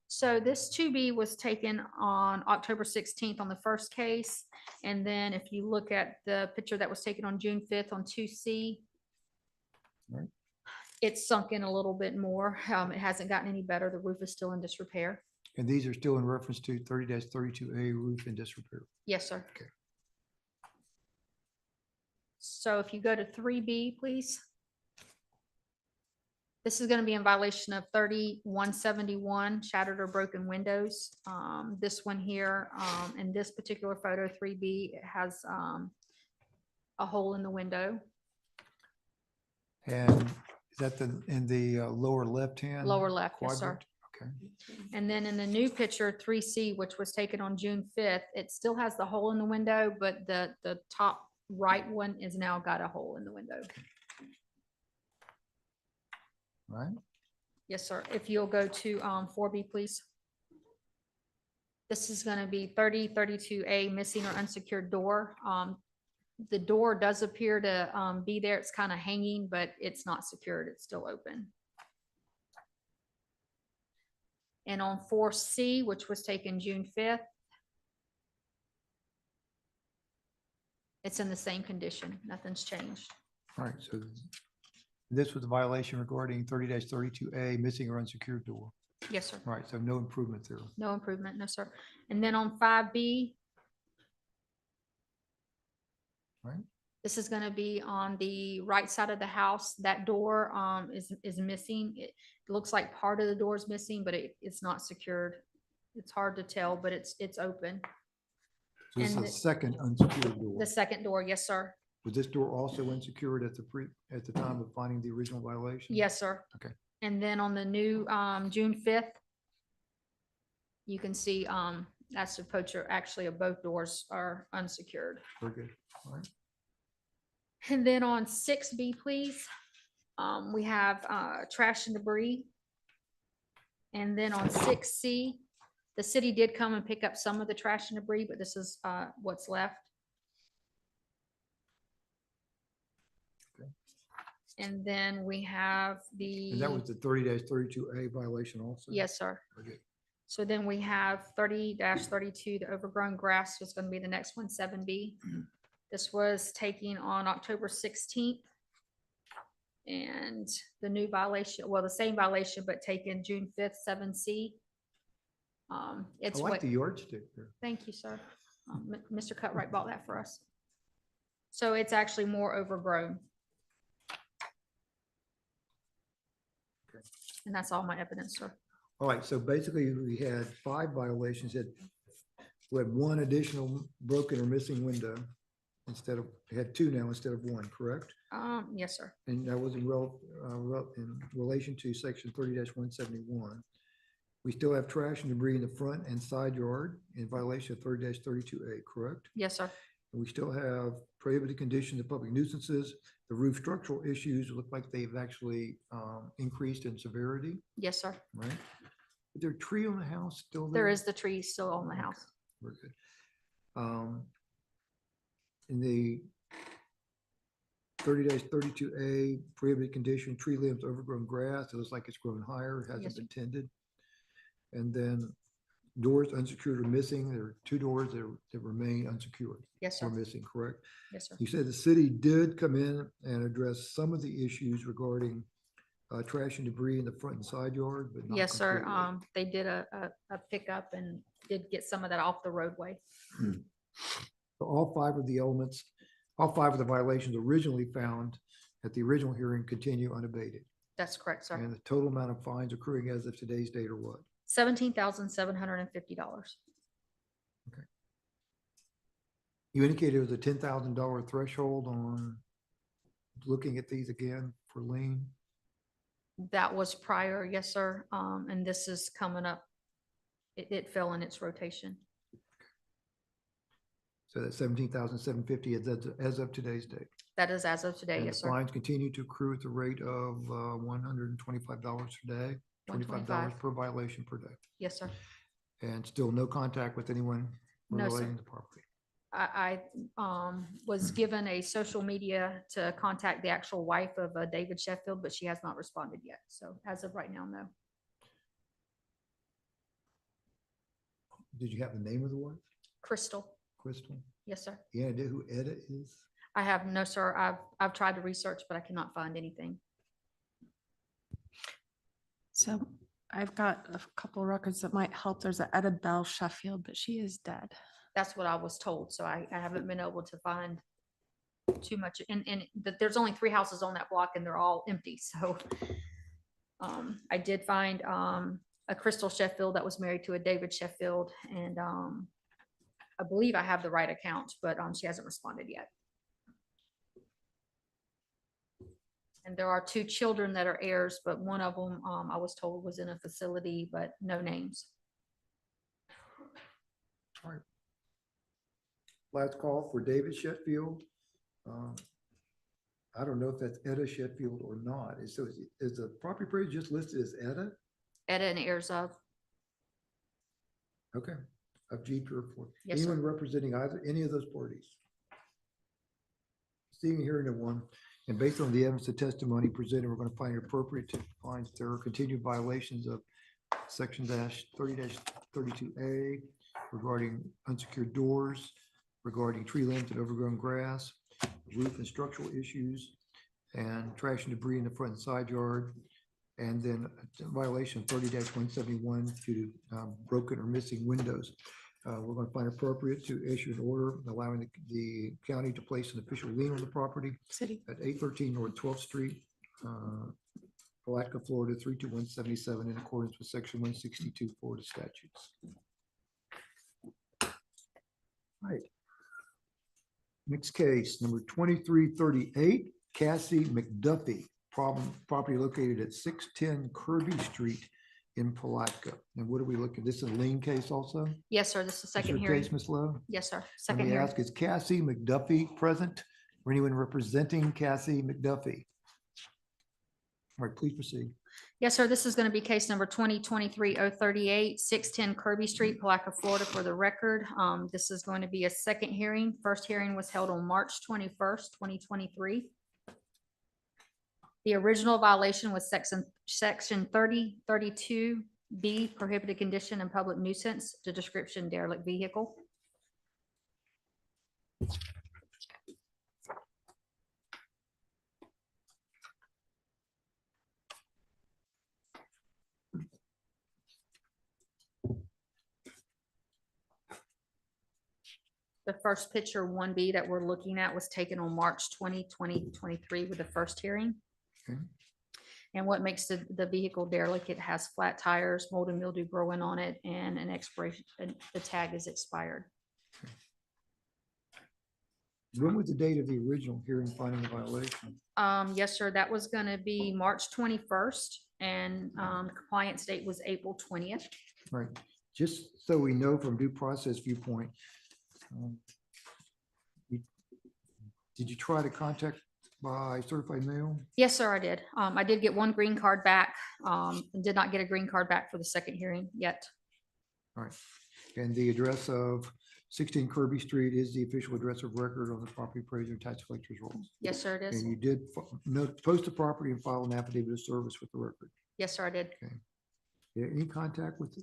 So this 2B was taken on October 16th on the first case. And then if you look at the picture that was taken on June 5th on 2C, Right. it's sunk in a little bit more. It hasn't gotten any better. The roof is still in disrepair. And these are still in reference to 30-32A, roof and disrepair. Yes, sir. Okay. So if you go to 3B, please. This is going to be in violation of 3171 shattered or broken windows. This one here, in this particular photo, 3B, it has a hole in the window, And is that in the lower left-hand? lower left, yes, sir. quadrant? Okay. And then in the new picture, 3C, which was taken on June 5th, it still has the hole in the window, but the top right one is now got a hole in the window. Right. Yes, sir. If you'll go to 4B, please. This is going to be 3032A, missing or unsecured door. The door does appear to be there. It's kind of hanging, but it's not secured. It's still open. And on 4C, which was taken June 5th, it's in the same condition. Nothing's changed. All right, so this was a violation regarding 30-32A, missing or unsecured door. Yes, sir. All right, so no improvement there. No improvement. No, sir. And then on 5B, Right. This is gonna be on the right side of the house. That door is missing. It looks like part of the door is missing, but it's not secured. It's hard to tell, but it's open. So this is And a second unsecured door. The second door, yes, sir. Was this door also unsecured at the time of finding the original violation? Yes, sir. Okay. And then on the new June 5th, you can see that's the picture actually of both doors are unsecured. Very good. All right. And then on 6B, please, we have trash and debris. And then on 6C, the city did come and pick up some of the trash and debris, but this is what's left. Okay. And then we have And that was the 30-32A violation also? yes, sir. Very good. So then we have 30-32, the overgrown grass was going to be the next one, 7B. This was taken on October 16th. And the new violation, well, the same violation, but taken June 5th, 7C. I It's like what, the yardstick there. thank you, sir. Mr. Cutright bought that for us. So it's actually more overgrown. Okay. And that's all my evidence, sir. All right, so basically we had 5 violations. We had 1 additional broken or missing window instead of, we had 2 now instead of 1, correct? Yes, sir. And that was in relation to section 30-171. We still have trash and debris in the front and side yard in violation of 30-32A, correct? Yes, sir. And we still have prohibited conditions of public nuisances. The roof structural issues look like they've actually increased in severity, Yes, sir. right? Is there a tree on the house still there? There is the tree still on the house. Very good. In the 30-32A prohibited condition, tree limbs, overgrown grass, it looks like it's grown higher, it hasn't Yes, been tended. And then doors unsecured or missing, there are 2 doors that remain unsecured Yes, or sir. missing, correct? Yes, sir. You said the city did come in and address some of the issues regarding trash and debris in the front and side yard, but not Yes, sir. completely. They did a pickup and did get some of that off the roadway. So all 5 of the elements, all 5 of the violations originally found at the original hearing continue unabated. That's correct, sir. And the total amount of fines accruing as of today's date are what? $17,750. You indicated it was a $10,000 threshold on looking at these again for lien. That was prior, yes, sir. And this is coming up. It fell in its rotation. So that's 17,750 as of today's date. That is as of today, And yes, the sir. fines continue to accrue at the rate of $125 per day, $25 $125. per violation per day. Yes, sir. And still no contact with anyone No, sir. relating to the property. I was given a social media to contact the actual wife of David Sheffield, but she has not responded yet. So as of right now, no. Did you have the name of the wife? Crystal, Crystal? yes, sir. Yeah, idea who Etta is? I have no, sir. I've tried to research, but I cannot find anything. So I've got a couple records that might help. There's a Etta Bell Sheffield, but she is dead. That's what I was told. So I haven't been able to find too much. And there's only 3 houses on that block and they're all empty. So I did find a Crystal Sheffield that was married to a David Sheffield. And I believe I have the right account, but she hasn't responded yet. And there are 2 children that are heirs, but one of them I was told was in a facility, but no names. All right. Last call for David Sheffield. I don't know if that's Etta Sheffield or not. Is the property appraiser just listed as Etta? Etta and heirs of. Okay, of G for Yes, sir. anyone representing any of those parties. Seeing and hearing of one, and based on the evidence of testimony presented, we're going to find it appropriate to find there are continued violations of section 30-32A regarding unsecured doors, regarding tree limbs and overgrown grass, roof and structural issues, and trash and debris in the front and side yard, and then a violation of 30-171 due to broken or missing windows. We're going to find appropriate to issue an order allowing the county to place an official lien on the property City. at 813 North 12th Street, Palatka, Florida, 32177, in accordance with Section 162 Florida statutes. Right. Next case, number 2338, Cassie McDuffie, property located at 610 Kirby Street in Palatka. And what are we looking? This is a lien case also? Yes, sir. This is the Is second your hearing. case, Ms. Lowe? Yes, sir. Let Second me hearing. ask, is Cassie McDuffie present? Or anyone representing Cassie McDuffie? All right, please proceed. Yes, sir. This is going to be case number 2023-038, 610 Kirby Street, Palatka, Florida, for the record. This is going to be a second hearing. First hearing was held on March 21st, 2023. The original violation was section 3032B, prohibited condition and public nuisance, the description derelict vehicle. The first picture 1B that we're looking at was taken on March 2023 with the first hearing. Okay. And what makes the vehicle derelict, it has flat tires, mold and mildew growing on it, and an expiration, the tag is expired. When was the date of the original hearing finding the violation? Yes, sir, that was gonna be March 21st, and compliance date was April 20th. Right, just so we know from due process viewpoint, did you try to contact by certified mail? Yes, sir, I did. I did get one green card back, and did not get a green card back for the second hearing yet. All right, and the address of 16 Kirby Street is the official address of record on the property appraiser and tax collector's rolls. Yes, sir, it is. And you did post the property and file an affidavit of service with the record. Yes, sir, I did. Yeah, any contact with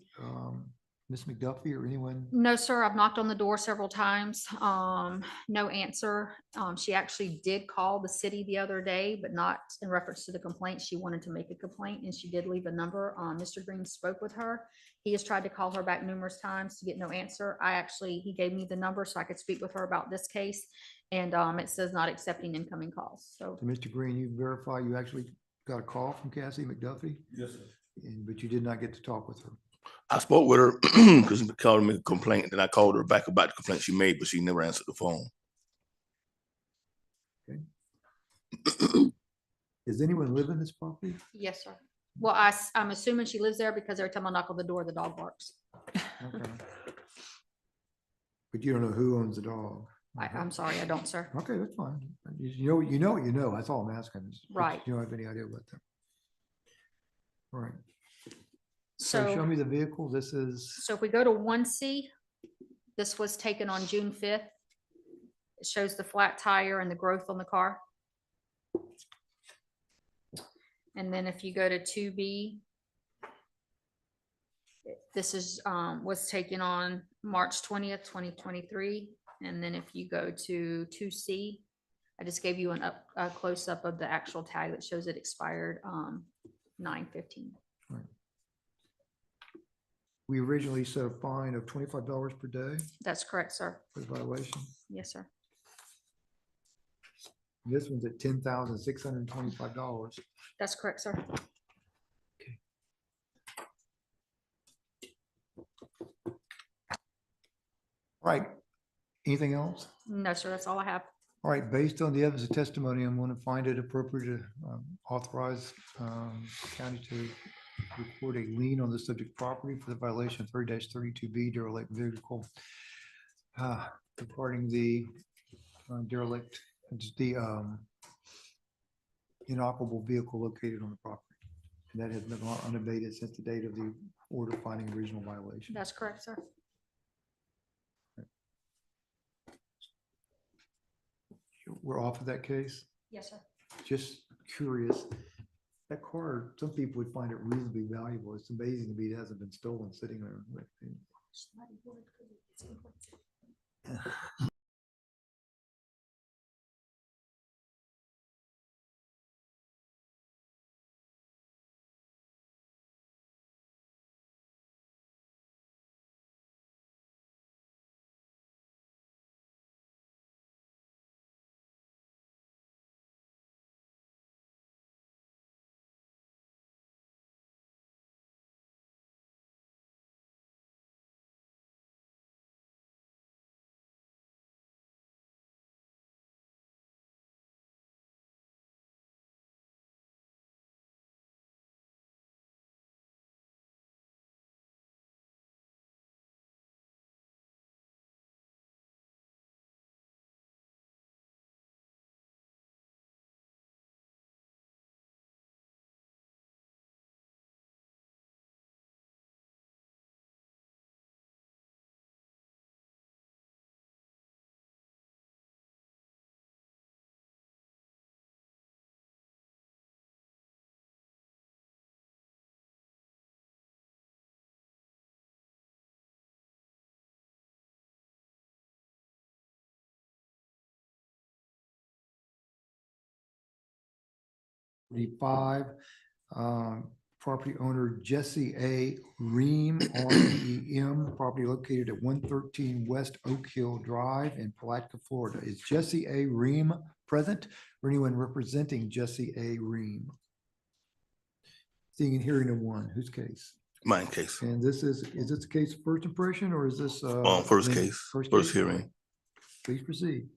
Ms. McDuffie or anyone? No, sir, I've knocked on the door several times. No answer. She actually did call the city the other day, but not in reference to the complaint. She wanted to make a complaint and she did leave a number. Mr. Green spoke with her. He has tried to call her back numerous times to get no answer. He gave me the number so I could speak with her about this case. And it says not accepting incoming calls. So So Mr. Green, you verify you actually got a call from Cassie McDuffie? Yes, sir. But you did not get to talk with her? I spoke with her because she called me a complaint. Then I called her back about the complaint she made, but she never answered the phone. Does anyone live in this property? yes, sir. Well, I'm assuming she lives there because every time I knock on the door, the dog barks. Okay. But you don't know who owns the dog? I'm sorry, I don't, sir. Okay, that's fine. You know what you know. That's all I'm asking. Right. You don't have any idea about them. All right. So show So, me the vehicle. This is, so if we go to 1C, this was taken on June 5th. It shows the flat tire and the growth on the car. And then if you go to 2B, this is, was taken on March 20th, 2023. And then if you go to 2C, I just gave you a close-up of the actual tag that shows it expired 9/15. we originally set a fine of $25 per day That's correct, sir. for the violation. Yes, sir. This one's at $10,625. That's correct, sir. Right. Anything else? No, sir, that's all I have. All right, based on the evidence of testimony, I'm going to find it appropriate to authorize county to record a lien on the subject property for the violation of 30-32B derelict vehicle regarding the derelict, the inoperable vehicle located on the property. And that has been unabated since the date of the order finding original violation. That's correct, sir. We're off of that case. Yes, sir. Just curious, that car, some people would find it reasonably valuable. It's amazing to me it hasn't been stolen sitting there. 45, property owner Jesse A. Ream, REM, property located at 113 West Oak Hill Drive in Palatka, Florida. Is Jesse A. Ream present or anyone representing Jesse A. Ream? Seeing and hearing of one, whose case? Mine case. And this is this a case of first impression or is this? First case, first hearing. All right. Please proceed.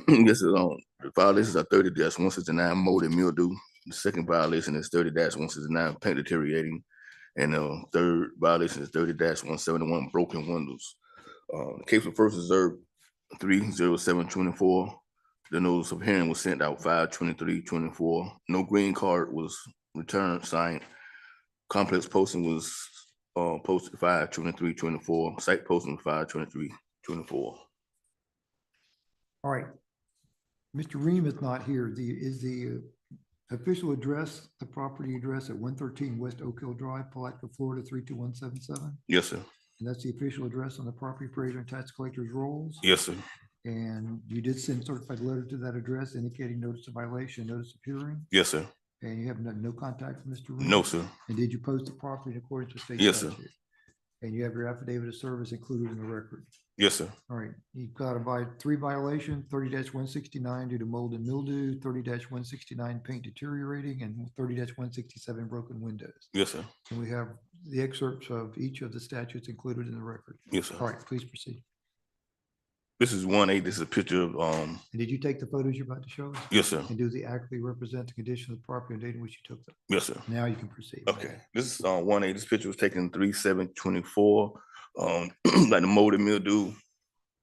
This is the violations are 30-169 mold and mildew. The second violation is 30-169 paint deteriorating. And the third violation is 30-171 broken windows. The case was first observed 3/07/24. The notice of hearing was sent out 5/23/24. No green card was returned, signed. Complex posting was posted 5/23/24. Site posting was 5/23/24. All right. Mr. Ream is not here. Is the official address, the property address at 113 West Oak Hill Drive, Palatka, Florida, 32177? Yes, sir. And that's the official address on the property appraiser and tax collector's rolls? Yes, sir. And you did send certified letter to that address indicating notice of violation, notice of hearing? Yes, sir. And you have no contact with Mr. Ream? No, sir. And did you post the property in accordance with state Yes, sir. statute? And you have your affidavit of service included in the record? Yes, sir. All right, you've got three violation, 30-169 due to mold and mildew, 30-169 paint deteriorating, and 30-167 broken windows. Yes, sir. And we have the excerpts of each of the statutes included in the record. Yes, sir. All right, please proceed. This is 1A. This is a picture of And did you take the photos you're about to show us? yes, sir. And do they accurately represent the condition of the property and date in which you took them? Yes, sir. Now you can proceed. Okay. This is 1A. This picture was taken 3/7/24. Like the mold and mildew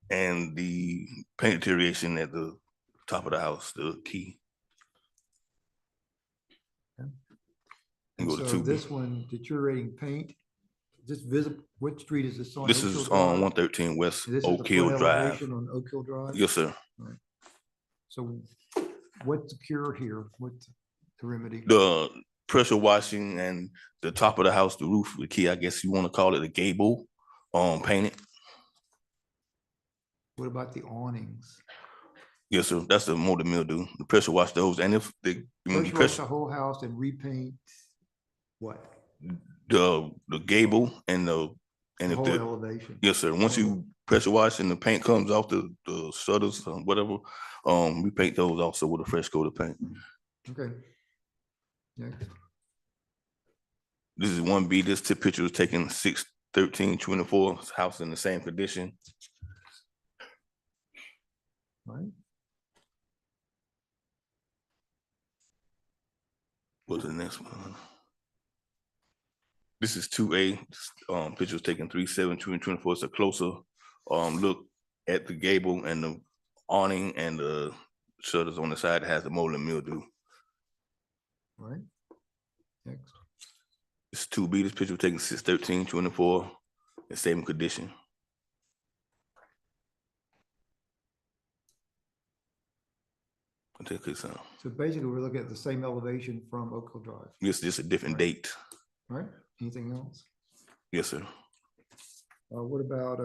and the paint deterioration at the top of the house, the key. Okay. And go to So 2B. this one, deteriorating paint, is this visible, what street is this on? This Oak is Hill Drive? on 113 West This is the Oak Hill front Drive. elevation on Oak Hill Drive? Yes, sir. So what's the cure here? What's the remedy? The pressure washing and the top of the house, the roof, the key, I guess you want to call it the gable, painted. What about the awnings? Yes, sir. That's the mold and mildew. The pressure wash those, and if the Pressure wash the whole house and repaint what? the gable and The if whole the elevation? yes, sir. Once you pressure wash and the paint comes off the shutters, whatever, we paint those also with a fresh coat of paint. Okay. Next. This is 1B. This picture was taken 6/13/24. House in the same condition. All right. What's the next one? This is 2A. Picture was taken 3/7/24. It's a closer look at the gable and the awning and the shutters on the side that has the mold and mildew. All right. Next. It's 2B. This picture was taken 6/13/24. The same condition. Okay, so So basically, we're looking at the same elevation from Oak Hill Drive. this is just a different date. All right. Anything else? Yes, sir. What about,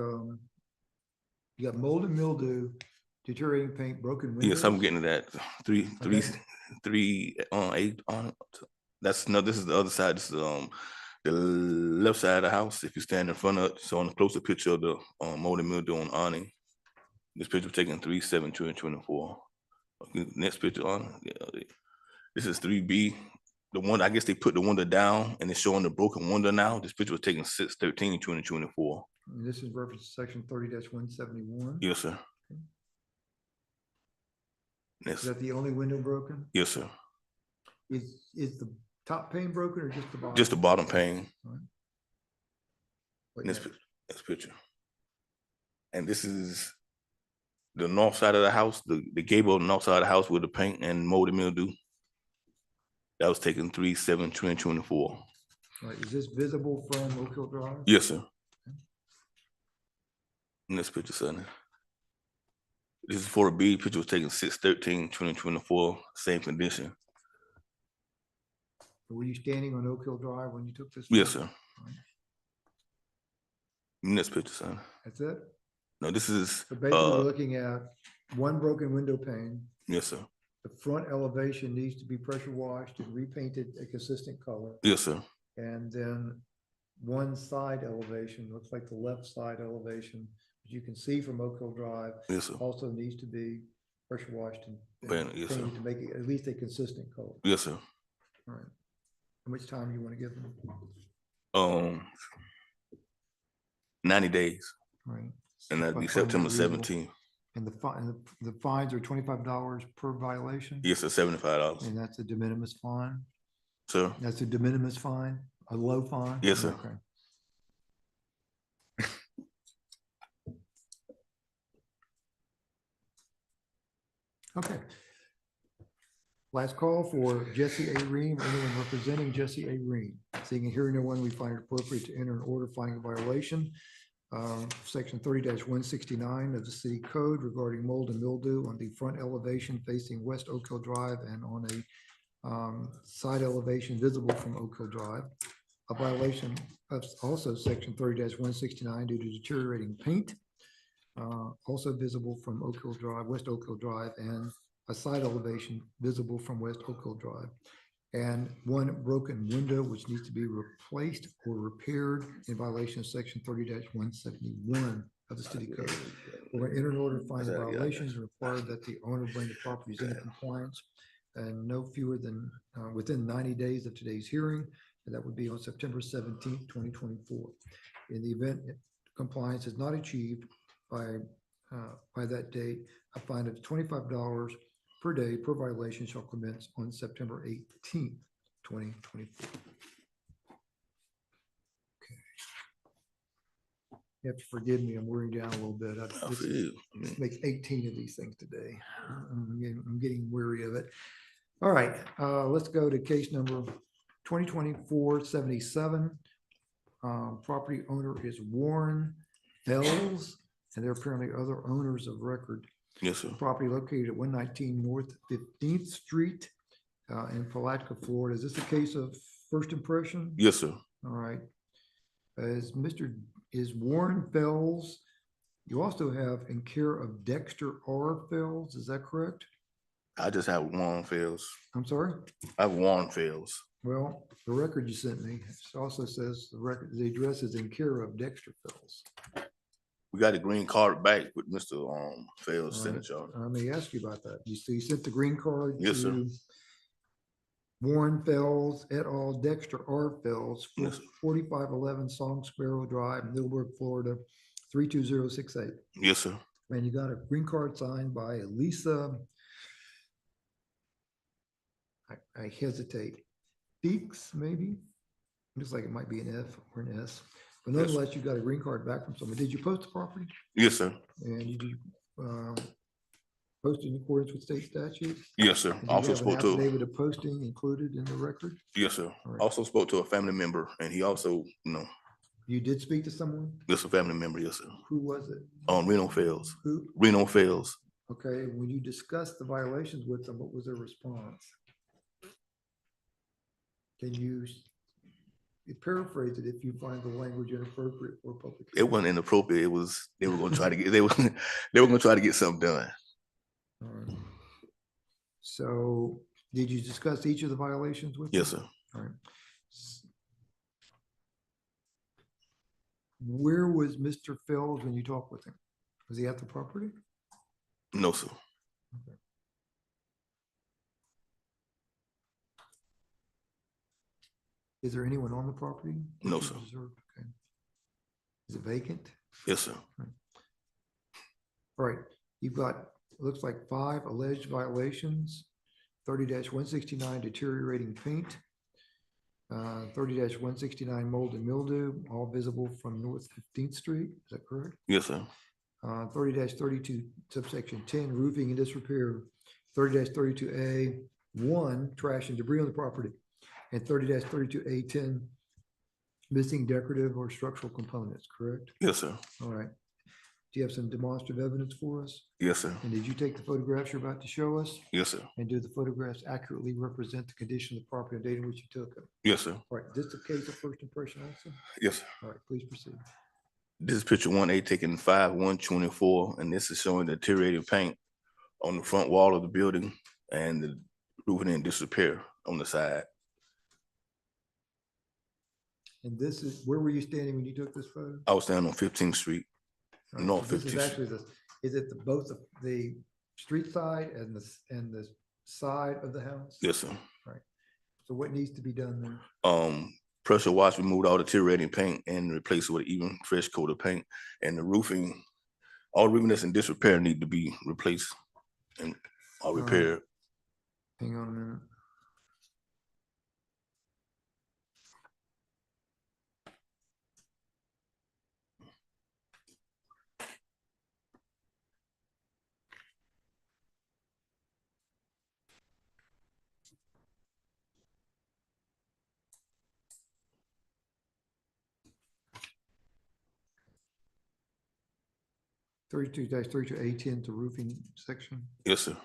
you got mold and mildew, deteriorating paint, broken windows? Yes, I'm getting to that. Three, Okay. 8 on it. That's no, this is the other side. This is the left side of the house. If you stand in front of it, so on a closer picture of the mold and mildew on awning. This picture was taken 3/7/24. Okay, next picture on. Yeah, this is 3B. The one, I guess they put the window down and it's showing the broken window now. This picture was taken 6/13/2024. And this is reference to section 30-171. Yes, sir. Is Next, that the only window broken? yes, sir. Is the top pane broken or just the bottom? Just the bottom pane. What Next, next? next picture. And this is the north side of the house, the gable on the north side of the house with the paint and mold and mildew. That was taken 3/7/2024. Right, is this visible from Oak Hill Drive? Yes, sir. Next picture, son. This is 4B. Picture was taken 6/13/2024. Same condition. Were you standing on Oak Hill Drive when you took this? Yes, photo? sir. Next picture, son. That's it? No, this is So basically, we're looking at one broken window pane, yes, sir. The front elevation needs to be pressure washed and repainted a consistent color. Yes, sir. And then one side elevation, looks like the left side elevation, as you can see from Oak Hill Drive, Yes, sir. also needs to be pressure washed and Yes, sir. painted to make it at least a consistent color. Yes, sir. All right. How much time you want to give them? 90 days, All right. and that'd be If I find that September reasonable. 17th. And the fines are $25 per violation? Yes, sir, $75. And that's a de minimis fine? Sir, That's a de minimis fine, a low fine? Yes, sir. Okay. Okay. Last call for Jesse A. Ream, anyone representing Jesse A. Ream. Seeing and hearing no one, we find it appropriate to enter an order finding a violation. Section 30-169 of the city code regarding mold and mildew on the front elevation facing West Oak Hill Drive and on a side elevation visible from Oak Hill Drive. A violation of also section 30-169 due to deteriorating paint, also visible from Oak Hill Drive, West Oak Hill Drive, and a side elevation visible from West Oak Hill Drive. And one broken window which needs to be replaced or repaired in violation of section 30-171 of the city code. We're going to enter an order finding violations and require that the owner bring the properties into compliance and no fewer than within 90 days of today's hearing. And that would be on September 17th, 2024. In the event compliance is not achieved by that date, a fine of $25 per day per violation shall commence on September 18th, 2024. Okay. You have to forgive me, I'm wearing down a little bit. I feel you. This makes 18 of these things today. I'm getting weary of it. All right, let's go to case number 2024-77. Property owner is Warren Fells, and there are apparently other owners of record. Yes, sir. Property located at 119 North 15th Street in Palatka, Florida. Is this a case of first impression? Yes, sir. All right. Is Warren Fells, you also have in care of Dexter R. Fells, is that correct? I just have Warren Fields. I'm sorry? I have Warren Fields. Well, the record you sent me also says the address is in care of Dexter Fells. We got a green card back with Mr. Fields' All right. signature. Let me ask you about that. You sent the green card Yes, sir. to Warren Fells et al. Dexter R. Fells, Yes, sir. 4511 Song Sparrow Drive, Middleburg, Florida, 32068. Yes, sir. And you got a green card signed by Lisa. I hesitate. Beeks, maybe? Looks like it might be an F or an S. But Yes. nonetheless, you got a green card back from someone. Did you post the property? Yes, sir. And did you post in accordance with state statutes? Yes, sir. And did you Also have an spoke to, affidavit of posting included in the record? yes, sir. All right. Also spoke to a family member, and he also, You did speak to someone? just a family member, yes, sir. Who was it? Reno Fields. Who? Reno Fields. Okay, when you discussed the violations with them, what was their response? Can you paraphrase it if you find the language inappropriate for public? It wasn't inappropriate. It was, they were gonna try to get, they were gonna try to get something done. All right. So did you discuss each of the violations with them? Yes, sir. All right. Where was Mr. Fells when you talked with him? Was he at the property? No, sir. Is there anyone on the property? No, sir. Okay. Is it vacant? Yes, sir. All right, you've got, looks like 5 alleged violations, 30-169 deteriorating paint, 30-169 mold and mildew, all visible from North 15th Street, is that correct? Yes, sir. 30-32 subsection 10 roofing and disrepair, 30-32A 1 trash and debris on the property, and 30-32A10 missing decorative or structural components, correct? Yes, sir. All right. Do you have some demonstrative evidence for us? Yes, sir. And did you take the photographs you're about to show us? Yes, sir. And do the photographs accurately represent the condition of the property and date in which you took them? Yes, sir. All right, is this a case of first impression also? Yes, sir. All right, please proceed. This is picture 1A taken 5/1/24, and this is showing the deteriorated paint on the front wall of the building and the roofing in disrepair on the side. And this is, where were you standing when you took this photo? I was standing on 15th Street, Right, North so this is 15th actually the, is it both the street side and the side of the house? Yes, sir. So what needs to be done there? Pressure wash, removed all the deteriorating paint and replaced it with even fresh coat of paint. And the roofing, all roofing that's in disrepair need to be replaced and repaired. Hang on a minute. -32 A10 to roofing section. Yes, sir.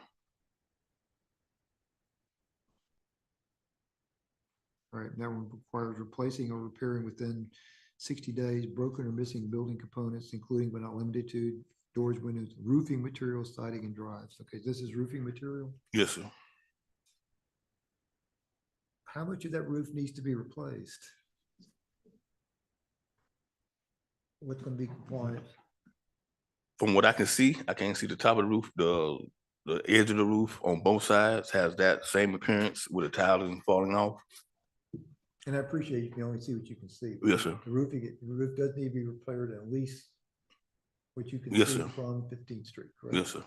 All right, that one requires replacing or repairing within 60 days, broken or missing building components, including but not limited to doors, windows, roofing materials, siding and drives. Okay, this is roofing material. Yes, sir. How much of that roof needs to be replaced? What's going to be compliant? From what I can see, I can't see the top of the roof. The edge of the roof on both sides has that same appearance with the tiling falling off. And I appreciate you can only see what you can see. Yes, sir. The roof does need to be repaired at least what you can Yes, see sir. from 15th Street, correct? Yes, sir.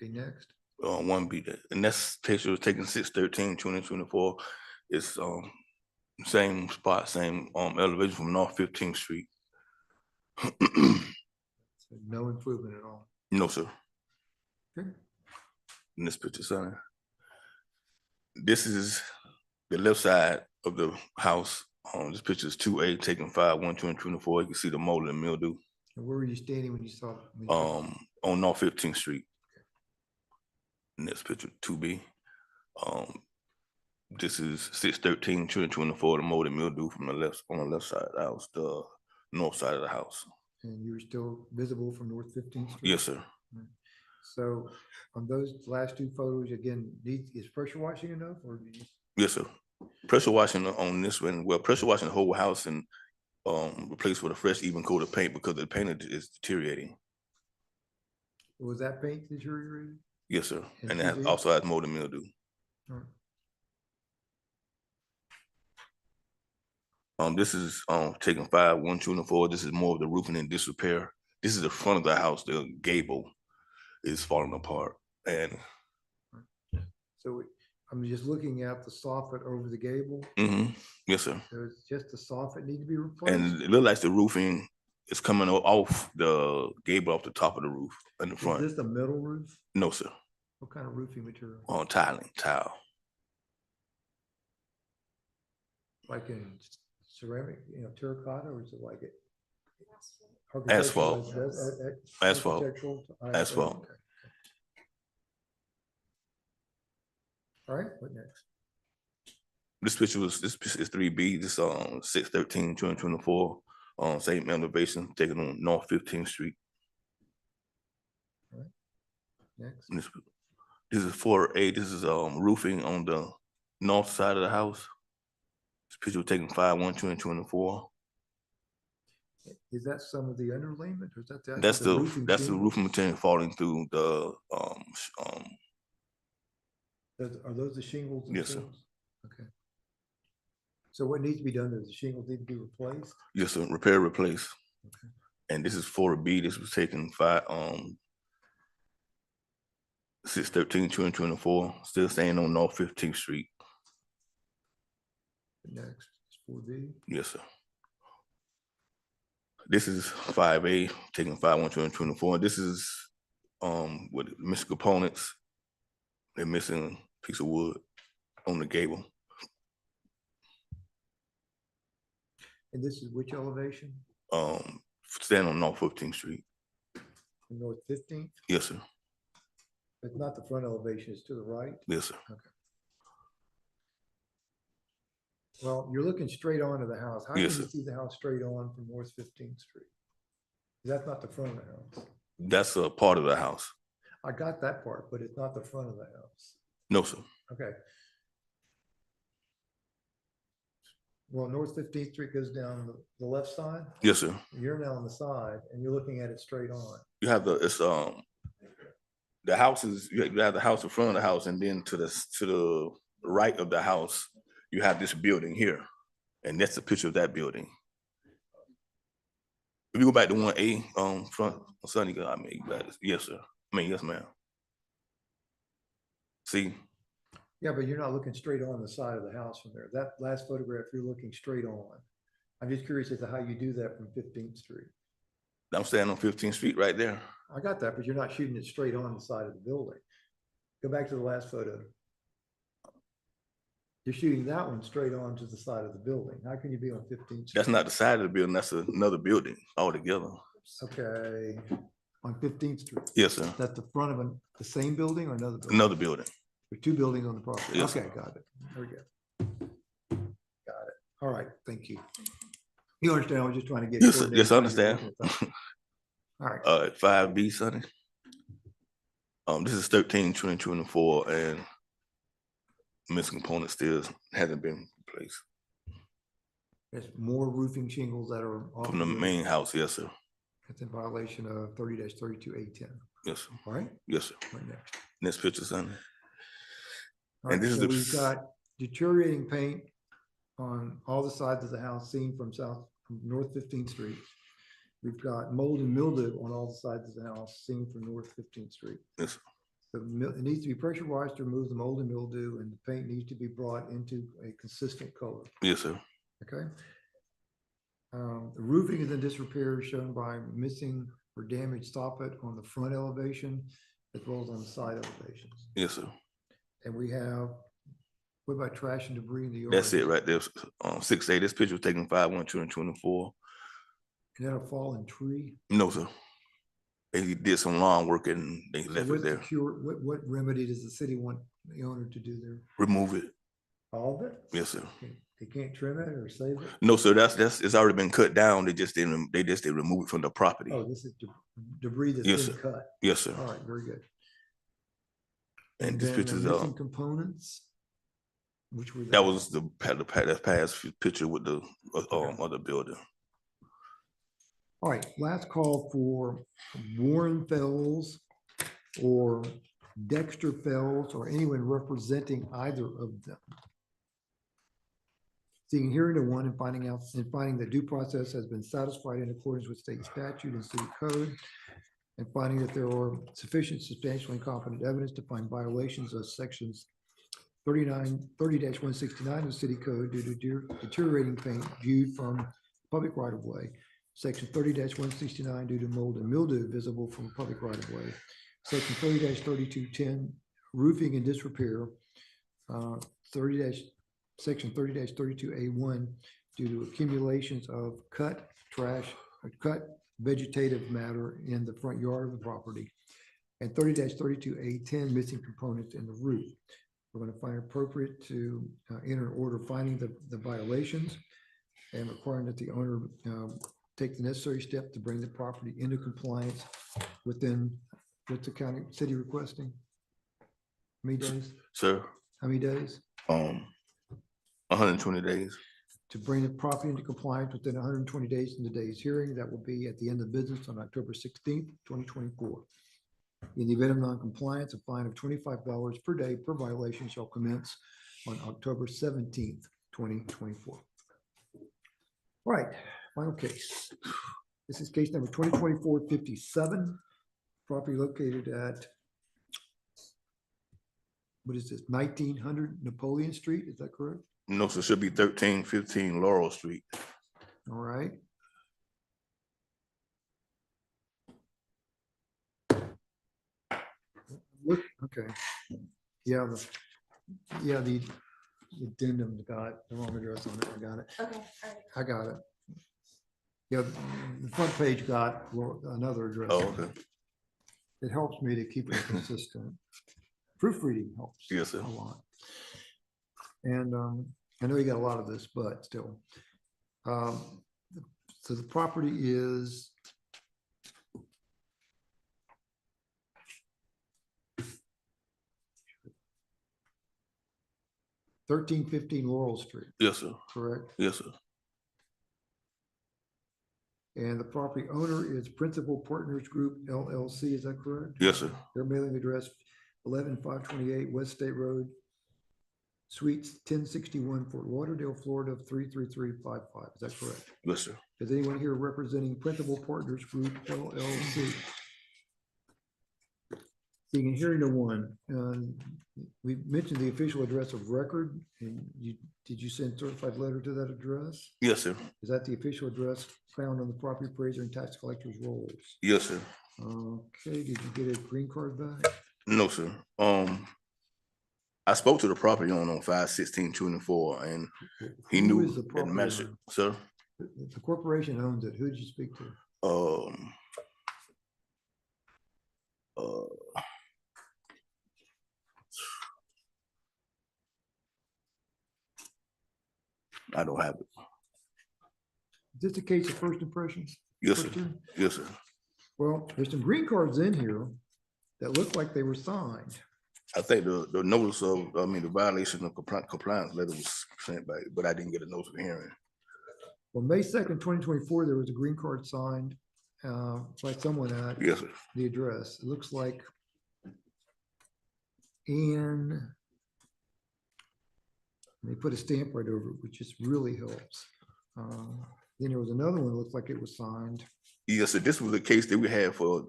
Okay, next. 1B, and that's picture was taken 6/13/2024. It's same spot, same elevation from North 15th Street. So no improvement at all. No, sir. Okay. In this picture, son. This is the left side of the house. This picture is 2A, taken 5/1/2024. You can see the mold and mildew. And where were you standing when you saw it? On North 15th Street. In this picture, 2B. This is 6/13/2024. The mold and mildew from the left on the left side of the house, the north side of the house. And you were still visible from North 15th Street? Yes, sir. So on those last two photos, again, is pressure washing enough or? Yes, sir. Pressure washing on this one. Well, pressure washing the whole house and replaced with a fresh, even coat of paint because the paint is deteriorating. Was that paint deteriorated? Yes, sir. And And it 2B? also has mold and mildew. All right. This is taking 5/1/2024. This is more of the roofing in disrepair. This is the front of the house. The gable is falling apart. And So I'm just looking at the soffit over the gable. yes, sir. So it's just the soffit need to be replaced? And it looks like the roofing is coming off the gable off the top of the roof in the Is front. this the metal roof? No, sir. What kind of roofing material? Tile. Like in ceramic, terracotta, or is it like it? Asphalt. Asphalt. Architectural, Asphalt. okay. All right, what next? This picture is 3B. This 6/13/2024. Same elevation taken on North 15th Street. Next. This is 4A. This is roofing on the north side of the house. This picture was taken 5/1/2024. Is that some of the underlayment or is that? That's the roofing that's the shingles? roofing material falling through the Are those the shingles? Yes, sir. themselves? Okay. So what needs to be done? Does the shingles need to be replaced? yes, sir, repair, replace. Okay. And this is 4B. This was taken 6/13/2024. Still staying on North 15th Street. Next, is 4B. Yes, sir. This is 5A, taking 5/1/2024. This is with missing components. They're missing a piece of wood on the gable. And this is which elevation? Standing on North 15th Street. North 15th? Yes, sir. It's not the front elevation, it's to the right? Yes, sir. Well, you're looking straight onto the house. How can you Yes, sir. see the house straight on from North 15th Street? That's not the front of the house. That's a part of the house. I got that part, but it's not the front of the house. No, sir. Okay. Well, North 15th Street goes down the left side. Yes, sir. You're now on the side and you're looking at it straight on. You have the house is, you have the house in front of the house, and then to the right of the house, you have this building here. And that's a picture of that building. If you go back to 1A, front, Sonny, I mean, you got it. Yes, sir. I mean, yes, ma'am. See, Yeah, but you're not looking straight on the side of the house from there. That last photograph, you're looking straight on. I'm just curious as to how you do that from 15th Street. I'm standing on 15th Street right there. I got that, but you're not shooting it straight on the side of the building. Go back to the last photo. You're shooting that one straight on to the side of the building. How can you be on 15th Street? That's not the side of the building, that's another building altogether. Okay, on 15th Street. Yes, sir. That's the front of the same building or another building? Another building. There's two buildings on the property. Yes, Okay, got it. Very good. Got it. All right, thank you. You understand, I was just trying to get. Yes, sir. coordinated Yes, I how you're understand. looking at that. All right, 5B, Sonny. This is 13/2024, and missing component still hasn't been replaced there's more roofing shingles that are off from the roof. main house. Yes, sir. That's in violation of 30-32A10. Yes, sir. All right, Yes, sir. right next. Next picture, Sonny. All And right, this is so the- we've got deteriorating paint on all the sides of the house seen from North 15th Street. We've got mold and mildew on all the sides of the house seen from North 15th Street. Yes, sir. It needs to be pressure washed to remove the mold and mildew, and the paint needs to be brought into a consistent color. Yes, sir. Okay. The roofing is in disrepair, shown by missing or damaged soffit on the front elevation as well as on the side elevations. Yes, sir. And we have, what about trash and debris in the yard? That's it right there. 6A. This picture was taken 5/1/2024. Is that a fallen tree? No, sir. They did some lawn work and they So left it what's the there. cure, what remedy does the city want the owner to do there? Remove it. All of it? Yes, sir. They can't trim it or save it? No, sir. It's already been cut down. They just didn't remove it from the property. Oh, this is debris that's Yes, been sir. cut. Yes, sir. All right, very good. And this then picture's the missing components, which were. that was the past picture with the other building. All right, last call for Warren Fells or Dexter Fells or anyone representing either of them. Seeing and hearing the one and finding that due process has been satisfied in accordance with state statute and city code, and finding that there are sufficient substantial and competent evidence to find violations of sections 30-169 of the city code due to deteriorating paint viewed from public right of way. Section 30-169 due to mold and mildew visible from public right of way. Section 30-3210 roofing and disrepair. Section 30-32A1 due to accumulations of cut vegetative matter in the front yard of the property. And 30-32A10 missing components in the roof. We're going to find it appropriate to enter an order finding the violations and requiring that the owner take the necessary step to bring the property into compliance within, what's the county city requesting? How many days? Sir, How many days? 120 days. To bring the property into compliance within 120 days from today's hearing. That will be at the end of business on October 16th, 2024. In the event of non-compliance, a fine of $25 per day per violation shall commence on October 17th, 2024. All right, final case. This is case number 2024-57. Property located at, what is this, 1900 Napoleon Street, is that correct? No, sir, should be 1315 Laurel Street. All right. Look, okay. Yeah, the addendum's got the wrong address on it. I got it. Okay, all right. I got it. Yeah, the front page got another address. Oh, on it. okay. It helps me to keep it consistent. Proofreading helps. Yes, sir. A lot. And I know you got a lot of this, but still. So the property is 1315 Laurel Street, Yes, sir. correct? Yes, sir. And the property owner is Principal Partners Group LLC, is that correct? Yes, sir. Their mailing address, 11528 West State Road, Suites 1061, Fort Lauderdale, Florida, 33355. Is that correct? Yes, sir. Is anyone here representing Principal Partners Group LLC? Seeing and hearing no one, we mentioned the official address of record, and did you send certified letter to that address? Yes, sir. Is that the official address found on the property appraiser and tax collector's rolls? Yes, sir. Okay, did you get a green card back? No, sir. I spoke to the property owner on 5/16/24, and he Who knew is the that the property magistrate, owner? sir. The corporation owns it. Who did you speak to? I don't have it. Is this a case of first impressions? Yes, sir. First hearing? Yes, sir. Well, there's some green cards in here that look like they were signed. I think the notice of, the violation of compliance letter was sent back, but I didn't get a notice of hearing. Well, May 2nd, 2024, there was a green card signed by someone at Yes, sir. the address. It looks like Ann. They put a stamp right over it, which just really helps. Then there was another one that looked like it was signed. Yes, sir. This was a case that we had for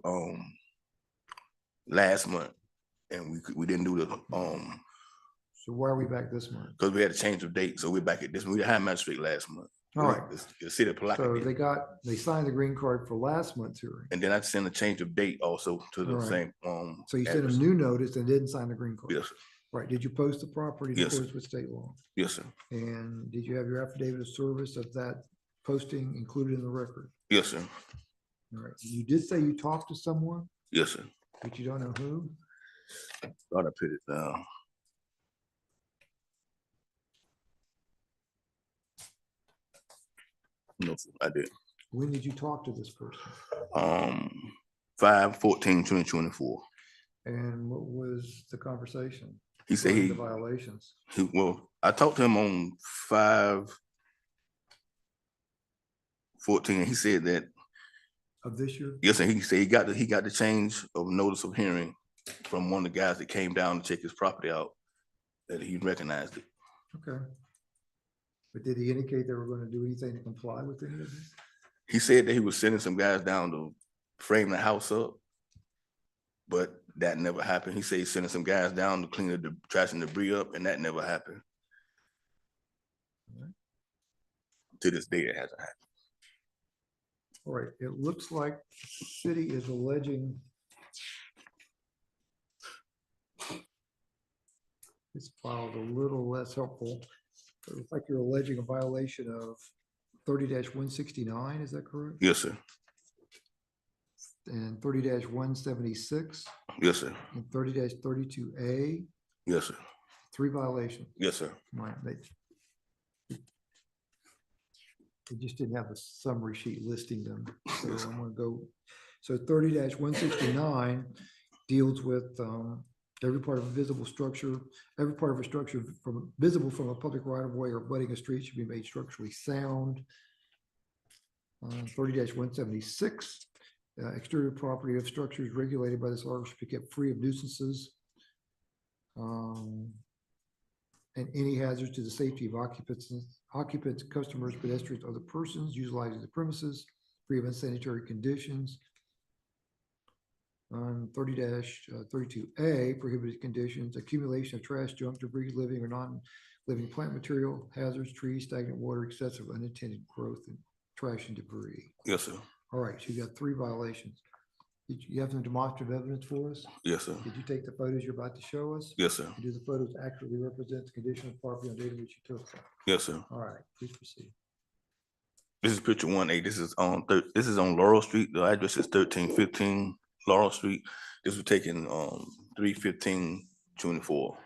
last month, and we didn't do the So why are we back this month? because we had a change of date, so we're back at this. We had magistrate last month. All right. The city of So Palatka, they signed the green card for last month's hearing. and then I sent a change of date also to the All right. same So you sent address. a new notice and didn't sign the green card. Yes, sir. Right. Did you post the property in Yes, sir. accordance with state law? Yes, sir. And did you have your affidavit of service of that posting included in the record? Yes, sir. All right. You did say you talked to someone, Yes, sir. but you don't know who? Thought I put it down. No, sir, I did. When did you talk to this person? 5/14/2024. And what was the conversation? He said regarding the violations. I talked to him on 5/14. He said that, Of this year? yes, and he said he got the change of notice of hearing from one of the guys that came down to check his property out, that he recognized it. Okay. But did he indicate they were going to do anything to comply with any of this? He said that he was sending some guys down to frame the house up, but that never happened. He said he's sending some guys down to clean the trash and debris up, and that never happened. All right. To this day, it hasn't happened. All right, it looks like the city is alleging this file is a little less helpful. It looks like you're alleging a violation of 30-169, is that correct? Yes, sir. And 30-176 Yes, sir. and 30-32A, Yes, sir. 3 violations. Yes, sir. Right, they just didn't have a summary sheet listing them, so I'm gonna go. So 30-169 deals with every part of a visible structure, every part of a structure visible from a public right of way or abutting a street should be made structurally sound. 30-176, exterior property of structures regulated by this article should be kept free of nuisances. And any hazards to the safety of occupants, customers, pedestrians, other persons utilizing the premises, free of unsanitary conditions. 30-32A, prohibited conditions, accumulation of trash, junk, debris, living or non-living plant material, hazards, trees, stagnant water, excessive unintended growth, and trash and debris. Yes, sir. All right, so you got 3 violations. Did you have some demonstrative evidence for us? Yes, sir. Did you take the photos you're about to show us? Yes, sir. Do the photos accurately represent the condition of property on date in which you took them? Yes, sir. All right, please proceed. This is picture 1A. This is on Laurel Street. The address is 1315 Laurel Street. This was taken 3/15/24.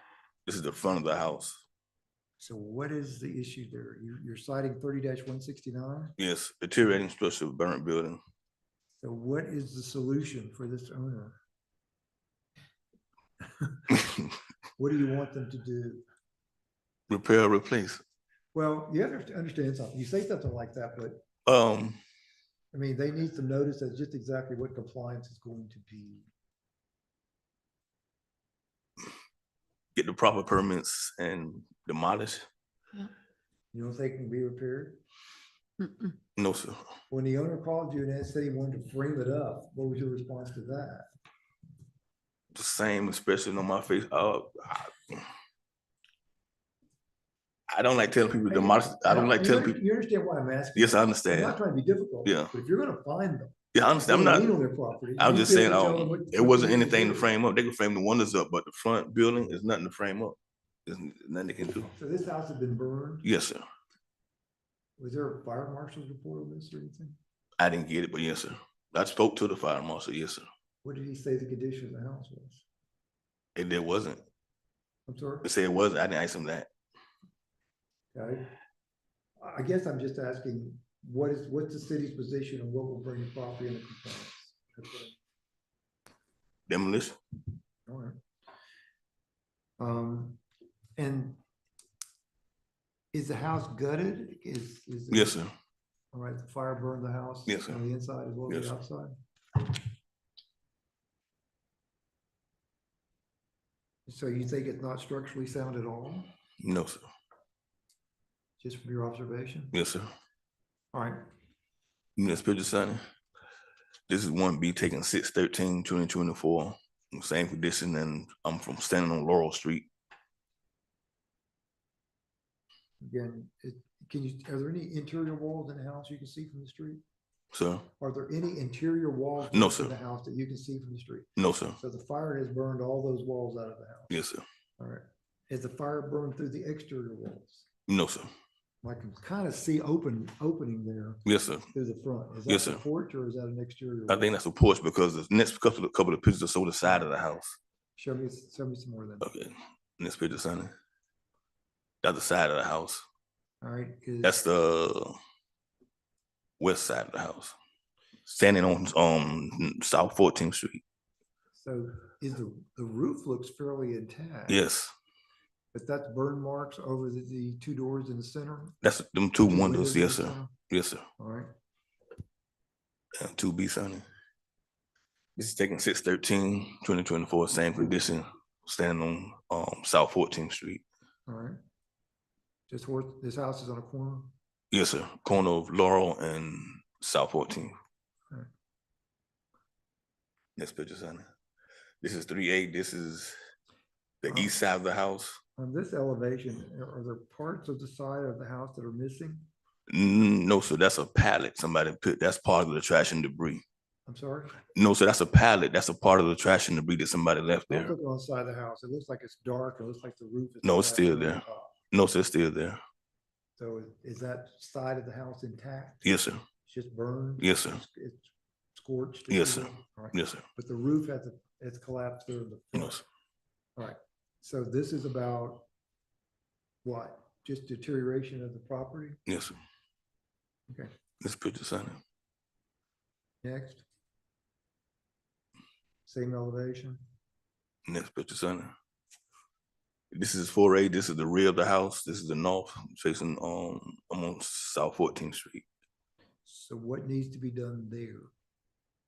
This is the front of the house. So what is the issue there? You're citing 30-169? Yes, deteriorating structure of burnt building. So what is the solution for this owner? What do you want them to do? Repair or replace. Well, you have to understand something. You say something like that, but I mean, they need to notice that's just exactly what compliance is going to be. Get the proper permits and demolish. You don't think it can be repaired? No, sir. When the owner called you and said he wanted to frame it up, what was your response to that? The same expression on my face. I don't like telling people to demolish. I don't like telling people. You understand why I'm asking? Yes, I I'm understand. not trying to be difficult. Yeah. But if you're gonna find them. Yeah, I understand. I'm put a not. lien on their property, I'm you just be saying, able to tell them what- it what wasn't they need anything to do. frame up. They could frame the windows up, but the front building is nothing to frame up. There's nothing they can do. So this house has been burned? Yes, sir. Was there a fire marshal's report on this or anything? I didn't get it, but yes, sir. I spoke to the fire marshal. Yes, sir. What did he say the condition of the house was? There wasn't. I'm sorry? They say it wasn't. I didn't ask him that. Okay. I guess I'm just asking, what's the city's position on what will bring the property into compliance? That's what Demolition. All right. And is the house gutted? Is it- Yes, sir. All right, the fire burned the house? Yes, sir. On the inside as well as Yes, the sir. outside? So you think it's not structurally sound at all, No, sir. just from your observation? Yes, sir. All right, This picture, Sonny. This is 1B taken 6/13/2024. Same condition, and I'm from standing on Laurel Street. again, are there any interior walls in the house you can see from the street? Sir. Are there any interior walls? No, in sir. the house that you can see from the street? No, sir. So the fire has burned all those walls out of the house? Yes, sir. All right. Has the fire burned through the exterior walls? No, sir. I can kind of see opening there Yes, sir. through the front. Is Yes, that the sir. porch or is that an exterior? I wall? think that's a porch because the next couple of pictures are so the side of the house. Show me some more then. Okay. Next picture, Sonny. That's the side of the house. All right. That's the west side of the house. Standing on South 14th Street. So is the roof looks fairly intact? Yes. But that's burn marks over the two doors in the center? That's them two Two windows. in Yes, the sir. center? Yes, sir. All right. 2B, Sonny. This is taken 6/13/2024, same condition, standing on South 14th Street. All right. Just where this house is on a corner? Yes, sir. Corner of Laurel and South 14th. Alright. Next picture, Sonny. This is 3A. This is the Uh-huh. east side of the house. On this elevation, are there parts of the side of the house that are missing? No, sir. That's a pallet somebody put. That's part of the trash and debris. I'm sorry? No, sir. That's a pallet. That's a part of the trash and debris that somebody left I'm there. looking on the side of the house. It looks like it's dark. It looks like the roof is. No, it's still collapsed over there. the top. No, sir. It's still there. So is that side of the house intact? Yes, sir. It's just burned? Yes, sir. It's scorched? if Yes, you sir. will? All right. Yes, sir. But the roof it's collapsed through the No, front. sir. All right. So this is about what? Just deterioration of the property? Yes, sir. Okay. This picture, Sonny. Next. Same elevation? Next picture, Sonny. This is 4A. This is the rear of the house. This is the north facing I'm on South 14th Street. So what needs to be done there?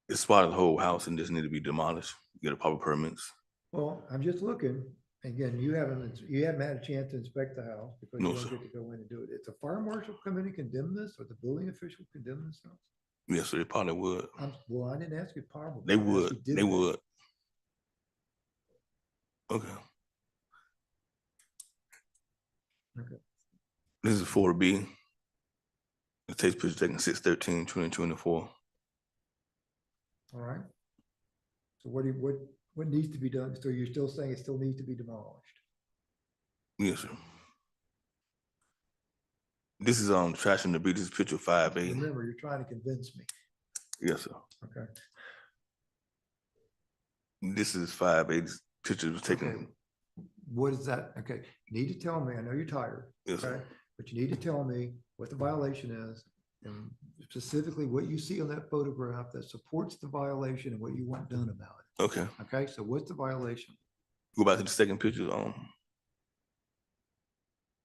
It's part of the whole house and just need to be demolished. Get a proper permits. Well, I'm just looking. Again, you haven't had a chance to inspect the house because No, you don't sir. get to go in and do it. It's a fire marshal come in and condemn this or the building official condemn this house? Yes, sir. They probably would. Well, I didn't ask you probably. They I asked you, would. did They would. Okay. Okay. This is 4B. It takes picture taken 6/13/2024. All right. So what needs to be done? So you're still saying it still needs to be demolished? Yes, sir. This is trash and debris. This is picture 5A. Remember, you're trying to convince me. Yes, sir. Okay. This is 5A. This picture was taken. Okay. What is that? Okay, you need to tell me, I know you're tired, Yes, okay? sir. But you need to tell me what the violation is and specifically what you see on that photograph that supports the violation and what you want done about it. Okay. Okay, so what's the violation? Go back to the second picture.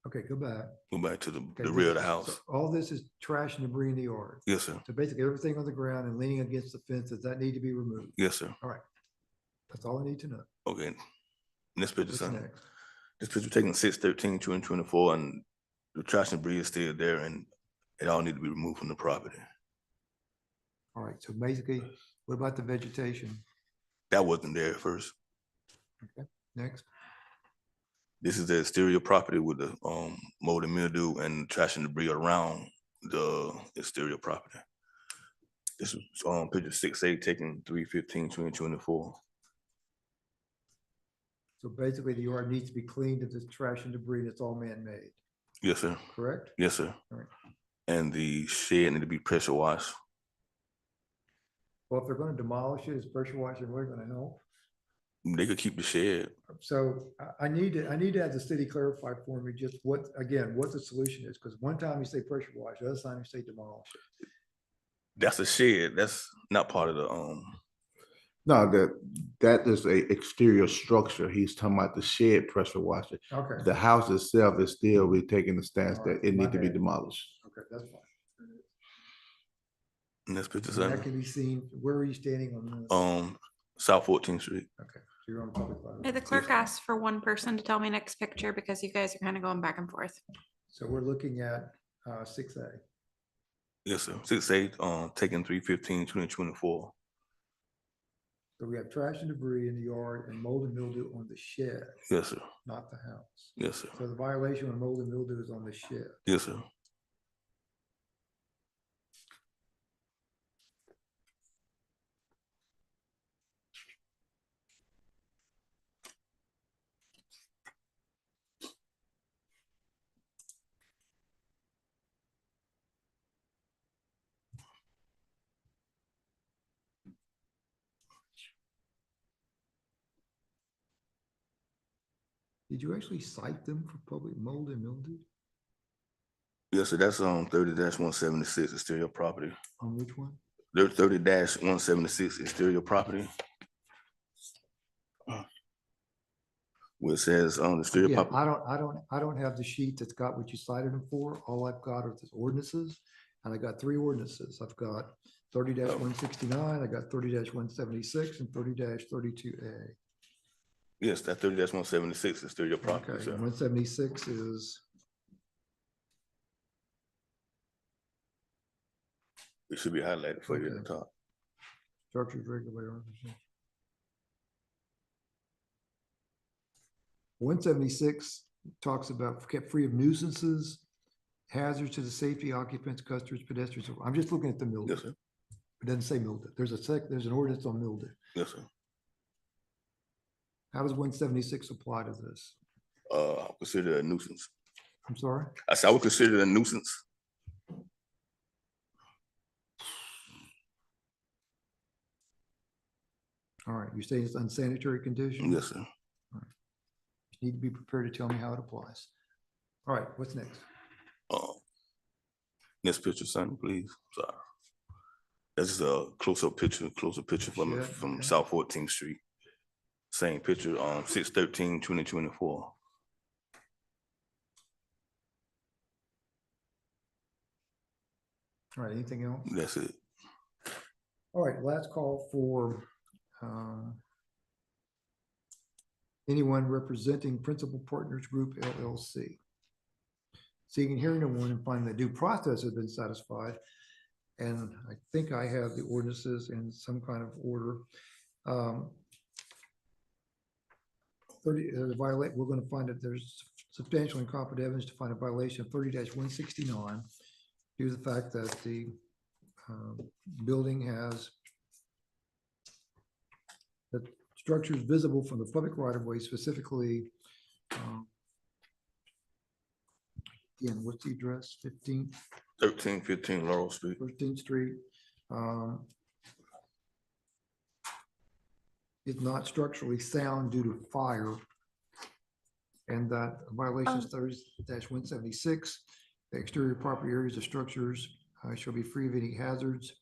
Okay, go back. Go back to the Okay, rear of the so house. all this is trash and debris in the yard. Yes, sir. So basically everything on the ground and leaning against the fence, does that need to be removed? Yes, sir. All right. That's all I need to know. Okay. This picture, What's son. next? This picture taken 6/13/2024, and the trash and debris is still there, and it all need to be removed from the property. All right, so basically, what about the vegetation? That wasn't there at first. Next, This is the exterior property with the mold and mildew and trash and debris around the exterior property. This is picture 6A taken 3/15/2024. so basically the yard needs to be cleaned of this trash and debris that's all man-made, Yes, sir. correct? Yes, sir. All right. And the shed need to be pressure washed. Well, if they're gonna demolish it, is pressure washing really gonna help? They could keep the shed. So I need to have the city clarify for me just what the solution is, because one time you say pressure wash, the other time you say demolish it. That's a shed. That's not part of the No, that is a exterior structure. He's talking about the shed pressure washer. Okay, The house itself is still, we're taking the stance All right, that it my need to be bad. demolished. okay, that's fine. in this picture, And that son. can be seen, where are you standing on this? South 14th Street. Okay, so you're on public Hey, land. the clerk asked for one person to tell me next picture because you guys are kind of going back and forth. So we're looking at 6A. Yes, sir. 6/8, taken 3/15/2024. So we have trash and debris in the yard and mold and mildew on the shed, Yes, sir. not the house. Yes, sir. So the violation of mold and mildew is on the shed. Yes, sir. Did you actually cite them for public mold and mildew? Yes, sir. That's 30-176 exterior property. On which one? They're 30-176 exterior property. Where it says on the exterior Again, property. I don't have the sheet that's got what you cited them for. All I've got are the ordinances. And I got 3 ordinances. I've got 30-169, I got 30-176 and 30-32A. Yes, that 30-176 exterior property, Okay, sir. 176 is, It should be highlighted for you at the top. structures regulated. 176 talks about kept free of nuisances, hazards to the safety, occupants, customers, pedestrians. I'm just looking at the mildew. Yes, sir. It doesn't say mildew. There's an ordinance on mildew. Yes, sir. How does 176 apply to this? I would consider it a nuisance. I'm sorry? I said I would consider it a nuisance. All right, you're saying it's unsanitary conditions? Yes, sir. You need to be prepared to tell me how it applies. All right, what's next? Next picture, son, please. Sorry. This is a close-up picture from Shed, from okay. South 14th Street. Same picture, 6/13/2024. All right, anything else? That's it. All right, last call for anyone representing Principal Partners Group LLC. Seeking hearing no one and finding the due process has been satisfied. And I think I have the ordinances in some kind of order. 30, we're going to find that there's substantial and competent evidence to find a violation of 30-169 due to the fact that the building has the structures visible from the public right of way, specifically, again, what's the address? 1315 Laurel Street. 13th Street. Is not structurally sound due to fire. And that violation is 30-176. The exterior property areas of structures shall be free of any hazards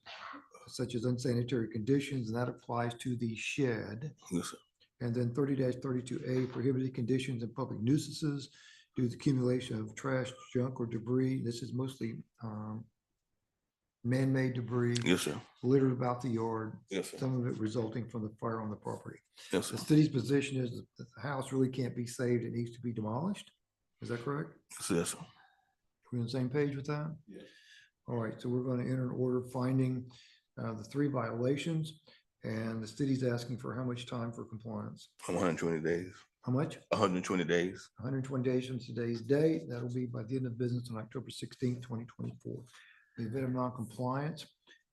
such as unsanitary conditions, and that applies to the shed. Yes, sir. And then 30-32A, prohibited conditions and public nuisances due to the accumulation of trash, junk, or debris. This is mostly man-made debris Yes, sir. littered about the yard, Yes, sir. some of it resulting from the fire on the property. Yes, The sir. city's position is that the house really can't be saved. It needs to be demolished. Is that correct? Yes, sir. We're on the same page with that? Yes. All right, so we're going to enter an order finding the 3 violations, and the city's asking for how much time for compliance? 120 days. How much? 120 days. 120 days from today's date. That'll be by the end of business on October 16th, 2024. In the event of non-compliance,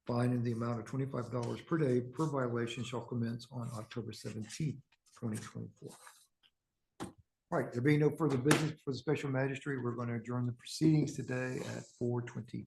fine in the amount of $25 per day per violation shall commence on October 17th, 2024. All right, there being no further business for the special magistrate, we're going to adjourn the proceedings today at 4:25.